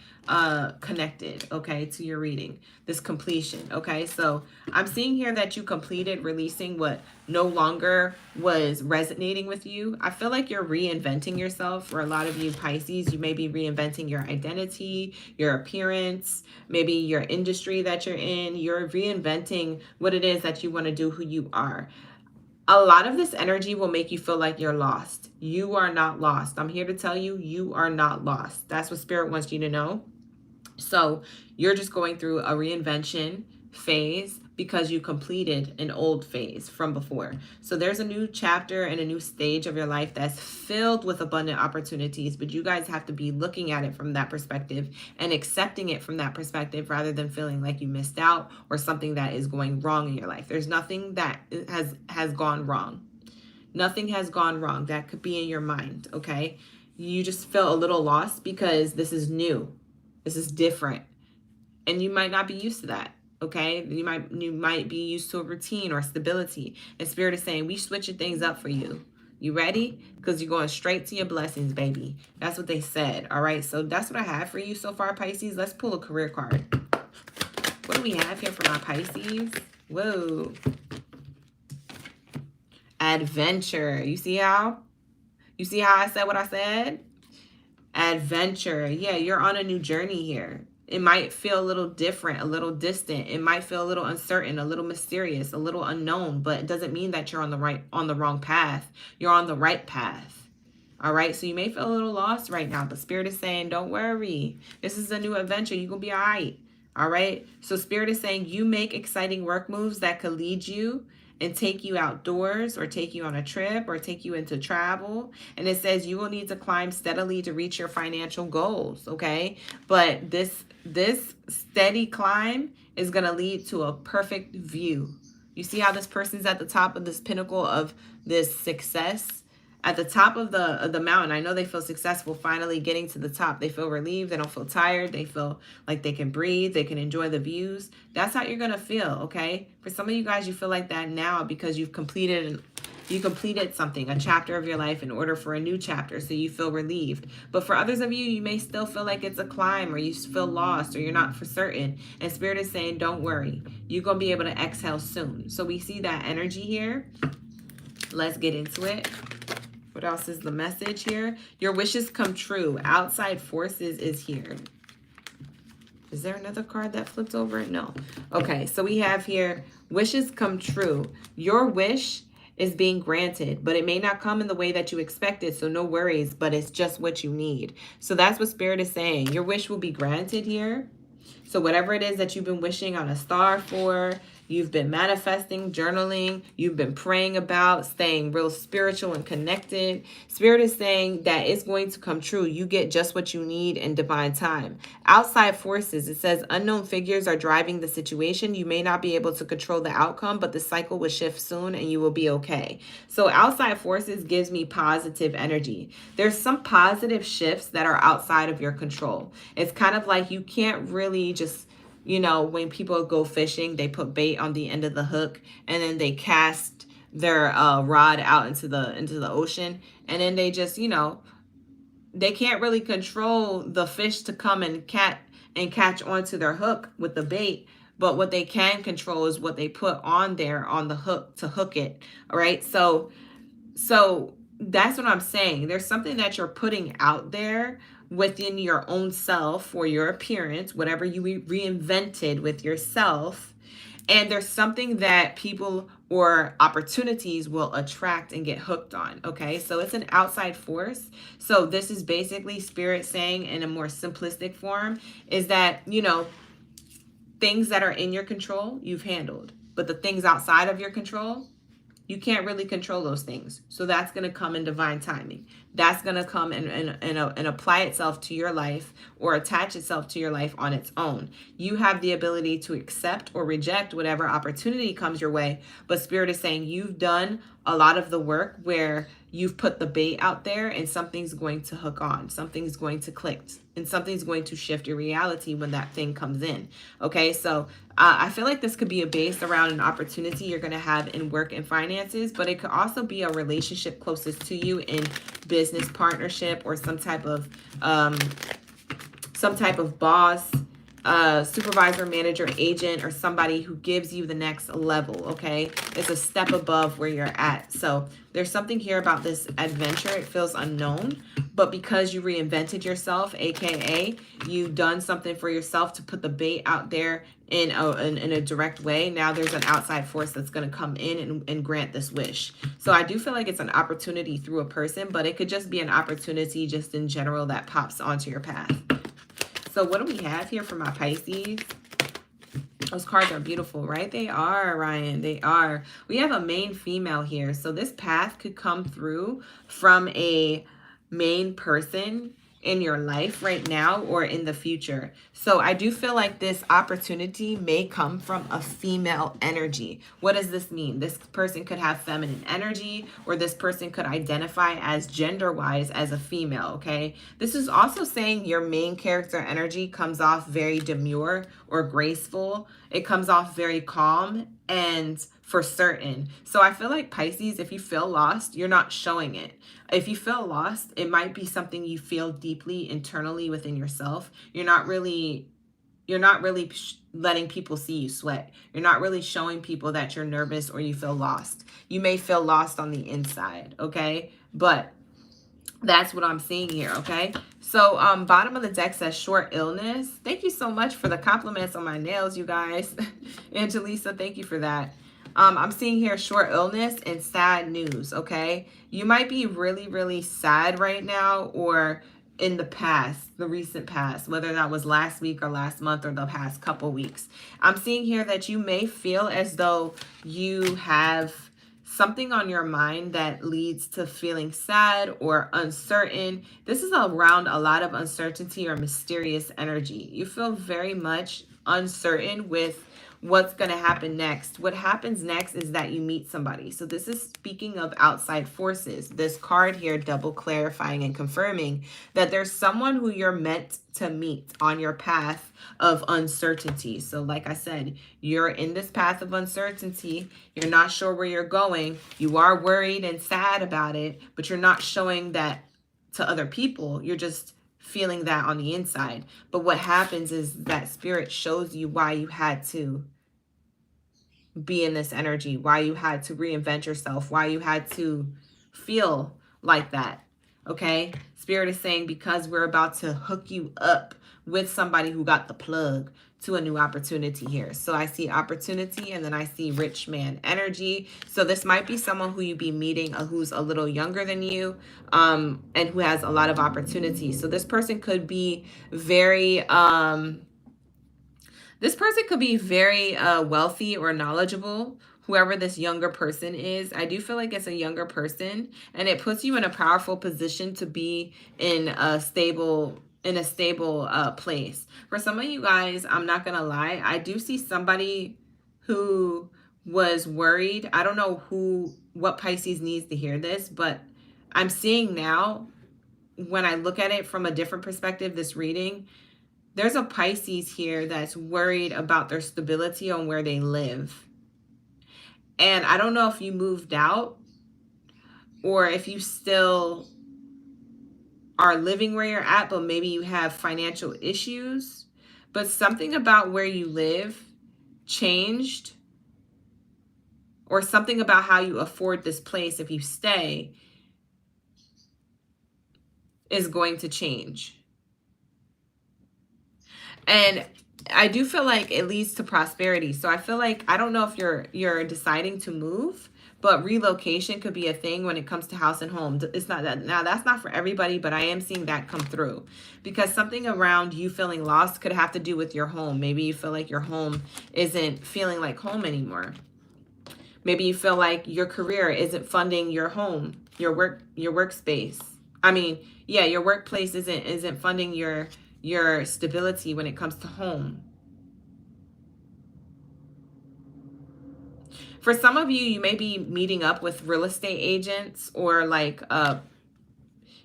connected, okay, to your reading. This completion, okay? So I'm seeing here that you completed releasing what no longer was resonating with you. I feel like you're reinventing yourself. For a lot of you Pisces, you may be reinventing your identity, your appearance, maybe your industry that you're in. You're reinventing what it is that you want to do, who you are. A lot of this energy will make you feel like you're lost. You are not lost. I'm here to tell you, you are not lost. That's what Spirit wants you to know. So you're just going through a reinvention phase because you completed an old phase from before. So there's a new chapter and a new stage of your life that's filled with abundant opportunities, but you guys have to be looking at it from that perspective and accepting it from that perspective rather than feeling like you missed out or something that is going wrong in your life. There's nothing that has gone wrong. Nothing has gone wrong. That could be in your mind, okay? You just feel a little lost because this is new. This is different. And you might not be used to that, okay? You might be used to a routine or stability. And Spirit is saying, we switching things up for you. You ready? Because you're going straight to your blessings, baby. That's what they said, all right? So that's what I have for you so far, Pisces. Let's pull a career card. What do we have here for my Pisces? Whoa. Adventure. You see how? You see how I said what I said? Adventure. Yeah, you're on a new journey here. It might feel a little different, a little distant. It might feel a little uncertain, a little mysterious, a little unknown, but it doesn't mean that you're on the wrong path. You're on the right path. All right, so you may feel a little lost right now, but Spirit is saying, don't worry. This is a new adventure. You're going to be all right. All right, so Spirit is saying you make exciting work moves that could lead you and take you outdoors or take you on a trip or take you into travel. And it says you will need to climb steadily to reach your financial goals, okay? But this steady climb is going to lead to a perfect view. You see how this person's at the top of this pinnacle of this success? At the top of the mountain, I know they feel successful finally getting to the top. They feel relieved. They don't feel tired. They feel like they can breathe. They can enjoy the views. That's how you're going to feel, okay? For some of you guys, you feel like that now because you completed something, a chapter of your life in order for a new chapter, so you feel relieved. But for others of you, you may still feel like it's a climb or you feel lost or you're not for certain. And Spirit is saying, don't worry. You're going to be able to exhale soon. So we see that energy here. Let's get into it. What else is the message here? Your wishes come true. Outside forces is here. Is there another card that flipped over? No. Okay, so we have here, wishes come true. Your wish is being granted, but it may not come in the way that you expected, so no worries, but it's just what you need. So that's what Spirit is saying. Your wish will be granted here. So whatever it is that you've been wishing on a star for, you've been manifesting, journaling, you've been praying about, staying real spiritual and connected. Spirit is saying that it's going to come true. You get just what you need in divine time. Outside forces, it says unknown figures are driving the situation. You may not be able to control the outcome, but the cycle will shift soon and you will be okay. So outside forces gives me positive energy. There's some positive shifts that are outside of your control. It's kind of like you can't really just, you know, when people go fishing, they put bait on the end of the hook and then they cast their rod out into the ocean, and then they just, you know, they can't really control the fish to come and catch onto their hook with the bait. But what they can control is what they put on there on the hook to hook it. All right. So that's what I'm saying. There's something that you're putting out there within your own self or your appearance, whatever you reinvented with yourself. And there's something that people or opportunities will attract and get hooked on. Okay, so it's an outside force. So this is basically Spirit saying in a more simplistic form is that, you know, things that are in your control, you've handled. But the things outside of your control, you can't really control those things. So that's going to come in divine timing. that's going to come and apply itself to your life or attach itself to your life on its own. You have the ability to accept or reject whatever opportunity comes your way, but Spirit is saying you've done a lot of the work where you've put the bait out there and something's going to hook on, something's going to click, and something's going to shift your reality when that thing comes in. Okay, so I feel like this could be based around an opportunity you're going to have in work and finances, but it could also be a relationship closest to you in business partnership or some type of boss, supervisor, manager, agent, or somebody who gives you the next level, okay? It's a step above where you're at. So there's something here about this adventure. It feels unknown, but because you reinvented yourself, aka you've done something for yourself to put the bait out there in a direct way, now there's an outside force that's going to come in and grant this wish. So I do feel like it's an opportunity through a person, but it could just be an opportunity just in general that pops onto your path. So what do we have here for my Pisces? Those cards are beautiful, right? They are, Ryan. They are. We have a main female here. So this path could come through from a main person in your life right now or in the future. So I do feel like this opportunity may come from a female energy. What does this mean? This person could have feminine energy, or this person could identify as gender-wise as a female, okay? This is also saying your main character energy comes off very demure or graceful. It comes off very calm and for certain. So I feel like Pisces, if you feel lost, you're not showing it. If you feel lost, it might be something you feel deeply internally within yourself. You're not really letting people see you sweat. You're not really showing people that you're nervous or you feel lost. You may feel lost on the inside, okay? But that's what I'm seeing here, okay? So bottom of the deck says short illness. Thank you so much for the compliments on my nails, you guys. Angelisa, thank you for that. I'm seeing here short illness and sad news, okay? You might be really, really sad right now, or in the past, the recent past, whether that was last week or last month or the past couple weeks. I'm seeing here that you may feel as though you have something on your mind that leads to feeling sad or uncertain. This is around a lot of uncertainty or mysterious energy. You feel very much uncertain with what's going to happen next. What happens next is that you meet somebody. So this is speaking of outside forces. This card here double clarifying and confirming that there's someone who you're meant to meet on your path of uncertainty. So like I said, you're in this path of uncertainty. You're not sure where you're going. You are worried and sad about it, but you're not showing that to other people. You're just feeling that on the inside. But what happens is that Spirit shows you why you had to be in this energy, why you had to reinvent yourself, why you had to feel like that. Okay? Spirit is saying because we're about to hook you up with somebody who got the plug to a new opportunity here. So I see opportunity, and then I see rich man energy. So this might be someone who you be meeting who's a little younger than you, and who has a lot of opportunities. So this person could be very wealthy or knowledgeable, whoever this younger person is. I do feel like it's a younger person, and it puts you in a powerful position to be in a stable place. For some of you guys, I'm not gonna lie, I do see somebody who was worried. I don't know what Pisces needs to hear this, but I'm seeing now, when I look at it from a different perspective, this reading, there's a Pisces here that's worried about their stability on where they live. And I don't know if you moved out or if you still are living where you're at, but maybe you have financial issues. But something about where you live changed, or something about how you afford this place if you stay is going to change. And I do feel like it leads to prosperity. So I feel like, I don't know if you're deciding to move, but relocation could be a thing when it comes to house and home. It's not that. Now, that's not for everybody, but I am seeing that come through, because something around you feeling lost could have to do with your home. Maybe you feel like your home isn't feeling like home anymore. Maybe you feel like your career isn't funding your home, your workspace. I mean, yeah, your workplace isn't funding your stability when it comes to home. For some of you, you may be meeting up with real estate agents, or like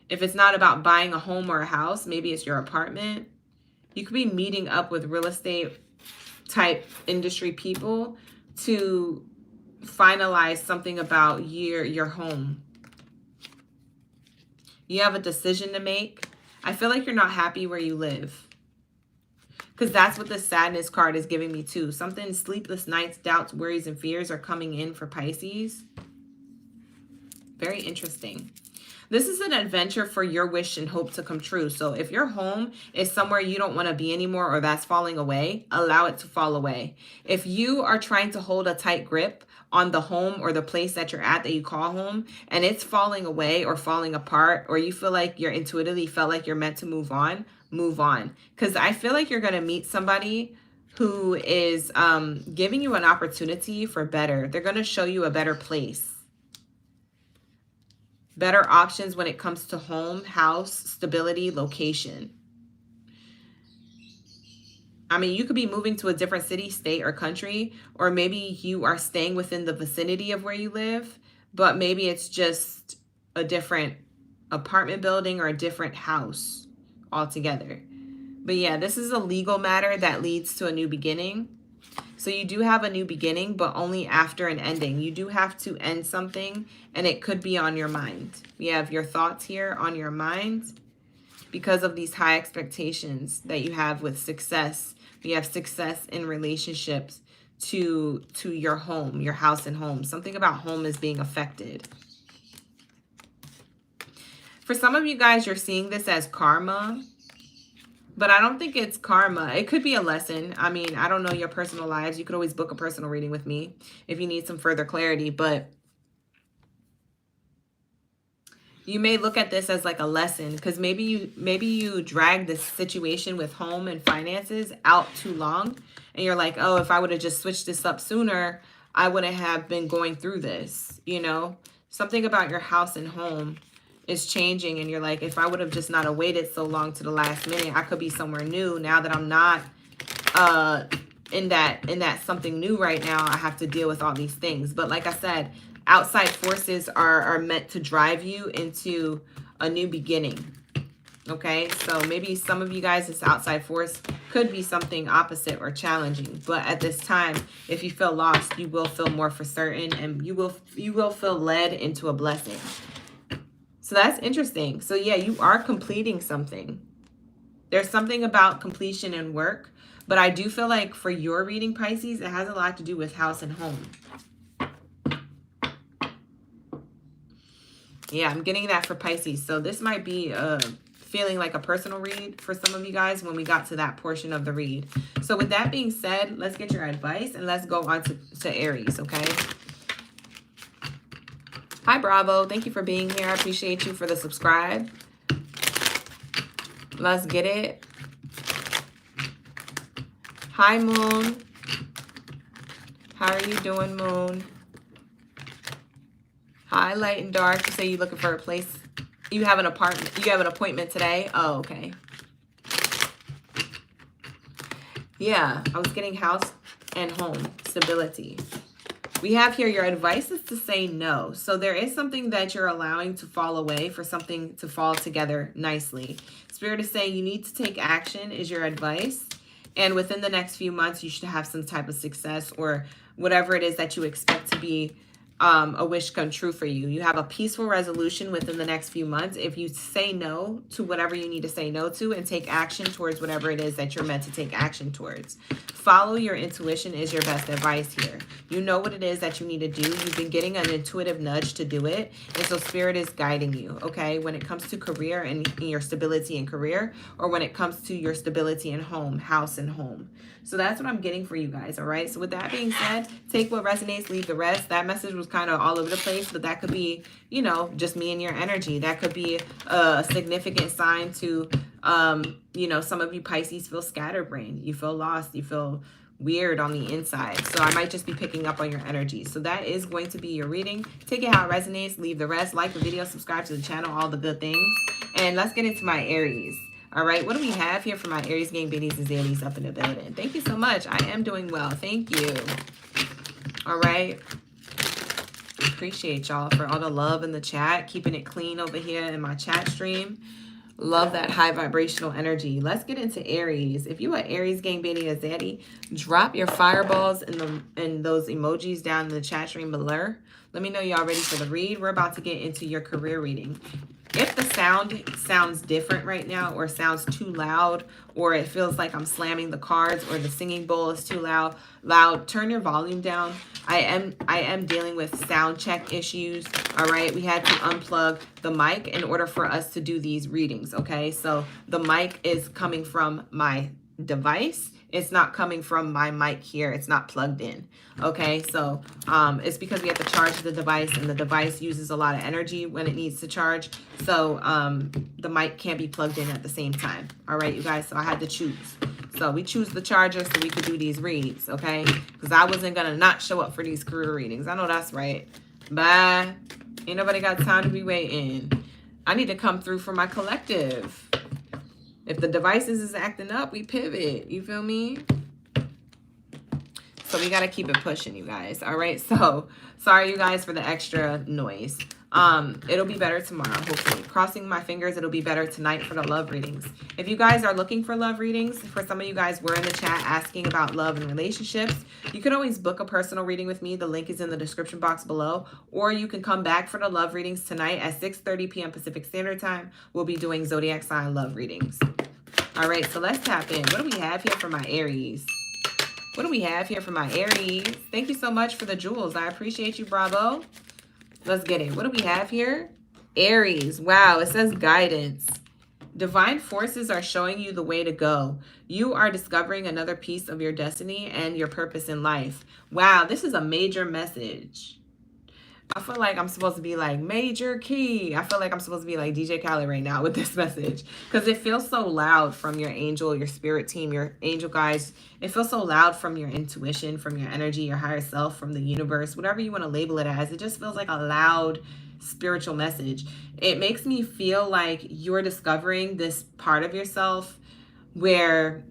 if it's not about buying a home or a house, maybe it's your apartment. You could be meeting up with real estate type industry people to finalize something about your home. You have a decision to make. I feel like you're not happy where you live, because that's what the sadness card is giving me too. Something, sleepless nights, doubts, worries, and fears are coming in for Pisces. Very interesting. This is an adventure for your wish and hope to come true. So if your home is somewhere you don't want to be anymore, or that's falling away, allow it to fall away. If you are trying to hold a tight grip on the home or the place that you're at that you call home, and it's falling away or falling apart, or you feel like you're intuitively felt like you're meant to move on, move on. Because I feel like you're going to meet somebody who is giving you an opportunity for better. They're going to show you a better place. Better options when it comes to home, house, stability, location. I mean, you could be moving to a different city, state, or country, or maybe you are staying within the vicinity of where you live, but maybe it's just a different apartment building or a different house altogether. But yeah, this is a legal matter that leads to a new beginning. So you do have a new beginning, but only after an ending. You do have to end something, and it could be on your mind. We have your thoughts here on your mind because of these high expectations that you have with success. We have success in relationships to your home, your house and home. Something about home is being affected. For some of you guys, you're seeing this as karma. But I don't think it's karma. It could be a lesson. I mean, I don't know your personal lives. You could always book a personal reading with me if you need some further clarity. But you may look at this as like a lesson, because maybe you drag this situation with home and finances out too long. And you're like, oh, if I would have just switched this up sooner, I wouldn't have been going through this. You know, something about your house and home is changing, and you're like, if I would have just not waited so long to the last minute, I could be somewhere new. Now that I'm not in that something new right now, I have to deal with all these things. But like I said, outside forces are meant to drive you into a new beginning. Okay, so maybe some of you guys, this outside force could be something opposite or challenging. But at this time, if you feel lost, you will feel more for certain, and you will feel led into a blessing. So that's interesting. So yeah, you are completing something. There's something about completion and work, but I do feel like for your reading, Pisces, it has a lot to do with house and home. Yeah, I'm getting that for Pisces. So this might be feeling like a personal read for some of you guys when we got to that portion of the read. So with that being said, let's get your advice and let's go on to Aries, okay? Hi, Bravo. Thank you for being here. I appreciate you for the subscribe. Let's get it. Hi, Moon. How are you doing, Moon? Hi, Light and Dark. You say you're looking for a place. You have an apartment. You have an appointment today. Oh, okay. Yeah, I was getting house and home stability. We have here, your advice is to say no. So there is something that you're allowing to fall away for something to fall together nicely. Spirit is saying you need to take action is your advice. And within the next few months, you should have some type of success or whatever it is that you expect to be a wish come true for you. You have a peaceful resolution within the next few months if you say no to whatever you need to say no to and take action towards whatever it is that you're meant to take action towards. Follow your intuition is your best advice here. You know what it is that you need to do. You've been getting an intuitive nudge to do it. And so Spirit is guiding you, okay? When it comes to career and your stability in career, or when it comes to your stability in home, house and home. So that's what I'm getting for you guys, all right? So with that being said, take what resonates, leave the rest. That message was kind of all over the place, but that could be, you know, just me and your energy. That could be a significant sign to, you know, some of you Pisces feel scatterbrained. You feel lost. You feel weird on the inside. So I might just be picking up on your energy. So that is going to be your reading. Take it how it resonates. Leave the rest. Like the video. Subscribe to the channel. All the good things. And let's get into my Aries. All right. What do we have here for my Aries gang, Baddies, and Zaddies up in the building? Thank you so much. I am doing well. Thank you. All right. Appreciate y'all for all the love in the chat. Keeping it clean over here in my chat stream. Love that high vibrational energy. Let's get into Aries. If you are Aries gang, Baddie, or Zaddy, drop your fireballs and those emojis down in the chat stream below. Let me know y'all ready for the read. We're about to get into your career reading. If the sound sounds different right now, or sounds too loud, or it feels like I'm slamming the cards, or the singing bowl is too loud, turn your volume down. I am dealing with sound check issues. All right, we had to unplug the mic in order for us to do these readings. Okay, so the mic is coming from my device. It's not coming from my mic here. It's not plugged in. Okay, so it's because we have to charge the device, and the device uses a lot of energy when it needs to charge. So the mic can't be plugged in at the same time. All right, you guys, so I had to choose. So we choose the charger so we could do these reads, okay? Because I wasn't going to not show up for these career readings. I know that's right. Bye. Ain't nobody got time to be waiting. I need to come through for my collective. If the devices is acting up, we pivot. You feel me? So we got to keep it pushing, you guys. All right. So sorry, you guys, for the extra noise. It'll be better tomorrow, hopefully. Crossing my fingers, it'll be better tonight for the love readings. If you guys are looking for love readings, for some of you guys were in the chat asking about love and relationships, you can always book a personal reading with me. The link is in the description box below. Or you can come back for the love readings tonight at 6:30 p.m. Pacific Standard Time. We'll be doing Zodiac sign love readings. All right, so let's tap in. What do we have here for my Aries? What do we have here for my Aries? Thank you so much for the jewels. I appreciate you, bravo. Let's get it. What do we have here? Aries. Wow, it says guidance. Divine forces are showing you the way to go. You are discovering another piece of your destiny and your purpose in life. Wow, this is a major message. I feel like I'm supposed to be like major key. I feel like I'm supposed to be like DJ Khaled right now with this message, because it feels so loud from your angel, your spirit team, your angel guys. It feels so loud from your intuition, from your energy, your higher self, from the universe, whatever you want to label it as. It just feels like a loud spiritual message. It makes me feel like you're discovering this part of yourself where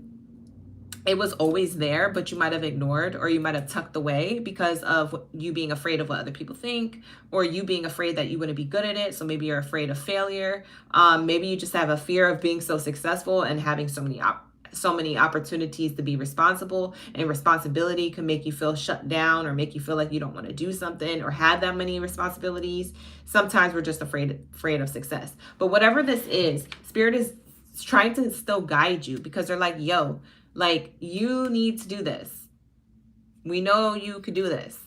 it was always there, but you might have ignored, or you might have tucked away because of you being afraid of what other people think, or you being afraid that you wouldn't be good at it. So maybe you're afraid of failure. Maybe you just have a fear of being so successful and having so many opportunities to be responsible, and responsibility can make you feel shut down, or make you feel like you don't want to do something or have that many responsibilities. Sometimes we're just afraid of success. But whatever this is, Spirit is trying to still guide you, because they're like, yo, like, you need to do this. We know you could do this.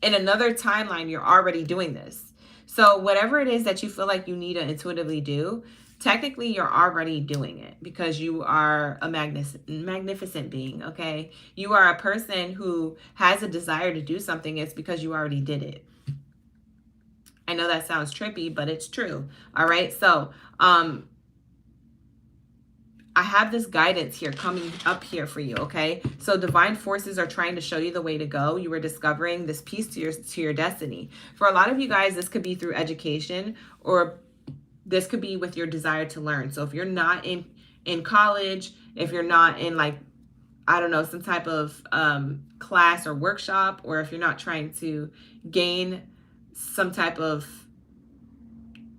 In another timeline, you're already doing this. So whatever it is that you feel like you need to intuitively do, technically you're already doing it, because you are a magnificent being, okay? You are a person who has a desire to do something. It's because you already did it. I know that sounds trippy, but it's true. All right. So, I have this guidance here coming up here for you, okay? So divine forces are trying to show you the way to go. You are discovering this piece to your destiny. For a lot of you guys, this could be through education, or this could be with your desire to learn. So if you're not in college, if you're not in, like, I don't know, some type of class or workshop, or if you're not trying to gain some type of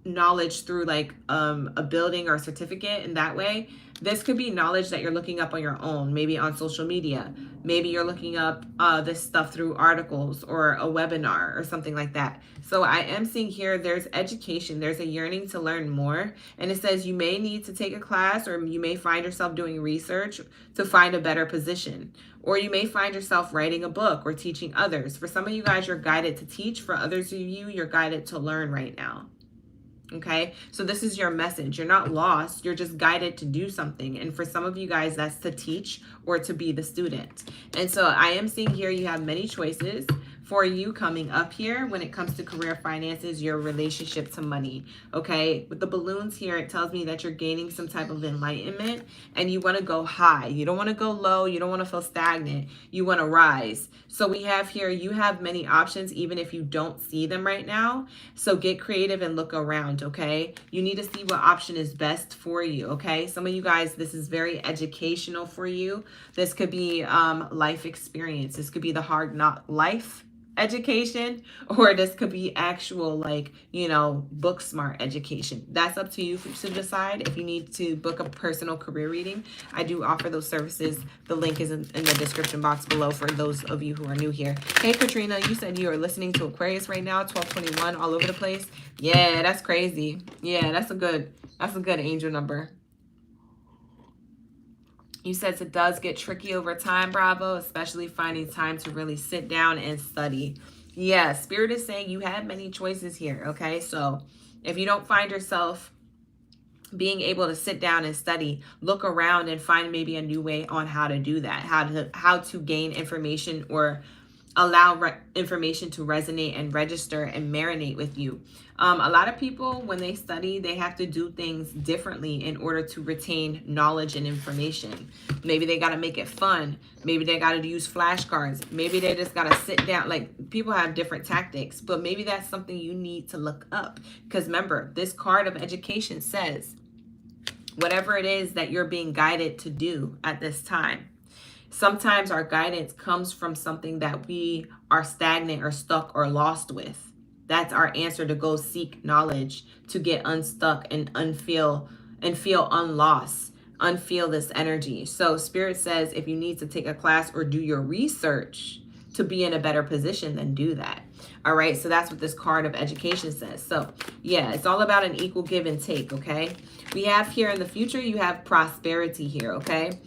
knowledge through like a building or a certificate in that way, this could be knowledge that you're looking up on your own, maybe on social media. Maybe you're looking up this stuff through articles or a webinar or something like that. So I am seeing here there's education, there's a yearning to learn more. And it says you may need to take a class, or you may find yourself doing research to find a better position. Or you may find yourself writing a book or teaching others. For some of you guys, you're guided to teach. For others of you, you're guided to learn right now. Okay, so this is your message. You're not lost. You're just guided to do something. And for some of you guys, that's to teach or to be the student. And so I am seeing here you have many choices. for you coming up here when it comes to career, finances, your relationship to money. Okay, with the balloons here, it tells me that you're gaining some type of enlightenment and you want to go high. You don't want to go low. You don't want to feel stagnant. You want to rise. So we have here, you have many options even if you don't see them right now. So get creative and look around, okay? You need to see what option is best for you, okay? Some of you guys, this is very educational for you. This could be life experience. This could be the hard knock life education, or this could be actual, like, you know, book smart education. That's up to you to decide. If you need to book a personal career reading, I do offer those services. The link is in the description box below for those of you who are new here. Hey Katrina, you said you are listening to Aquarius right now, 1221, all over the place. Yeah, that's crazy. Yeah, that's a good angel number. You said it does get tricky over time, Bravo, especially finding time to really sit down and study. Yeah, Spirit is saying you have many choices here, okay? So if you don't find yourself being able to sit down and study, look around and find maybe a new way on how to do that, how to gain information or allow information to resonate and register and marinate with you. A lot of people, when they study, they have to do things differently in order to retain knowledge and information. Maybe they got to make it fun. Maybe they got to use flashcards. Maybe they just got to sit down. Like, people have different tactics, but maybe that's something you need to look up. Because remember, this card of education says, whatever it is that you're being guided to do at this time. Sometimes our guidance comes from something that we are stagnant or stuck or lost with. That's our answer to go seek knowledge, to get unstuck and feel unlost, unfeel this energy. So Spirit says if you need to take a class or do your research to be in a better position, then do that. All right, so that's what this card of education says. So yeah, it's all about an equal give and take, okay? We have here in the future, you have prosperity here, okay?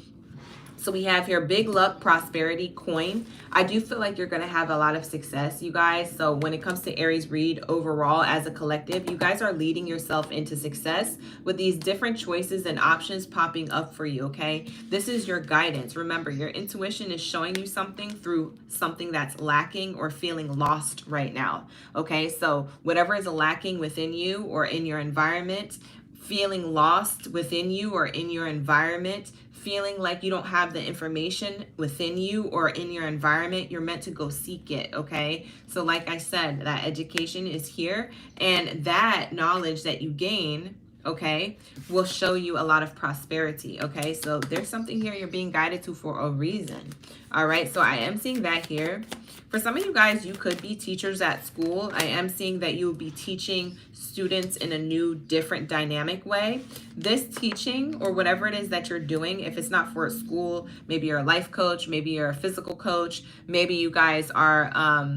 So we have here big luck, prosperity, coin. I do feel like you're going to have a lot of success, you guys. So when it comes to Aries read overall as a collective, you guys are leading yourself into success with these different choices and options popping up for you, okay? This is your guidance. Remember, your intuition is showing you something through something that's lacking or feeling lost right now, okay? So whatever is lacking within you or in your environment, feeling lost within you or in your environment, feeling like you don't have the information within you or in your environment, you're meant to go seek it, okay? So like I said, that education is here, and that knowledge that you gain, okay, will show you a lot of prosperity, okay? So there's something here you're being guided to for a reason, all right? So I am seeing that here. For some of you guys, you could be teachers at school. I am seeing that you will be teaching students in a new, different, dynamic way. This teaching or whatever it is that you're doing, if it's not for a school, maybe you're a life coach, maybe you're a physical coach, maybe you guys are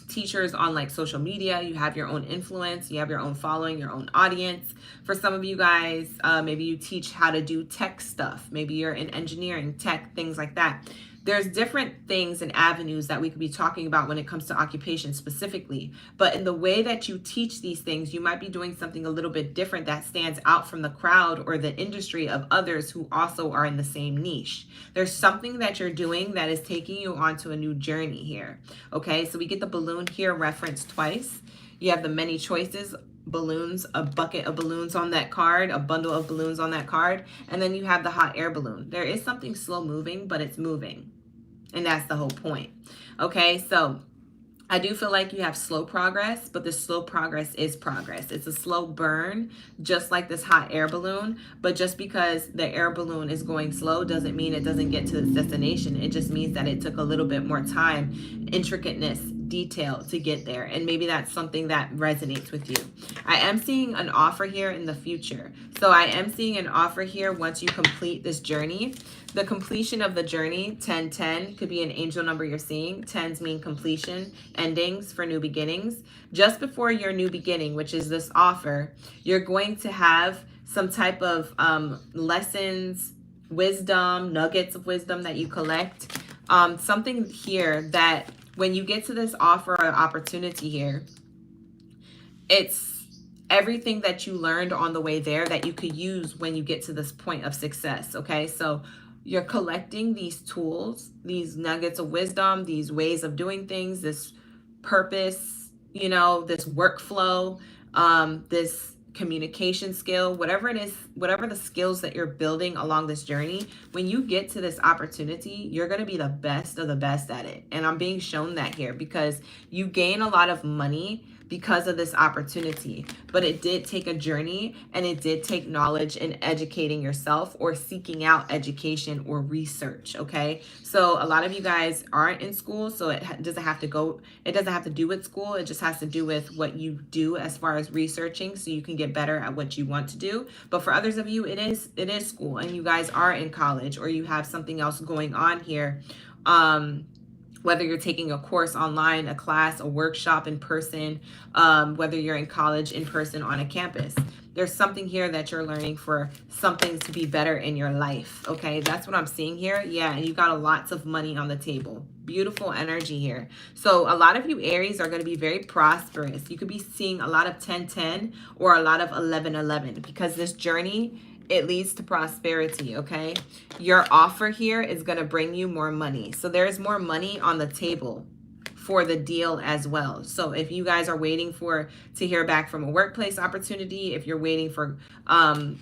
teachers on like social media, you have your own influence, you have your own following, your own audience. For some of you guys, maybe you teach how to do tech stuff. Maybe you're in engineering, tech, things like that. There's different things and avenues that we could be talking about when it comes to occupation specifically. But in the way that you teach these things, you might be doing something a little bit different that stands out from the crowd or the industry of others who also are in the same niche. There's something that you're doing that is taking you onto a new journey here. Okay, so we get the balloon here referenced twice. You have the many choices, balloons, a bucket of balloons on that card, a bundle of balloons on that card, and then you have the hot air balloon. There is something slow moving, but it's moving, and that's the whole point. Okay, so I do feel like you have slow progress, but the slow progress is progress. It's a slow burn, just like this hot air balloon, but just because the air balloon is going slow doesn't mean it doesn't get to its destination. It just means that it took a little bit more time, intricateness, detail to get there, and maybe that's something that resonates with you. I am seeing an offer here in the future. So I am seeing an offer here once you complete this journey. The completion of the journey, 1010, could be an angel number you're seeing. 10s mean completion, endings for new beginnings. Just before your new beginning, which is this offer, you're going to have some type of lessons, wisdom, nuggets of wisdom that you collect. Something here that when you get to this offer or opportunity here, it's everything that you learned on the way there that you could use when you get to this point of success, okay? So you're collecting these tools, these nuggets of wisdom, these ways of doing things, this purpose, you know, this workflow, this communication skill, whatever it is, whatever the skills that you're building along this journey, when you get to this opportunity, you're going to be the best of the best at it. And I'm being shown that here because you gain a lot of money because of this opportunity, but it did take a journey, and it did take knowledge and educating yourself or seeking out education or research. Okay, so a lot of you guys aren't in school, so it doesn't have to do with school. It just has to do with what you do as far as researching, so you can get better at what you want to do. But for others of you, it is school, and you guys are in college, or you have something else going on here. Whether you're taking a course online, a class, a workshop in person, whether you're in college in person on a campus, there's something here that you're learning for something to be better in your life. Okay, that's what I'm seeing here. Yeah, and you got lots of money on the table. Beautiful energy here. So a lot of you Aries are going to be very prosperous. You could be seeing a lot of 10-10 or a lot of 11-11 because this journey, it leads to prosperity. Okay, your offer here is going to bring you more money. So there's more money on the table for the deal as well. So if you guys are waiting to hear back from a workplace opportunity, if you're waiting for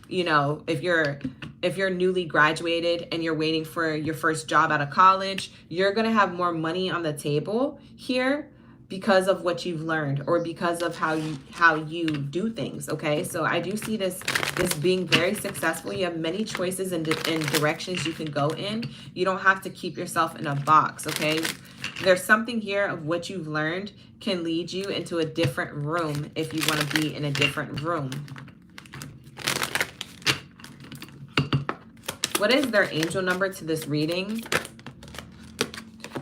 you know, if you're newly graduated and you're waiting for your first job out of college, you're going to have more money on the table here because of what you've learned, or because of how you do things. Okay, so I do see this being very successful. You have many choices and directions you can go in. You don't have to keep yourself in a box. Okay, there's something here of what you've learned can lead you into a different room if you want to be in a different room. What is their angel number to this reading?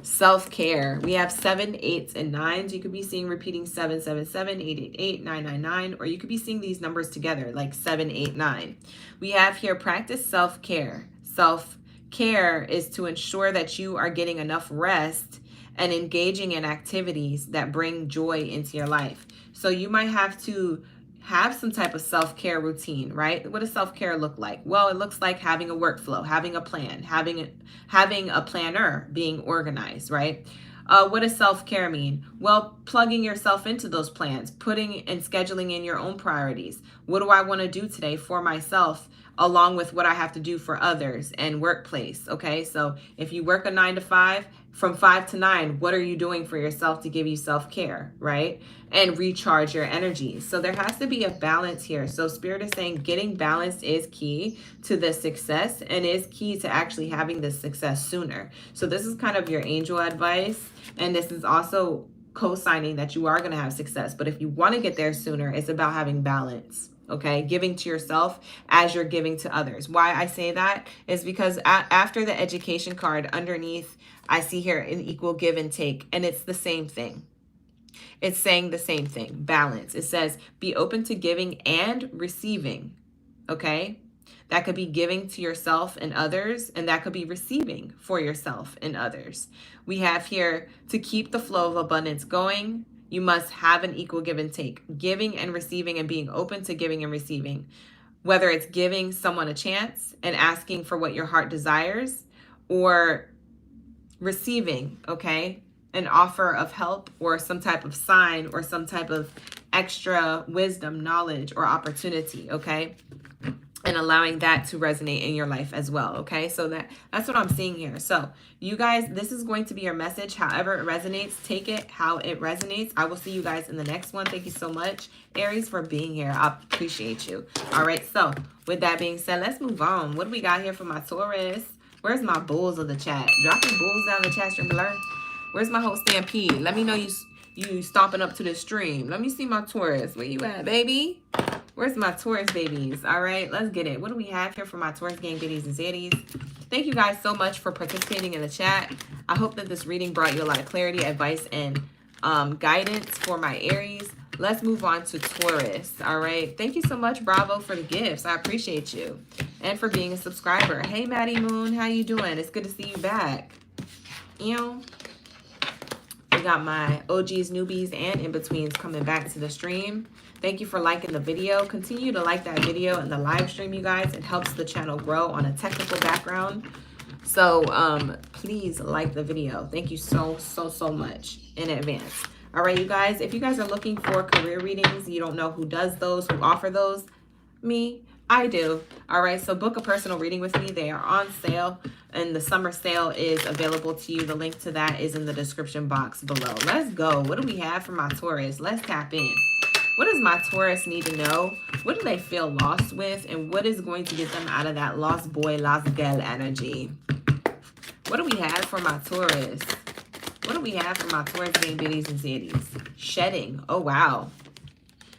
Self-care. We have 7, 8s, and 9s. You could be seeing repeating 777, 888, 999, or you could be seeing these numbers together like 7, 8, 9. We have here practice self-care. Self-care is to ensure that you are getting enough rest and engaging in activities that bring joy into your life. So you might have to have some type of self-care routine, right? What does self-care look like? Well, it looks like having a workflow, having a plan, having a planner, being organized, right? What does self-care mean? Well, plugging yourself into those plans, putting and scheduling in your own priorities. What do I want to do today for myself, along with what I have to do for others and workplace? Okay, so if you work a 9 to 5, from 5 to 9, what are you doing for yourself to give you self-care, right? And recharge your energy. So there has to be a balance here. So Spirit is saying getting balanced is key to this success, and is key to actually having this success sooner. So this is kind of your angel advice, and this is also co-signing that you are going to have success. But if you want to get there sooner, it's about having balance. Okay, giving to yourself as you're giving to others. Why I say that is because after the education card underneath, I see here an equal give and take, and it's the same thing. It's saying the same thing, balance. It says be open to giving and receiving. Okay, that could be giving to yourself and others, and that could be receiving for yourself and others. We have here to keep the flow of abundance going. You must have an equal give and take, giving and receiving, and being open to giving and receiving, whether it's giving someone a chance and asking for what your heart desires, or receiving, okay, an offer of help or some type of sign or some type of extra wisdom, knowledge, or opportunity, okay, and allowing that to resonate in your life as well. Okay, so that's what I'm seeing here. So you guys, this is going to be your message. However it resonates, take it how it resonates. I will see you guys in the next one. Thank you so much, Aries, for being here. I appreciate you. All right, so with that being said, let's move on. What do we got here for my Taurus? Where's my bulls of the chat? Dropping bulls down the chat stream below. Where's my whole stampede? Let me know you stomping up to the stream. Let me see my Taurus. Where you at, baby? Where's my Taurus babies? All right, let's get it. What do we have here for my Taurus gang biddies and zaddies? Thank you guys so much for participating in the chat. I hope that this reading brought you a lot of clarity, advice, and guidance for my Aries. Let's move on to Taurus. All right, thank you so much, Bravo, for the gifts. I appreciate you, and for being a subscriber. Hey, Maddie Moon, how you doing? It's good to see you back. We got my OGs, newbies, and in-betweens coming back to the stream. Thank you for liking the video. Continue to like that video and the live stream, you guys. It helps the channel grow on a technical background. So please like the video. Thank you so much in advance. All right, you guys, if you guys are looking for career readings, you don't know who does those, who offer those, me, I do. All right, so book a personal reading with me. They are on sale, and the summer sale is available to you. The link to that is in the description box below. Let's go. What do we have for my Taurus? Let's tap in. What does my Taurus need to know? What do they feel lost with? And what is going to get them out of that lost boy, lost girl energy? What do we have for my Taurus? What do we have for my Taurus, game biddies and zaddies? Shedding. Oh, wow.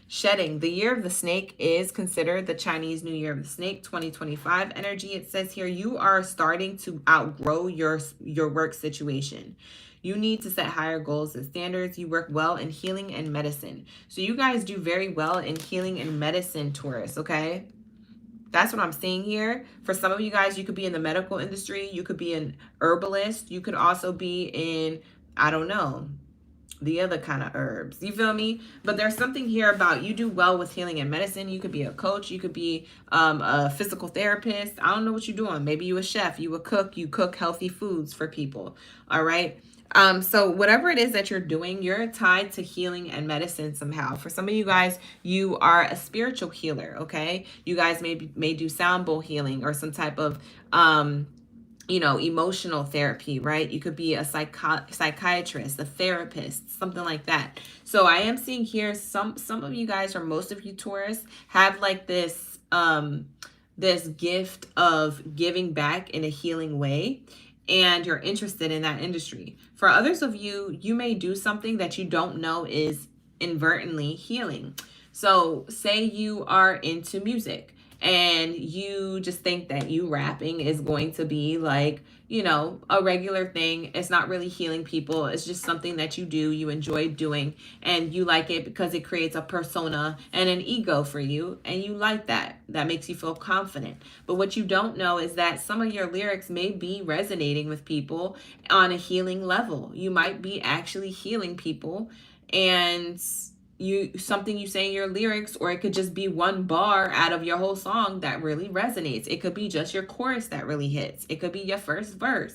Shedding. The year of the snake is considered the Chinese New Year of the Snake, 2025 energy. It says here, you are starting to outgrow your work situation. You need to set higher goals and standards. You work well in healing and medicine. So you guys do very well in healing and medicine, Taurus, okay? That's what I'm seeing here. For some of you guys, you could be in the medical industry. You could be an herbalist. You could also be in, I don't know, the other kind of herbs. You feel me? But there's something here about you do well with healing and medicine. You could be a coach. You could be a physical therapist. I don't know what you're doing. Maybe you a chef. You a cook. You cook healthy foods for people. All right? So whatever it is that you're doing, you're tied to healing and medicine somehow. For some of you guys, you are a spiritual healer, okay? You guys may do sound bowl healing or some type of, you know, emotional therapy, right? You could be a psychiatrist, a therapist, something like that. So I am seeing here some of you guys, or most of you Taurus, have like this, this gift of giving back in a healing way, and you're interested in that industry. For others of you, you may do something that you don't know is inadvertently healing. So say you are into music and you just think that you rapping is going to be like, you know, a regular thing. It's not really healing people. It's just something that you do, you enjoy doing, and you like it because it creates a persona and an ego for you, and you like that. That makes you feel confident. But what you don't know is that some of your lyrics may be resonating with people on a healing level. You might be actually healing people, and something you say in your lyrics, or it could just be one bar out of your whole song that really resonates. It could be just your chorus that really hits. It could be your first verse.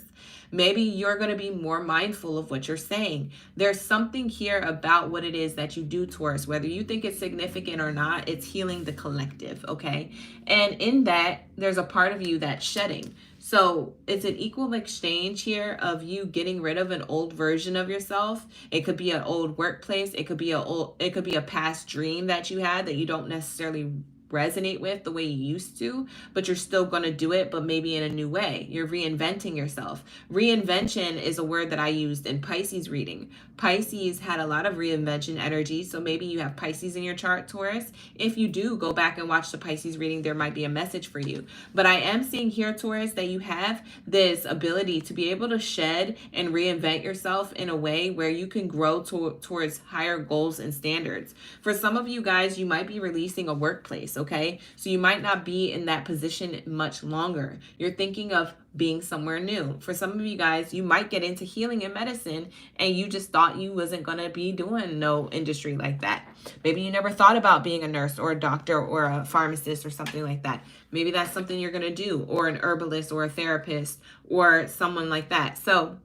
Maybe you're going to be more mindful of what you're saying. There's something here about what it is that you do, Taurus, whether you think it's significant or not. It's healing the collective, okay? And in that, there's a part of you that's shedding. So it's an equal exchange here of you getting rid of an old version of yourself. It could be an old workplace. It could be a past dream that you had that you don't necessarily resonate with the way you used to, but you're still going to do it, but maybe in a new way. You're reinventing yourself. Reinvention is a word that I used in Pisces reading. Pisces had a lot of reinvention energy, so maybe you have Pisces in your chart, Taurus. If you do, go back and watch the Pisces reading. There might be a message for you. But I am seeing here, Taurus, that you have this ability to be able to shed and reinvent yourself in a way where you can grow towards higher goals and standards. For some of you guys, you might be releasing a workplace, okay? So you might not be in that position much longer. You're thinking of being somewhere new. For some of you guys, you might get into healing and medicine and you just thought you wasn't going to be doing no industry like that. Maybe you never thought about being a nurse or a doctor or a pharmacist or something like that. Maybe that's something you're going to do, or an herbalist or a therapist or someone like that. So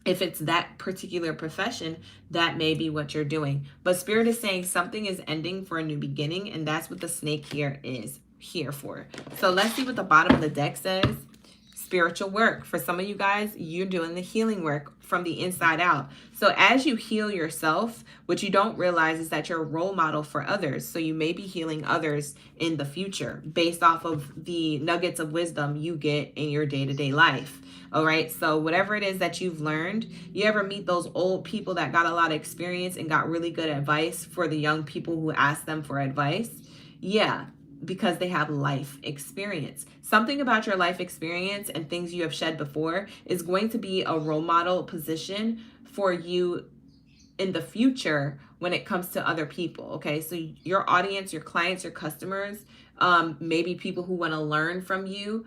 if it's that particular profession, that may be what you're doing. But Spirit is saying something is ending for a new beginning, and that's what the snake here is here for. So let's see what the bottom of the deck says. Spiritual work. For some of you guys, you're doing the healing work from the inside out. So as you heal yourself, what you don't realize is that you're a role model for others. So you may be healing others in the future based off of the nuggets of wisdom you get in your day-to-day life. All right. So whatever it is that you've learned, you ever meet those old people that got a lot of experience and got really good advice for the young people who ask them for advice? Yeah, because they have life experience. Something about your life experience and things you have shed before is going to be a role model position for you in the future when it comes to other people. Okay, so your audience, your clients, your customers, maybe people who want to learn from you,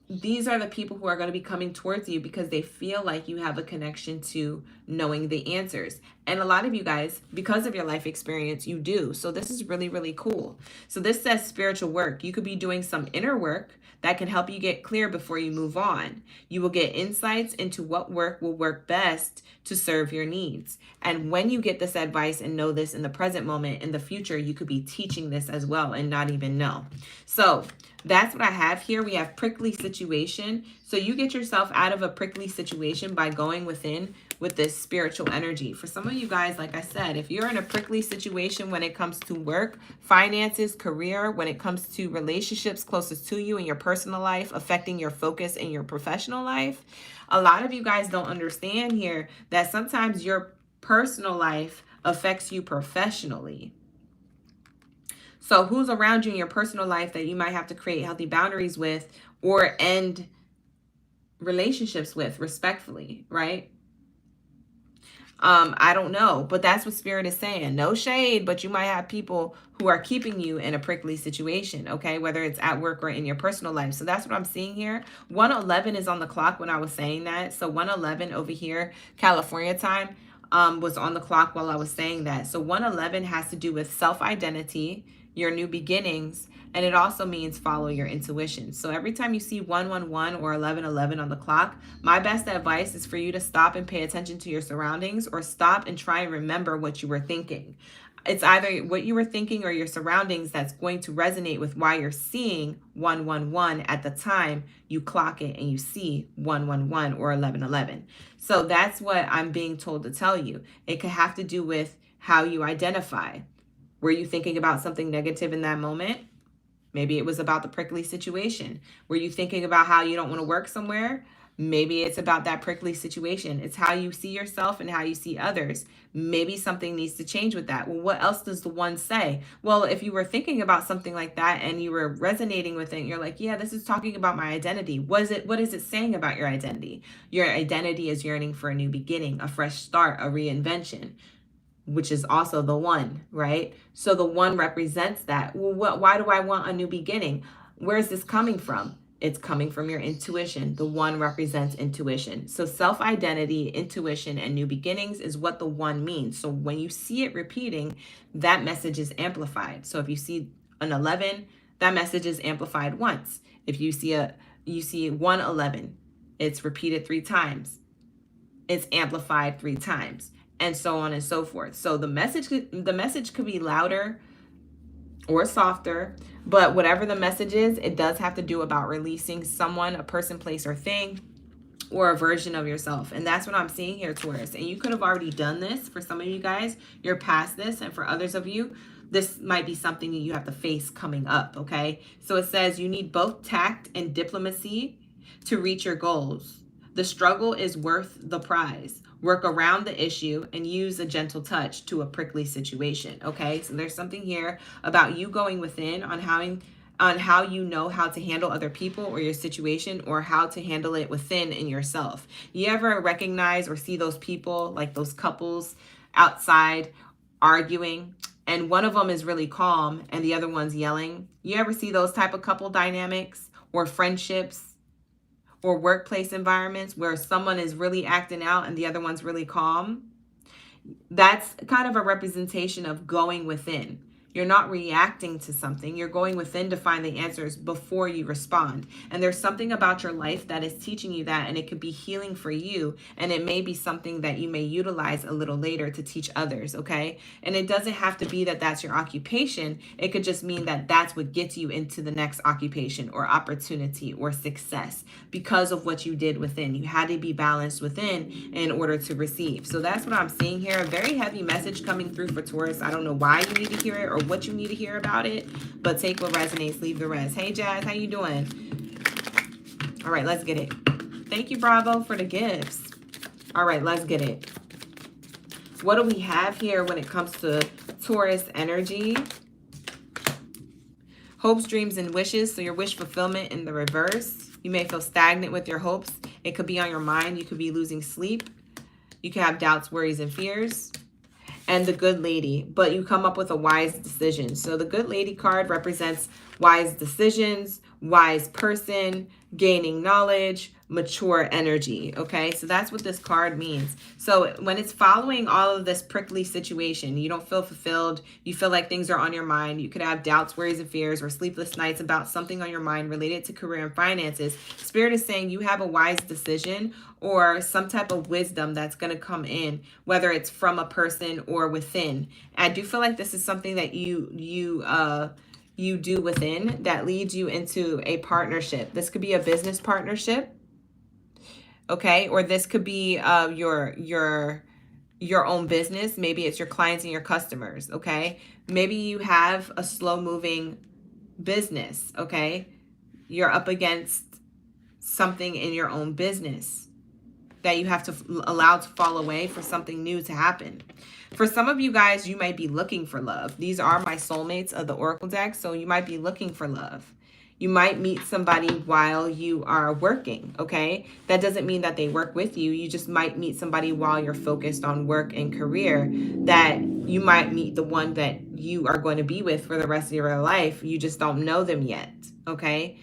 these are the people who are going to be coming towards you because they feel like you have a connection to knowing the answers. And a lot of you guys, because of your life experience, you do. So this is really, really cool. So this says spiritual work. You could be doing some inner work that can help you get clear before you move on. You will get insights into what work will work best to serve your needs. And when you get this advice and know this in the present moment, in the future, you could be teaching this as well and not even know. So that's what I have here. We have prickly situation. So you get yourself out of a prickly situation by going within with this spiritual energy. For some of you guys, like I said, if you're in a prickly situation when it comes to work, finances, career, when it comes to relationships closest to you in your personal life, affecting your focus in your professional life, a lot of you guys don't understand here that sometimes your personal life affects you professionally. So who's around you in your personal life that you might have to create healthy boundaries with or end relationships with respectfully, right? I don't know, but that's what Spirit is saying. No shade, but you might have people who are keeping you in a prickly situation, okay? Whether it's at work or in your personal life. So that's what I'm seeing here. 1:11 is on the clock when I was saying that. So 1:11 over here, California time, was on the clock while I was saying that. So 1:11 has to do with self-identity, your new beginnings, and it also means follow your intuition. So every time you see 111 or 1111 on the clock, my best advice is for you to stop and pay attention to your surroundings, or stop and try and remember what you were thinking. It's either what you were thinking or your surroundings that's going to resonate with why you're seeing 111 at the time you clock it and you see 111 or 1111. So that's what I'm being told to tell you. It could have to do with how you identify. Were you thinking about something negative in that moment? Maybe it was about the prickly situation. Were you thinking about how you don't want to work somewhere? Maybe it's about that prickly situation. It's how you see yourself and how you see others. Maybe something needs to change with that. Well, what else does the one say? Well, if you were thinking about something like that and you were resonating with it, you're like, yeah, this is talking about my identity. What is it saying about your identity? Your identity is yearning for a new beginning, a fresh start, a reinvention, which is also the one, right? So the one represents that. Well, why do I want a new beginning? Where's this coming from? It's coming from your intuition. The one represents intuition. So self-identity, intuition, and new beginnings is what the one means. So when you see it repeating, that message is amplified. So if you see an 11, that message is amplified once. If you see 111, it's repeated 3 times. It's amplified 3 times. And so on and so forth. So the message could be louder or softer, but whatever the message is, it does have to do about releasing someone, a person, place, or thing, or a version of yourself. And that's what I'm seeing here, Taurus. And you could have already done this. For some of you guys, you're past this. And for others of you, this might be something that you have to face coming up, okay? So it says you need both tact and diplomacy to reach your goals. The struggle is worth the prize. Work around the issue and use a gentle touch to a prickly situation, okay? So there's something here about you going within on how you know how to handle other people or your situation, or how to handle it within in yourself. You ever recognize or see those people, like those couples outside arguing, and one of them is really calm and the other one's yelling? You ever see those type of couple dynamics, or friendships, or workplace environments where someone is really acting out and the other one's really calm? That's kind of a representation of going within. You're not reacting to something. You're going within to find the answers before you respond. And there's something about your life that is teaching you that, and it could be healing for you. And it may be something that you may utilize a little later to teach others, okay? And it doesn't have to be that that's your occupation. It could just mean that that's what gets you into the next occupation or opportunity or success because of what you did within. You had to be balanced within in order to receive. So that's what I'm seeing here. A very heavy message coming through for Taurus. I don't know why you need to hear it or what you need to hear about it, but take what resonates, leave the rest. Hey Jazz, how you doing? All right, let's get it. Thank you, Bravo, for the gifts. All right, let's get it. What do we have here when it comes to Taurus energy? Hopes, dreams, and wishes. So your wish fulfillment in the reverse. You may feel stagnant with your hopes. It could be on your mind. You could be losing sleep. You could have doubts, worries, and fears. And the Good Lady, but you come up with a wise decision. So the Good Lady card represents wise decisions, wise person, gaining knowledge, mature energy. Okay, so that's what this card means. So when it's following all of this prickly situation, you don't feel fulfilled, you feel like things are on your mind, you could have doubts, worries, and fears, or sleepless nights about something on your mind related to career and finances. Spirit is saying you have a wise decision or some type of wisdom that's going to come in, whether it's from a person or within. I do feel like this is something that you do within that leads you into a partnership. This could be a business partnership, okay? Or this could be your own business. Maybe it's your clients and your customers, okay? Maybe you have a slow-moving business, okay? You're up against something in your own business that you have to allow to fall away for something new to happen. For some of you guys, you might be looking for love. These are my soulmates of the Oracle deck, so you might be looking for love. You might meet somebody while you are working, okay? That doesn't mean that they work with you. You just might meet somebody while you're focused on work and career, that you might meet the one that you are going to be with for the rest of your life. You just don't know them yet, okay?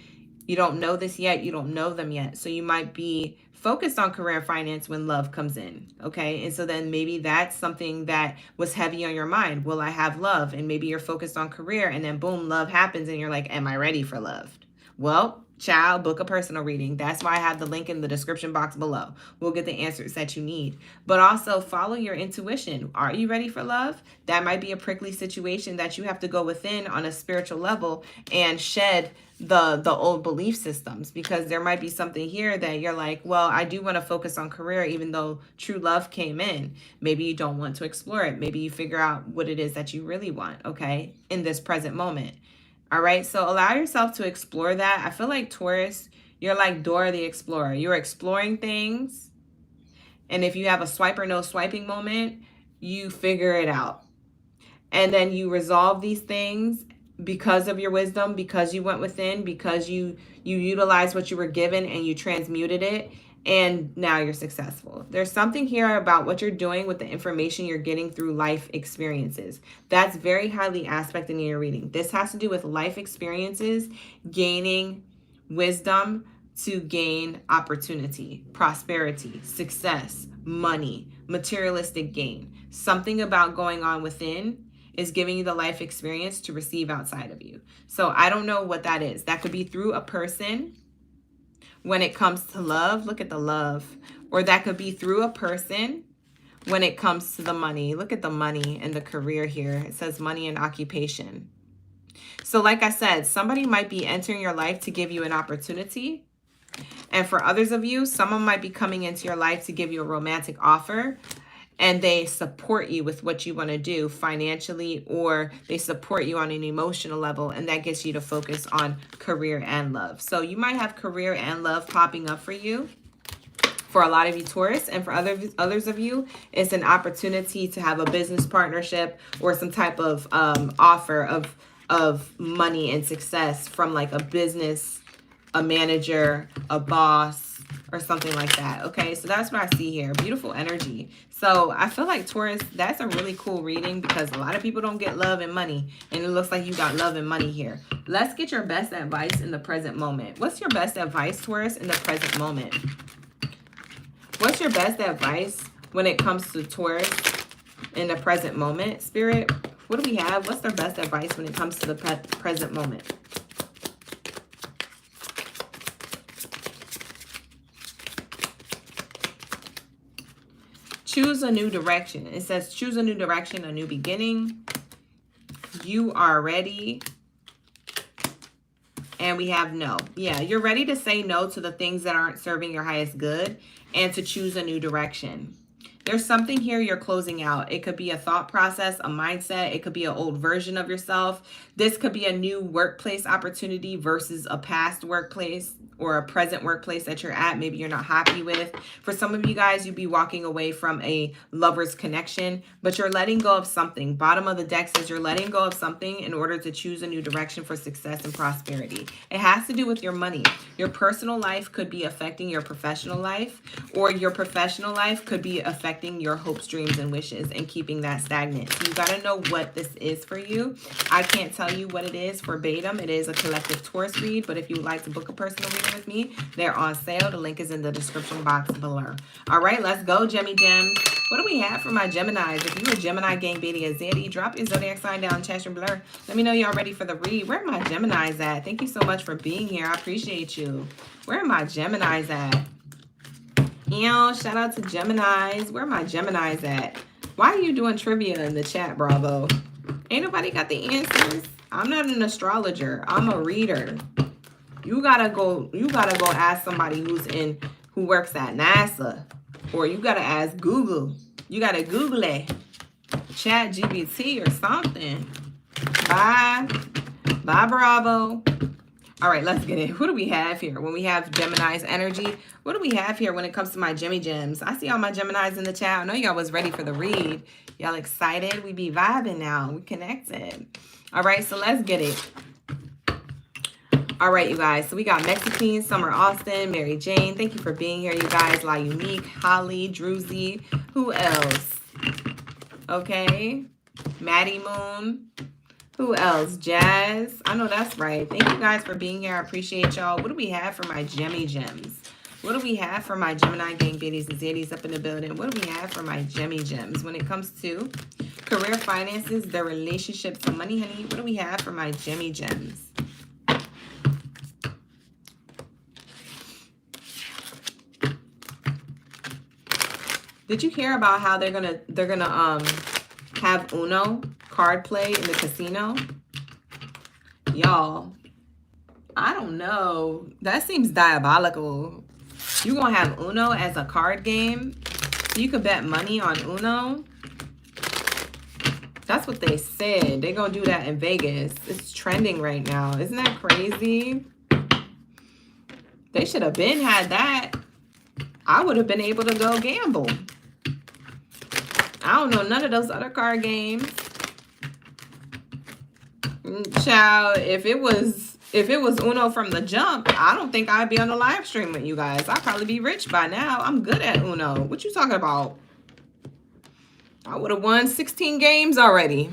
You don't know this yet. You don't know them yet. So you might be focused on career and finance when love comes in, okay? And so then maybe that's something that was heavy on your mind. Will I have love? And maybe you're focused on career, and then boom, love happens, and you're like, am I ready for love? Well, child, book a personal reading. That's why I have the link in the description box below. We'll get the answers that you need. But also follow your intuition. Are you ready for love? That might be a prickly situation that you have to go within on a spiritual level and shed the old belief systems, because there might be something here that you're like, well, I do want to focus on career even though true love came in. Maybe you don't want to explore it. Maybe you figure out what it is that you really want, okay, in this present moment. All right, so allow yourself to explore that. I feel like Taurus, you're like Dora the Explorer. You're exploring things, and if you have a swipe or no swiping moment, you figure it out. And then you resolve these things because of your wisdom, because you went within, because you utilized what you were given and you transmuted it, and now you're successful. There's something here about what you're doing with the information you're getting through life experiences. That's very highly aspected in your reading. This has to do with life experiences, gaining wisdom to gain opportunity, prosperity, success, money, materialistic gain. Something about going on within is giving you the life experience to receive outside of you. So I don't know what that is. That could be through a person when it comes to love. Look at the love. Or that could be through a person when it comes to the money. Look at the money and the career here. It says money and occupation. So like I said, somebody might be entering your life to give you an opportunity. And for others of you, someone might be coming into your life to give you a romantic offer. And they support you with what you want to do financially, or they support you on an emotional level, and that gets you to focus on career and love. So you might have career and love popping up for you, for a lot of you Taurus, and for others of you, it's an opportunity to have a business partnership or some type of offer of money and success from like a business, a manager, a boss, or something like that. Okay, so that's what I see here. Beautiful energy. So I feel like Taurus, that's a really cool reading because a lot of people don't get love and money, and it looks like you got love and money here. Let's get your best advice in the present moment. What's your best advice, Taurus, in the present moment? What's your best advice when it comes to Taurus in the present moment? Spirit, what do we have? What's their best advice when it comes to the present moment? Choose a new direction. It says choose a new direction, a new beginning. You are ready. And we have no. Yeah, you're ready to say no to the things that aren't serving your highest good and to choose a new direction. There's something here you're closing out. It could be a thought process, a mindset. It could be an old version of yourself. This could be a new workplace opportunity versus a past workplace or a present workplace that you're at, maybe you're not happy with. For some of you guys, you'd be walking away from a lover's connection, but you're letting go of something. Bottom of the deck says you're letting go of something in order to choose a new direction for success and prosperity. It has to do with your money. Your personal life could be affecting your professional life, or your professional life could be affecting your hopes, dreams, and wishes and keeping that stagnant. So you got to know what this is for you. I can't tell you what it is verbatim. It is a collective Taurus read, but if you would like to book a personal reading with me, they're on sale. The link is in the description box below. All right, let's go, Gemmy Gems. What do we have for my Geminis? If you're a Gemini, gang, Baddie, or Zadie, drop your zodiac sign down, chat your blur. Let me know y'all ready for the read. Where are my Geminis at? Thank you so much for being here. I appreciate you. Where are my Geminis at? Shout out to Geminis. Where are my Geminis at? Why are you doing trivia in the chat, Bravo? Ain't nobody got the answers. I'm not an astrologer. I'm a reader. You gotta go ask somebody who works at NASA. Or you gotta ask Google. You gotta Google it. Chat GBT or something. Bye. Bye, Bravo. All right, let's get it. Who do we have here? When we have Gemini's energy, what do we have here when it comes to my Gemmy Gems? I see all my Geminis in the chat. I know y'all was ready for the read. Y'all excited? We be vibing now. We connected. All right, so let's get it. All right, you guys. So we got Mexican, Summer Austin, Mary Jane. Thank you for being here, you guys. La Unique, Holly, Druzy. Who else? Okay. Maddie Moon. Who else? Jazz. I know that's right. Thank you guys for being here. I appreciate y'all. What do we have for my Gemmy Gems? What do we have for my Gemini gang Baddies and Zaddies up in the building? What do we have for my Gemmy Gems when it comes to career, finances, their relationships, and money, honey? What do we have for my Gemmy Gems? Did you hear about how they're gonna have Uno card play in the casino? Y'all, I don't know. That seems diabolical. You gonna have Uno as a card game? You could bet money on Uno? That's what they said. They're gonna do that in Vegas. It's trending right now. Isn't that crazy? They should have been had that. I would have been able to go gamble. I don't know none of those other card games. Child, if it was Uno from the jump, I don't think I'd be on the live stream with you guys. I'd probably be rich by now. I'm good at Uno. What you talking about? I would have won 16 games already.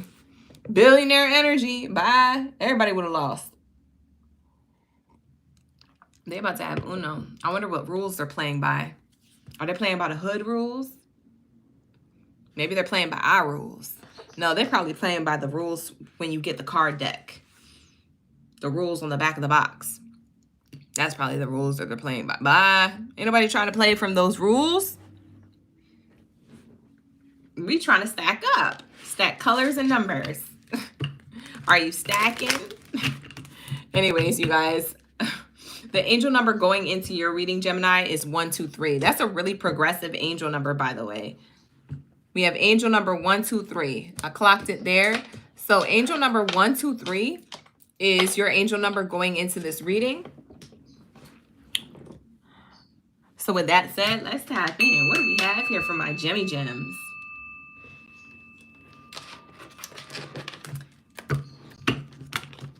Billionaire energy. Bye. Everybody would have lost. They about to have Uno. I wonder what rules they're playing by. Are they playing by the hood rules? Maybe they're playing by our rules. No, they're probably playing by the rules when you get the card deck. The rules on the back of the box. That's probably the rules that they're playing by. Bye. Ain't nobody trying to play from those rules. We trying to stack up. Stack colors and numbers. Are you stacking? Anyways, you guys. The angel number going into your reading, Gemini, is 123. That's a really progressive angel number, by the way. We have angel number 123. I clocked it there. So angel number 123 is your angel number going into this reading. So with that said, let's tap in. What do we have here for my Gemmy Gems?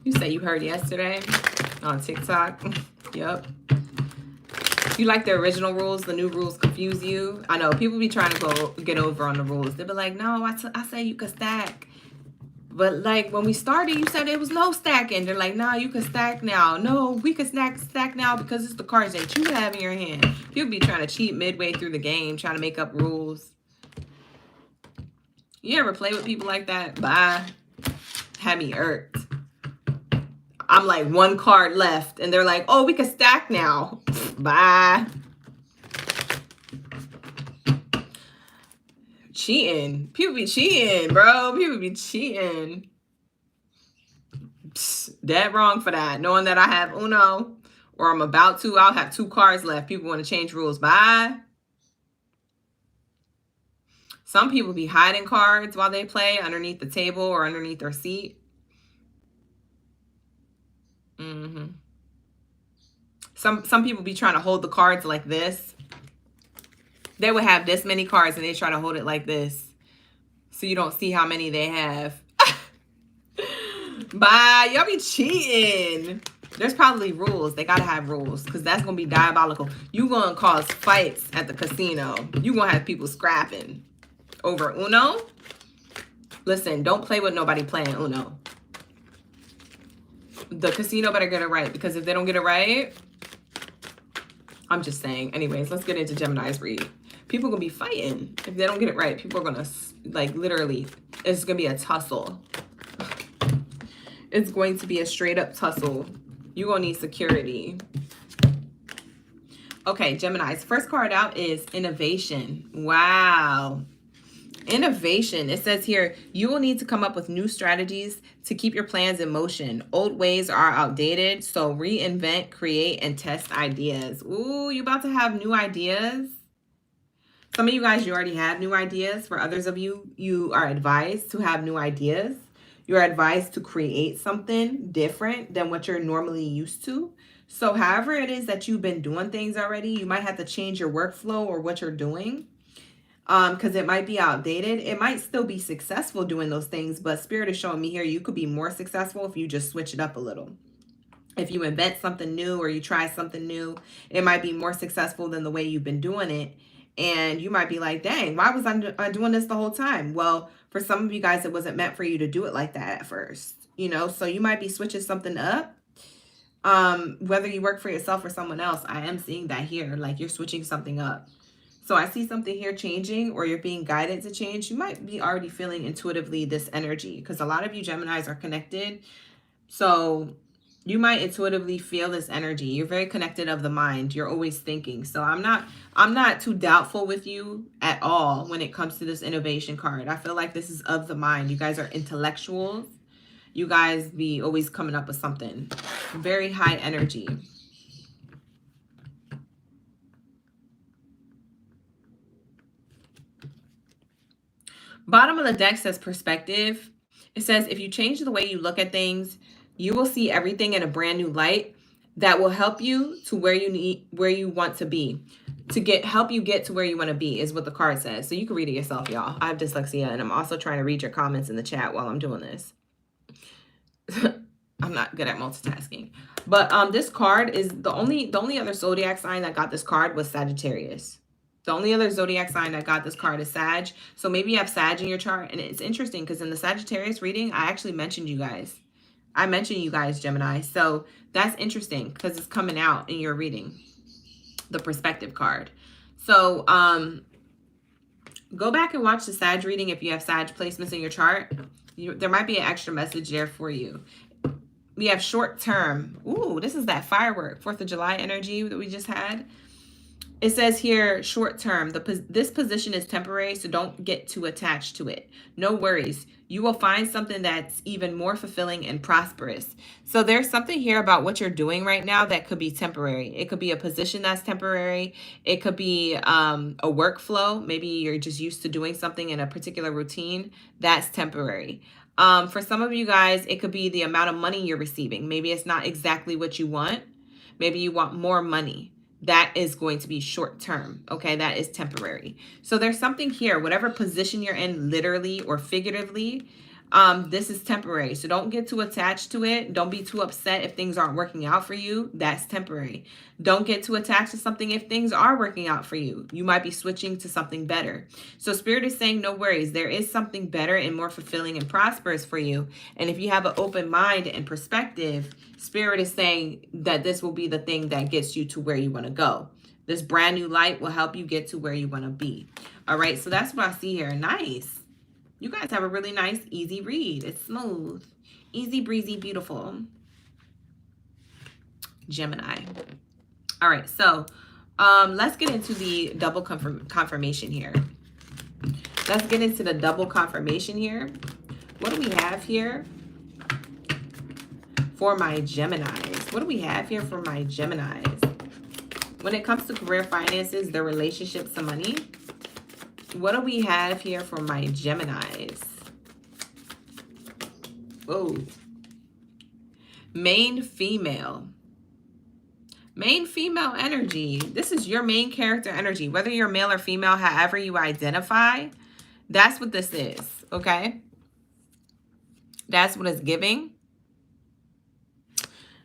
You say you heard yesterday on TikTok. Yep. You like the original rules, the new rules confuse you. I know people be trying to go get over on the rules. They be like, no, I say you could stack. But like when we started, you said there was no stacking. They're like, no, you can stack now. No, we can stack now because it's the cards that you have in your hand. People be trying to cheat midway through the game, trying to make up rules. You ever play with people like that? Bye. Had me irked. I'm like one card left and they're like, oh, we can stack now. Bye. Cheating. People be cheating, bro. People be cheating. Psst, dead wrong for that. Knowing that I have Uno or I'm about to, I'll have 2 cards left. People want to change rules. Bye. Some people be hiding cards while they play underneath the table or underneath their seat. Some people be trying to hold the cards like this. They would have this many cards and they try to hold it like this, so you don't see how many they have. Bye. Y'all be cheating. There's probably rules. They gotta have rules, because that's gonna be diabolical. You gonna cause fights at the casino. You gonna have people scrapping over Uno. Listen, don't play with nobody playing Uno. The casino better get it right, because if they don't get it right, I'm just saying. Anyways, let's get into Gemini's read. People gonna be fighting if they don't get it right. People are gonna, like, literally, it's gonna be a tussle. It's going to be a straight up tussle. You're gonna need security. Okay, Gemini's first card out is innovation. Wow. Innovation. It says here, you will need to come up with new strategies to keep your plans in motion. Old ways are outdated, so reinvent, create, and test ideas. Ooh, you about to have new ideas? Some of you guys, you already have new ideas. For others of you, you are advised to have new ideas. You're advised to create something different than what you're normally used to. So however it is that you've been doing things already, you might have to change your workflow or what you're doing, because it might be outdated. It might still be successful doing those things, but Spirit is showing me here you could be more successful if you just switch it up a little. If you invent something new or you try something new, it might be more successful than the way you've been doing it. And you might be like, dang, why was I doing this the whole time? Well, for some of you guys, it wasn't meant for you to do it like that at first, you know? So you might be switching something up. Whether you work for yourself or someone else, I am seeing that here, like you're switching something up. So I see something here changing, or you're being guided to change. You might be already feeling intuitively this energy, because a lot of you Geminis are connected. So you might intuitively feel this energy. You're very connected of the mind. You're always thinking. So I'm not too doubtful with you at all when it comes to this innovation card. I feel like this is of the mind. You guys are intellectuals. You guys be always coming up with something. Very high energy. Bottom of the deck says perspective. It says if you change the way you look at things, you will see everything in a brand new light that will help you to where you want to be. Help you get to where you want to be is what the card says. So you can read it yourself, y'all. I have dyslexia, and I'm also trying to read your comments in the chat while I'm doing this. I'm not good at multitasking. But this card is the only other zodiac sign that got this card was Sagittarius. The only other zodiac sign that got this card is Sag. So maybe you have Sag in your chart. And it's interesting because in the Sagittarius reading, I actually mentioned you guys. I mentioned you guys, Gemini. So that's interesting because it's coming out in your reading, the perspective card. So go back and watch the Sag reading if you have Sag placements in your chart. There might be an extra message there for you. We have short term. Ooh, this is that firework, 4th of July energy that we just had. It says here, short term, this position is temporary, so don't get too attached to it. No worries. You will find something that's even more fulfilling and prosperous. So there's something here about what you're doing right now that could be temporary. It could be a position that's temporary. It could be a workflow. Maybe you're just used to doing something in a particular routine. That's temporary. For some of you guys, it could be the amount of money you're receiving. Maybe it's not exactly what you want. Maybe you want more money. That is going to be short term. Okay, that is temporary. So there's something here, whatever position you're in, literally or figuratively, this is temporary. So don't get too attached to it. Don't be too upset if things aren't working out for you. That's temporary. Don't get too attached to something if things are working out for you. You might be switching to something better. So Spirit is saying, no worries. There is something better and more fulfilling and prosperous for you. And if you have an open mind and perspective, Spirit is saying that this will be the thing that gets you to where you want to go. This brand new light will help you get to where you want to be. All right, so that's what I see here. Nice. You guys have a really nice, easy read. It's smooth, easy breezy, beautiful. Gemini. All right, so let's get into the double confirmation here. Let's get into the double confirmation here. What do we have here for my Geminis? What do we have here for my Geminis? When it comes to career, finances, their relationships, and money, what do we have here for my Geminis? Whoa. Main female. Main female energy. This is your main character energy. Whether you're male or female, however you identify, that's what this is, okay? That's what it's giving.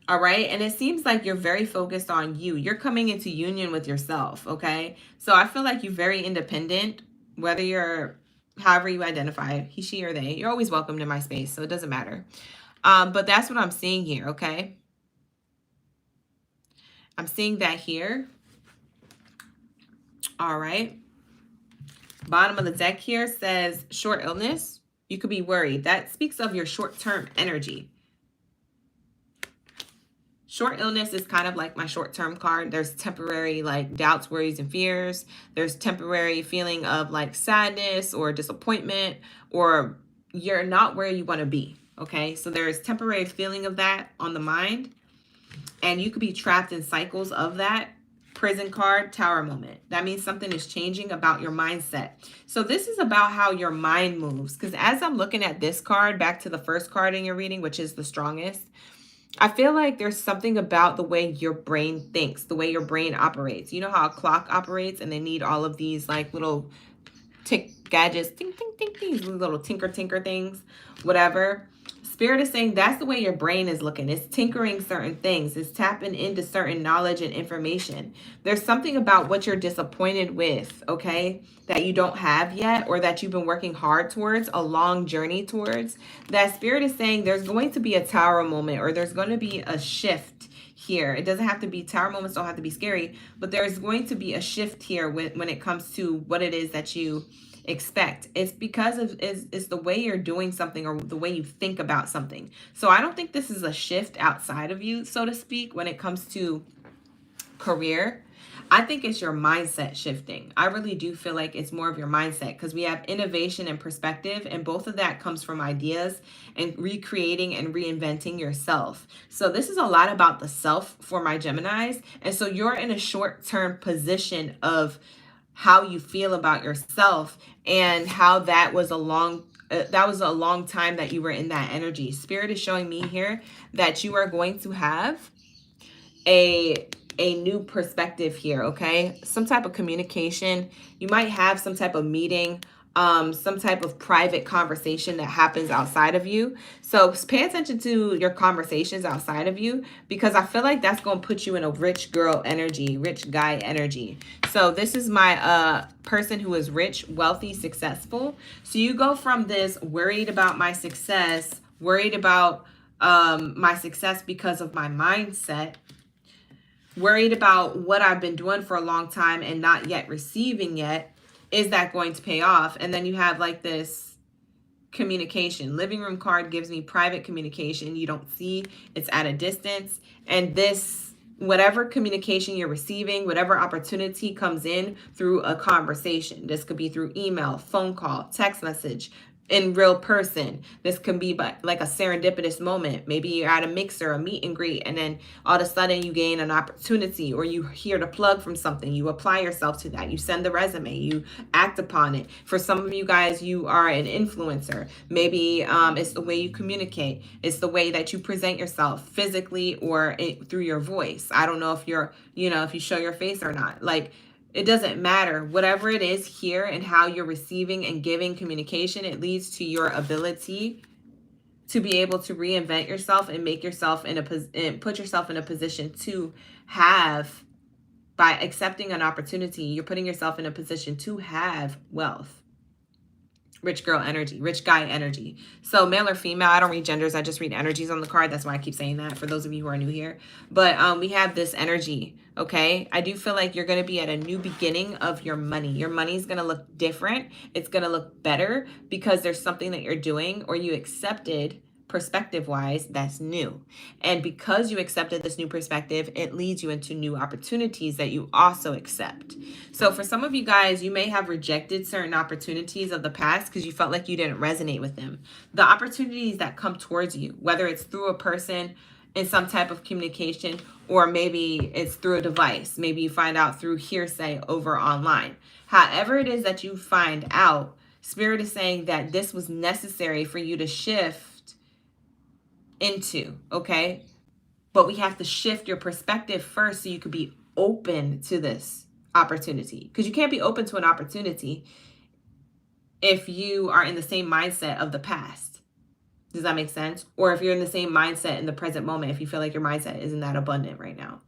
All right. And it seems like you're very focused on you. You're coming into union with yourself, okay? So I feel like you're very independent, whether you're however you identify, he, she, or they. You're always welcome to my space, so it doesn't matter. But that's what I'm seeing here, okay? I'm seeing that here. All right. Bottom of the deck here says short illness. You could be worried. That speaks of your short-term energy. Short illness is kind of like my short-term card. There's temporary like doubts, worries, and fears. There's temporary feeling of like sadness or disappointment, or you're not where you want to be. Okay, so there's temporary feeling of that on the mind, and you could be trapped in cycles of that. Prison card, Tower moment. That means something is changing about your mindset. So this is about how your mind moves, because as I'm looking at this card, back to the first card in your reading, which is the strongest, I feel like there's something about the way your brain thinks, the way your brain operates. You know how a clock operates and they need all of these like little tick gadgets, ting, ting, ting, these little tinker things, whatever. Spirit is saying that's the way your brain is looking. It's tinkering certain things. It's tapping into certain knowledge and information. There's something about what you're disappointed with, okay, that you don't have yet, or that you've been working hard towards, a long journey towards. That Spirit is saying there's going to be a tower moment, or there's going to be a shift here. It doesn't have to be, tower moments don't have to be scary, but there's going to be a shift here when it comes to what it is that you expect. It's because of it's the way you're doing something, or the way you think about something. So I don't think this is a shift outside of you, so to speak, when it comes to career. I think it's your mindset shifting. I really do feel like it's more of your mindset, because we have innovation and perspective, and both of that comes from ideas and recreating and reinventing yourself. So this is a lot about the self for my Geminis. And so you're in a short-term position of how you feel about yourself, and how that was a long time that you were in that energy. Spirit is showing me here that you are going to have a new perspective here, okay? Some type of communication. You might have some type of meeting, some type of private conversation that happens outside of you. So pay attention to your conversations outside of you, because I feel like that's going to put you in a rich girl energy, rich guy energy. So this is my person who is rich, wealthy, successful. So you go from this worried about my success, worried about my success because of my mindset, worried about what I've been doing for a long time and not yet receiving yet. Is that going to pay off? And then you have like this communication. Living room card gives me private communication. You don't see, it's at a distance. And this, whatever communication you're receiving, whatever opportunity comes in through a conversation. This could be through email, phone call, text message, in real person. This can be but like a serendipitous moment. Maybe you're at a mixer, a meet and greet, and then all of a sudden you gain an opportunity, or you hear the plug from something. You apply yourself to that. You send the resume. You act upon it. For some of you guys, you are an influencer. Maybe it's the way you communicate. It's the way that you present yourself physically or through your voice. I don't know if you're, if you show your face or not. Like, it doesn't matter. Whatever it is here and how you're receiving and giving communication, it leads to your ability to be able to reinvent yourself and make yourself and put yourself in a position to have, by accepting an opportunity, you're putting yourself in a position to have wealth. Rich girl energy, rich guy energy. So male or female, I don't read genders. I just read energies on the card. That's why I keep saying that for those of you who are new here. But we have this energy, okay? I do feel like you're going to be at a new beginning of your money. Your money is going to look different. It's going to look better because there's something that you're doing or you accepted perspective-wise that's new. And because you accepted this new perspective, it leads you into new opportunities that you also accept. So for some of you guys, you may have rejected certain opportunities of the past because you felt like you didn't resonate with them. The opportunities that come towards you, whether it's through a person in some type of communication, or maybe it's through a device. Maybe you find out through hearsay over online. However it is that you find out, Spirit is saying that this was necessary for you to shift into, okay? But we have to shift your perspective first so you could be open to this opportunity. Because you can't be open to an opportunity if you are in the same mindset of the past. Does that make sense? Or if you're in the same mindset in the present moment, if you feel like your mindset isn't that abundant right now.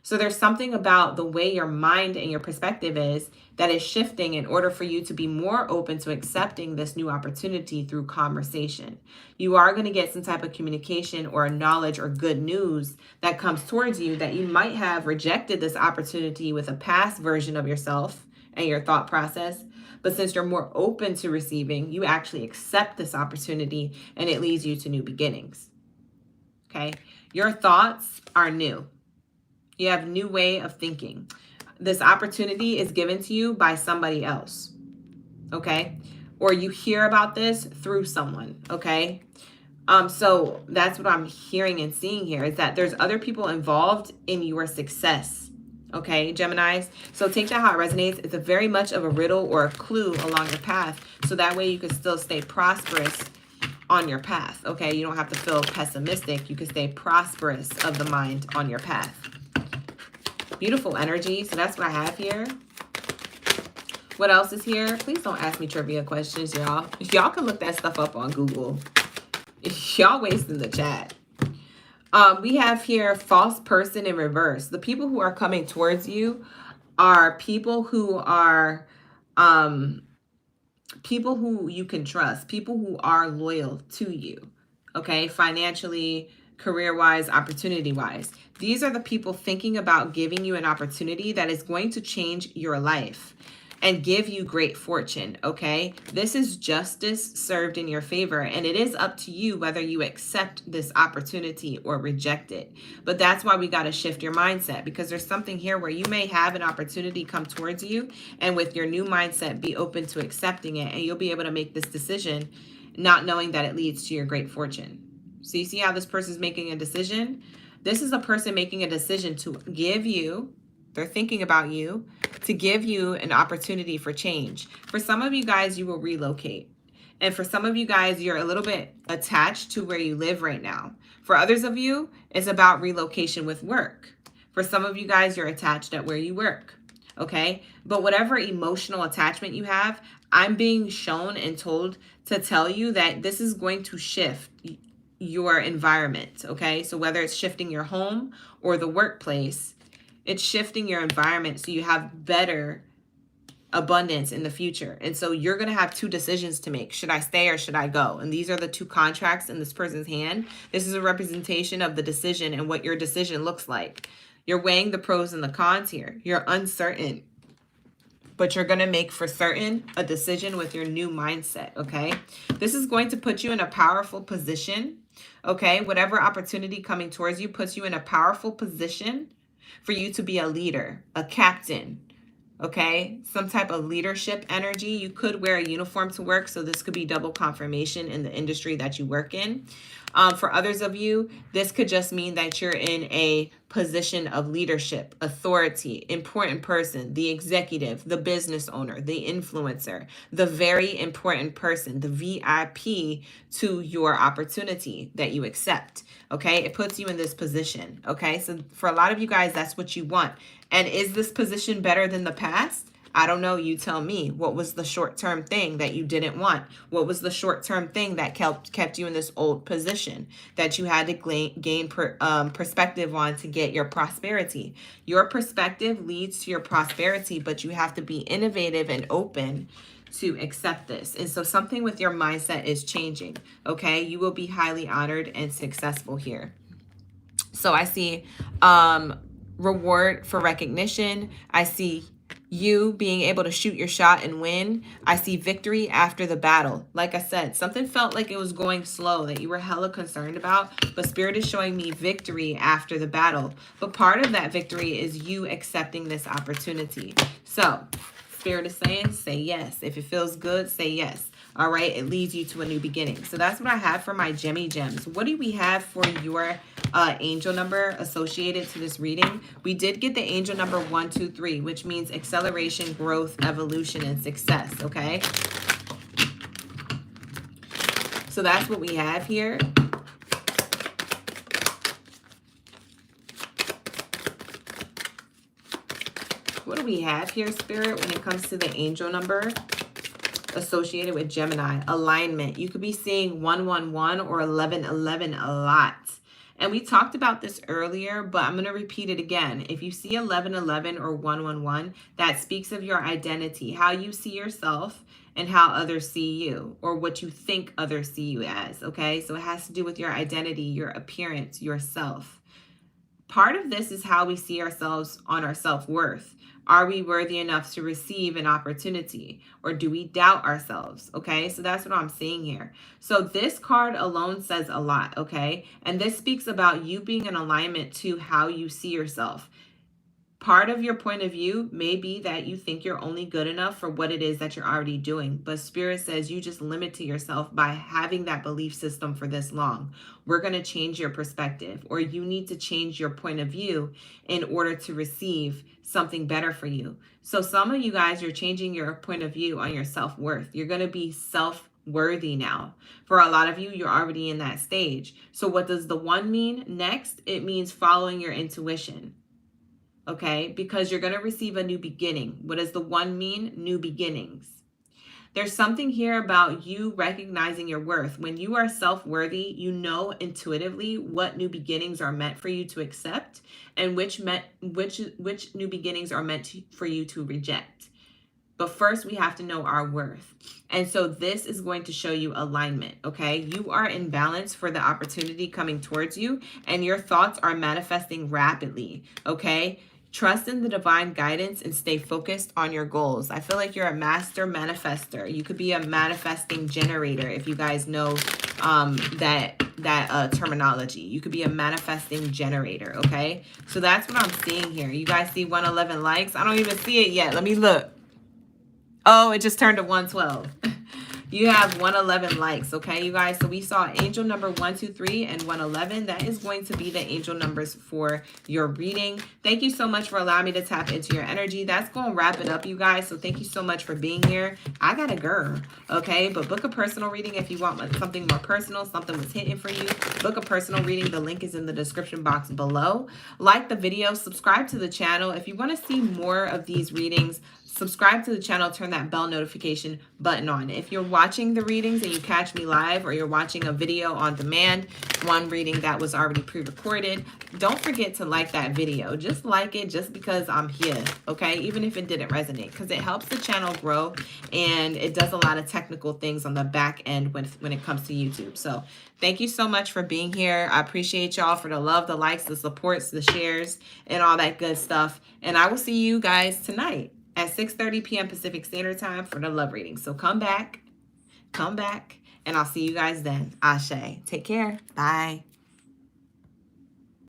So there's something about the way your mind and your perspective is that is shifting in order for you to be more open to accepting this new opportunity through conversation. You are going to get some type of communication or knowledge or good news that comes towards you that you might have rejected this opportunity with a past version of yourself and your thought process. But since you're more open to receiving, you actually accept this opportunity and it leads you to new beginnings. Okay? Your thoughts are new. You have a new way of thinking. This opportunity is given to you by somebody else, okay? Or you hear about this through someone, okay? So that's what I'm hearing and seeing here, is that there's other people involved in your success, okay, Geminis? So take that how it resonates. It's a very much of a riddle or a clue along your path, so that way you can still stay prosperous on your path, okay? You don't have to feel pessimistic. You can stay prosperous of the mind on your path. Beautiful energy. So that's what I have here. What else is here? Please don't ask me trivia questions, y'all. Y'all can look that stuff up on Google. Y'all wasting the chat. We have here false person in reverse. The people who are coming towards you are people who are people who you can trust, people who are loyal to you, okay? Financially, career-wise, opportunity-wise. These are the people thinking about giving you an opportunity that is going to change your life and give you great fortune, okay? This is justice served in your favor, and it is up to you whether you accept this opportunity or reject it. But that's why we got to shift your mindset, because there's something here where you may have an opportunity come towards you, and with your new mindset, be open to accepting it, and you'll be able to make this decision not knowing that it leads to your great fortune. So you see how this person is making a decision? This is a person making a decision to give you, they're thinking about you, to give you an opportunity for change. For some of you guys, you will relocate. And for some of you guys, you're a little bit attached to where you live right now. For others of you, it's about relocation with work. For some of you guys, you're attached at where you work. Okay? But whatever emotional attachment you have, I'm being shown and told to tell you that this is going to shift your environment, okay? So whether it's shifting your home or the workplace, it's shifting your environment so you have better abundance in the future. And so you're going to have two decisions to make. Should I stay or should I go? And these are the two contracts in this person's hand. This is a representation of the decision and what your decision looks like. You're weighing the pros and the cons here. You're uncertain, but you're going to make for certain a decision with your new mindset, okay? This is going to put you in a powerful position, okay? Whatever opportunity coming towards you puts you in a powerful position for you to be a leader, a captain, okay? Some type of leadership energy. You could wear a uniform to work, so this could be double confirmation in the industry that you work in. For others of you, this could just mean that you're in a position of leadership, authority, important person, the executive, the business owner, the influencer, the very important person, the VIP to your opportunity that you accept, okay? It puts you in this position, okay? So for a lot of you guys, that's what you want. And is this position better than the past? I don't know. You tell me. What was the short-term thing that you didn't want? What was the short-term thing that kept you in this old position that you had to gain perspective on to get your prosperity? Your perspective leads to your prosperity, but you have to be innovative and open to accept this. And so something with your mindset is changing, okay? You will be highly honored and successful here. So I see reward for recognition. I see you being able to shoot your shot and win. I see victory after the battle. Like I said, something felt like it was going slow that you were hella concerned about, but Spirit is showing me victory after the battle. But part of that victory is you accepting this opportunity. So Spirit is saying, say yes. If it feels good, say yes. All right, it leads you to a new beginning. So that's what I have for my Gemmy Gems. What do we have for your angel number associated to this reading? We did get the angel number 123, which means acceleration, growth, evolution, and success, okay? So that's what we have here. What do we have here, Spirit, when it comes to the angel number associated with Gemini? Alignment. You could be seeing 111 or 1111 a lot. And we talked about this earlier, but I'm going to repeat it again. If you see 1111 or 111, that speaks of your identity, how you see yourself and how others see you, or what you think others see you as, okay? So it has to do with your identity, your appearance, yourself. Part of this is how we see ourselves on our self-worth. Are we worthy enough to receive an opportunity, or do we doubt ourselves? Okay, so that's what I'm seeing here. So this card alone says a lot, okay? And this speaks about you being in alignment to how you see yourself. Part of your point of view may be that you think you're only good enough for what it is that you're already doing. But Spirit says you just limit to yourself by having that belief system for this long. We're going to change your perspective, or you need to change your point of view in order to receive something better for you. So some of you guys, you're changing your point of view on your self-worth. You're going to be self-worthy now. For a lot of you, you're already in that stage. So what does the 1 mean next? It means following your intuition. Okay, because you're going to receive a new beginning. What does the 1 mean? New beginnings. There's something here about you recognizing your worth. When you are self-worthy, you know intuitively what new beginnings are meant for you to accept, and which new beginnings are meant for you to reject. But first, we have to know our worth. And so this is going to show you alignment, okay? You are in balance for the opportunity coming towards you, and your thoughts are manifesting rapidly, okay? Trust in the divine guidance and stay focused on your goals. I feel like you're a master manifester. You could be a manifesting generator if you guys know that terminology. You could be a manifesting generator, okay? So that's what I'm seeing here. You guys see 111 likes? I don't even see it yet. Let me look. Oh, it just turned to 112. You have 111 likes, okay, you guys? So we saw angel number 1, 2, 3, and 111. That is going to be the angel numbers for your reading. Thank you so much for allowing me to tap into your energy. That's going to wrap it up, you guys. So thank you so much for being here. I got a girl, okay? But book a personal reading if you want something more personal, something was hidden for you. Book a personal reading. The link is in the description box below. Like the video, subscribe to the channel. If you want to see more of these readings, subscribe to the channel, turn that bell notification button on. If you're watching the readings and you catch me live, or you're watching a video on demand, one reading that was already pre-recorded, don't forget to like that video. Just like it just because I'm here, okay? Even if it didn't resonate, because it helps the channel grow, and it does a lot of technical things on the back end when it comes to YouTube. So thank you so much for being here. I appreciate y'all for the love, the likes, the supports, the shares, and all that good stuff. And I will see you guys tonight at 6:30 p.m. Pacific Standard Time for the love reading. So come back, and I'll see you guys then. Ashe. Take care. Bye.